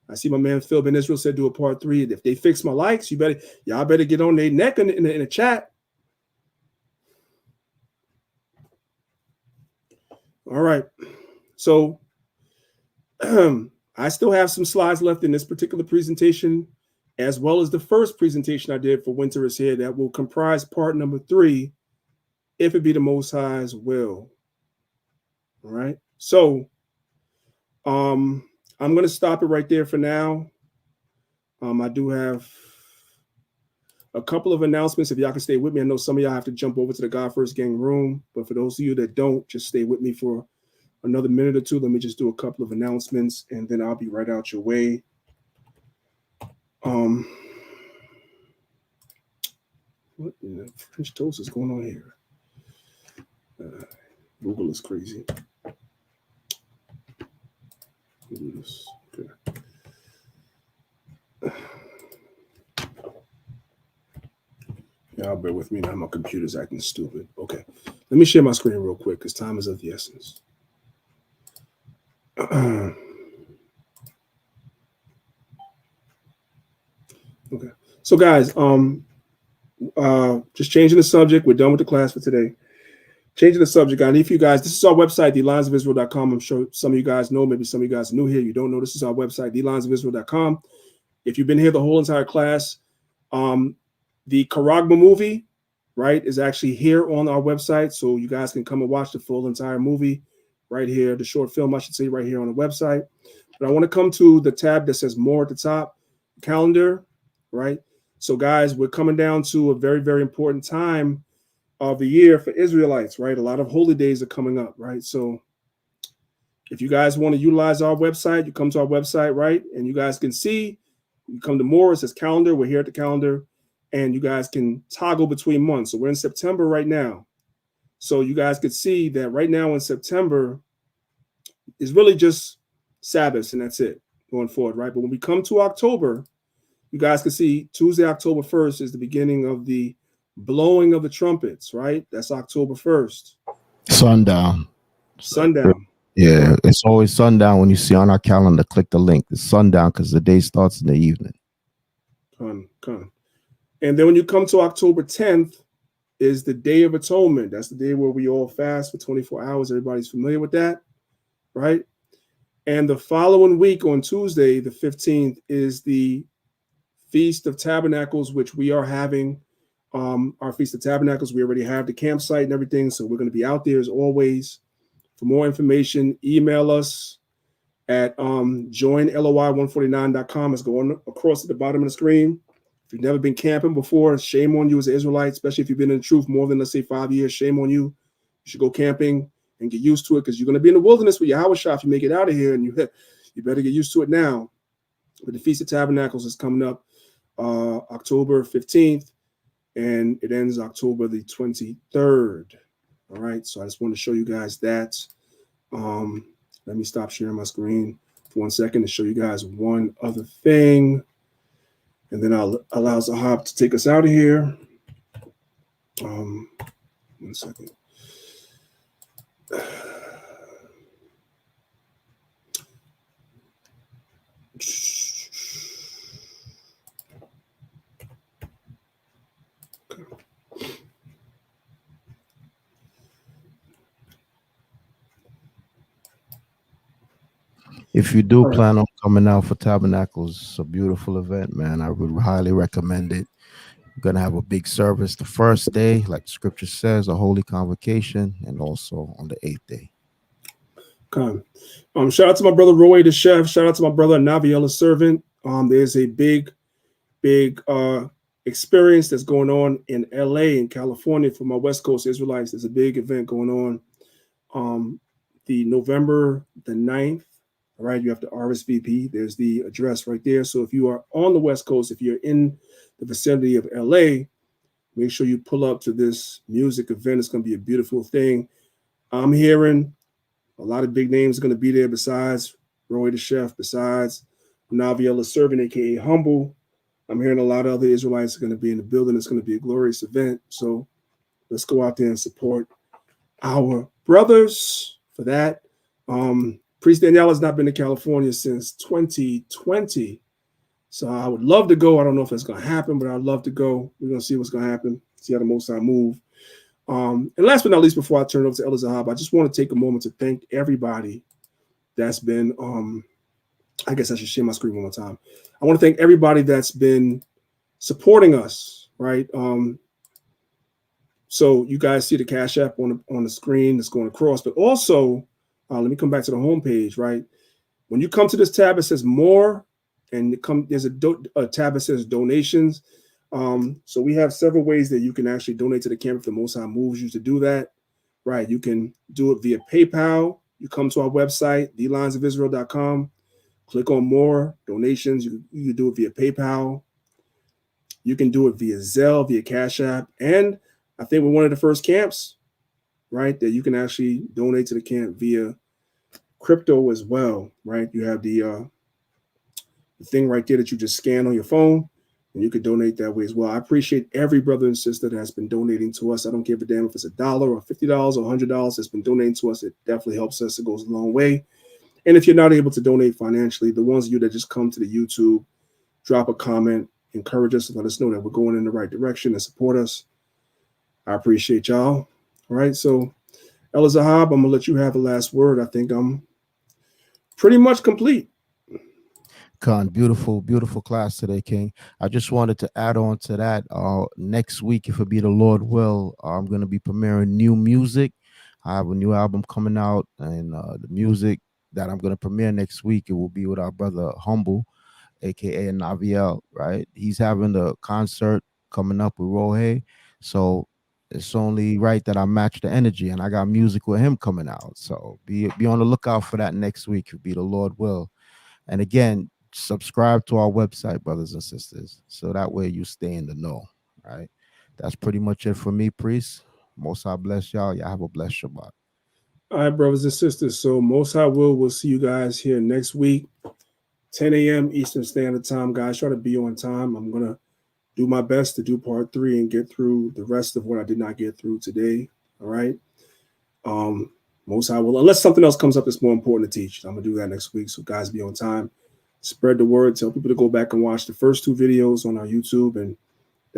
I see my man Phil Ben Israel said do a part 3. If they fix my likes, y'all better get on their neck in the chat. All right. So I still have some slides left in this particular presentation, as well as the first presentation I did for Winter is Here that will comprise part number 3, if it be the Most High's will. All right. So I'm going to stop it right there for now. I do have a couple of announcements. If y'all can stay with me, I know some of y'all have to jump over to the God First Gang room, but for those of you that don't, just stay with me for another minute or two. Let me just do a couple of announcements, and then I'll be right out your way. What in the French toast is going on here? Google is crazy. Okay. Y'all bear with me now. My computer's acting stupid. Okay. Let me share my screen real quick because time is of the essence. Okay. So guys, just changing the subject. We're done with the class for today. Changing the subject. I need for you guys. This is our website, thelionsofisrael.com. I'm sure some of you guys know. Maybe some of you guys are new here. You don't know. This is our website, thelionsofisrael.com. If you've been here the whole entire class, the Karagma movie, right, is actually here on our website. So you guys can come and watch the full entire movie right here. The short film, I should say, right here on the website. But I want to come to the tab that says more at the top, calendar, right? So guys, we're coming down to a very, very important time of the year for Israelites, right? A lot of holy days are coming up, right? So if you guys want to utilize our website, you come to our website, right? And you guys can see, you come to more, it says calendar. We're here at the calendar, and you guys can toggle between months. So we're in September right now. So you guys could see that right now in September is really just Sabbaths, and that's it going forward, right? But when we come to October, you guys can see Tuesday, October 1st is the beginning of the blowing of the trumpets, right? That's October 1st. Sundown. Yeah, it's always sundown when you see on our calendar. Click the link. It's sundown because the day starts in the evening. Come. And then when you come to October 10th is the Day of Atonement. That's the day where we all fast for 24 hours. Everybody's familiar with that, right? And the following week on Tuesday, the 15th, is the Feast of Tabernacles, which we are having. Our Feast of Tabernacles, we already have the campsite and everything, so we're going to be out there as always. For more information, email us at joinloy149.com. It's going across at the bottom of the screen. If you've never been camping before, shame on you as an Israelite, especially if you've been in the truth more than, let's say, 5 years. Shame on you. You should go camping and get used to it, because you're going to be in the wilderness with your house shop if you make it out of here, and you better get used to it now. But the Feast of Tabernacles is coming up October 15th, and it ends October the 23rd. All right, so I just want to show you guys that. Let me stop sharing my screen for 1 second to show you guys one other thing, and then I'll allow Zahab to take us out of here. 1 second. If you do plan on coming out for Tabernacles, it's a beautiful event, man. I would highly recommend it. We're going to have a big service the first day, like the scripture says, a holy convocation, and also on the 8th day. Okay. Shout out to my brother Roy, the chef. Shout out to my brother Naviel, servant. There's a big experience that's going on in LA in California for my West Coast Israelites. There's a big event going on the November the 9th. All right, you have to RSVP. There's the address right there. So if you are on the West Coast, if you're in the vicinity of LA, make sure you pull up to this music event. It's going to be a beautiful thing. I'm hearing a lot of big names are going to be there besides Roy the chef, besides Naviel servant, aka Humble. I'm hearing a lot of other Israelites are going to be in the building. It's going to be a glorious event. So let's go out there and support our brothers for that. Priest Danyaahla has not been to California since 2020. So I would love to go. I don't know if it's going to happen, but I'd love to go. We're going to see what's going to happen, see how the Most High move. And last but not least, before I turn it over to Elder Zahab, I just want to take a moment to thank everybody that's been, I guess I should share my screen one more time. I want to thank everybody that's been supporting us, right? So you guys see the Cash App on the screen that's going across, but also, let me come back to the homepage, right? When you come to this tab, it says more, and there's a tab that says donations. So we have several ways that you can actually donate to the camp if the Most High moves you to do that, right? You can do it via PayPal. You come to our website, thelionsofisrael.com, click on more donations. You can do it via PayPal. You can do it via Zelle, via Cash App. And I think we're one of the first camps, right, that you can actually donate to the camp via crypto as well, right? You have the thing right there that you just scan on your phone, and you can donate that way as well. I appreciate every brother and sister that has been donating to us. I don't give a damn if it's $1 or $50 or $100 that's been donating to us. It definitely helps us. It goes a long way. And if you're not able to donate financially, the ones of you that just come to the YouTube, drop a comment, encourage us, and let us know that we're going in the right direction and support us. I appreciate y'all. All right, so Elder Zahab, I'm gonna let you have the last word. I think I'm pretty much complete. Khan, beautiful class today, King. I just wanted to add on to that. Next week, if it be the Lord will, I'm going to be premiering new music. I have a new album coming out, and the music that I'm going to premiere next week, it will be with our brother Humble, aka Naviel, right? He's having the concert coming up with Rohe, so it's only right that I match the energy, and I got music with him coming out. So be on the lookout for that next week, if it be the Lord will. And again, subscribe to our website, brothers and sisters, so that way you stay in the know, right? That's pretty much it for me, priest. Most High bless y'all. Y'all have a blessed Shabbat. All right, brothers and sisters. So Most High we'll see you guys here next week, 10 a.m. Eastern Standard Time. Guys, try to be on time. I'm going to do my best to do part 3 and get through the rest of what I did not get through today. All right. Most High will, unless something else comes up that's more important to teach, I'm going to do that next week. So guys, be on time. Spread the word. Tell people to go back and watch the first 2 videos on our YouTube, and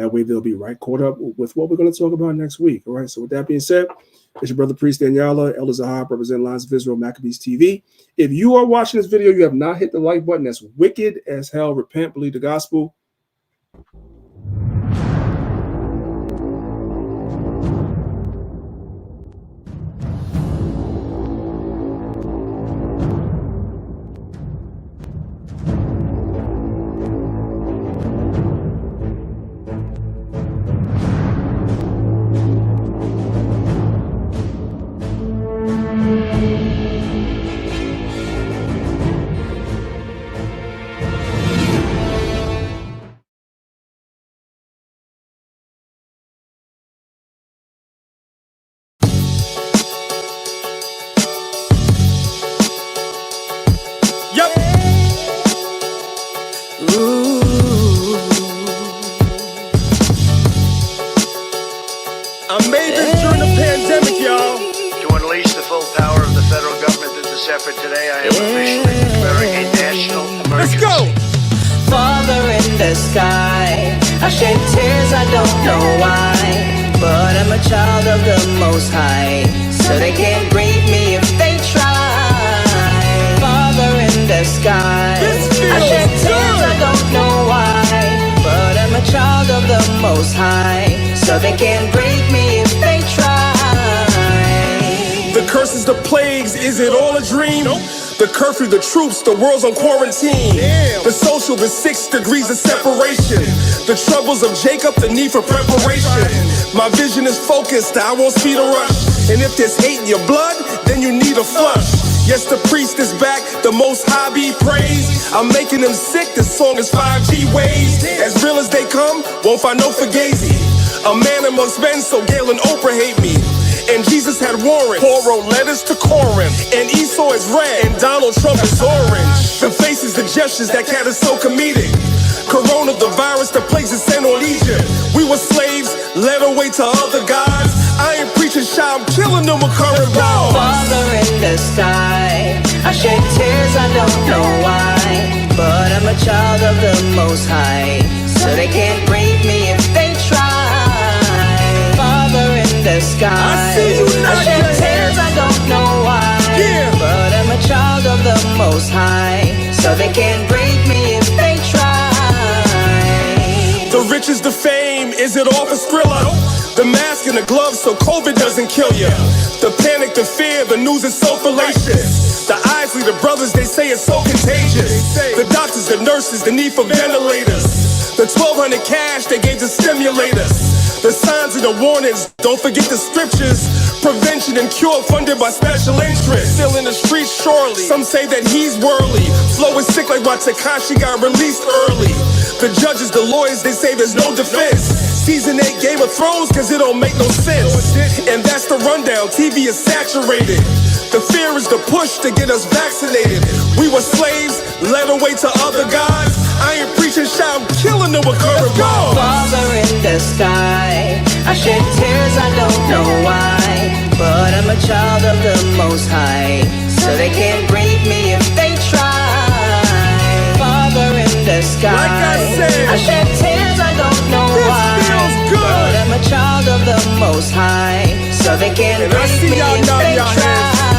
That way they'll be right caught up with what we're going to talk about next week. All right. So with that being said, it's your brother Priest Danyaahla, Elder Zahab, representing Lions of Israel, Maccabeestv. If you are watching this video, you have not hit the like button. That's wicked as hell. Repent, believe the gospel. I made this during the pandemic, y'all. To unleash the full power of the federal government through this effort today, I am officially declaring a national emergency. Let's go! Father in the sky, I shed tears, I don't know why, but I'm a child of the Most High, so they can't break me if they try. Father in the sky, I shed tears, I don't know why, but I'm a child of the Most High, so they can't break me if they try. The curses, the plagues, is it all a dream? Nope. The curfew, the troops, the world's on quarantine. Damn. The social, the 6 degrees of separation. The troubles of Jacob, the need for preparation. My vision is focused, I won't speed a rush. And if there's hate in your blood, then you need a flush. Yes, the priest is back, the Most High be praised. I'm making them sick, this song is 5G waves. As real as they come, won't find no fugazi. A man amongst men, so Gail and Oprah hate me. And Jesus had warrants. Paul wrote letters to Corinth. And Esau is red, and Donald Trump is orange. The faces, the gestures, that cat is so comedic. Corona, the virus, the plagues is sent on Egypt. We were slaves, led away to other gods. I ain't preaching shy, I'm killing them with current laws. Father in the sky, I shed tears, I don't know why, but I'm a child of the Most High, so they can't break me if they try. Father in the sky, I shed tears, I don't know why, but I'm a child of the Most High, so they can't break me if they try. The riches, the fame, is it all for Skrilla? The mask and the gloves so COVID doesn't kill you. The panic, the fear, the news is so fallacious. The Isley, the brothers, they say it's so contagious. The doctors, the nurses, the need for ventilators. The 1,200 cash they gave to stimulators. The signs and the warnings, don't forget the scriptures. Prevention and cure funded by special interests. Still in the streets, surely. Some say that he's worldly. Flow is sick like why Tekashi got released early. The judges, the lawyers, they say there's no defense. Season 8 Game of Thrones, cause it don't make no sense. And that's the rundown, TV is saturated. The fear is the push to get us vaccinated. We were slaves, led away to other gods. I ain't preaching shy, I'm killing them with current laws. Father in the sky, I shed tears, I don't know why, but I'm a child of the Most High, so they can't break me if they try. Father in the sky, like I shed tears, I don't know why, but I'm a child of the Most High, so they can't break me if they try.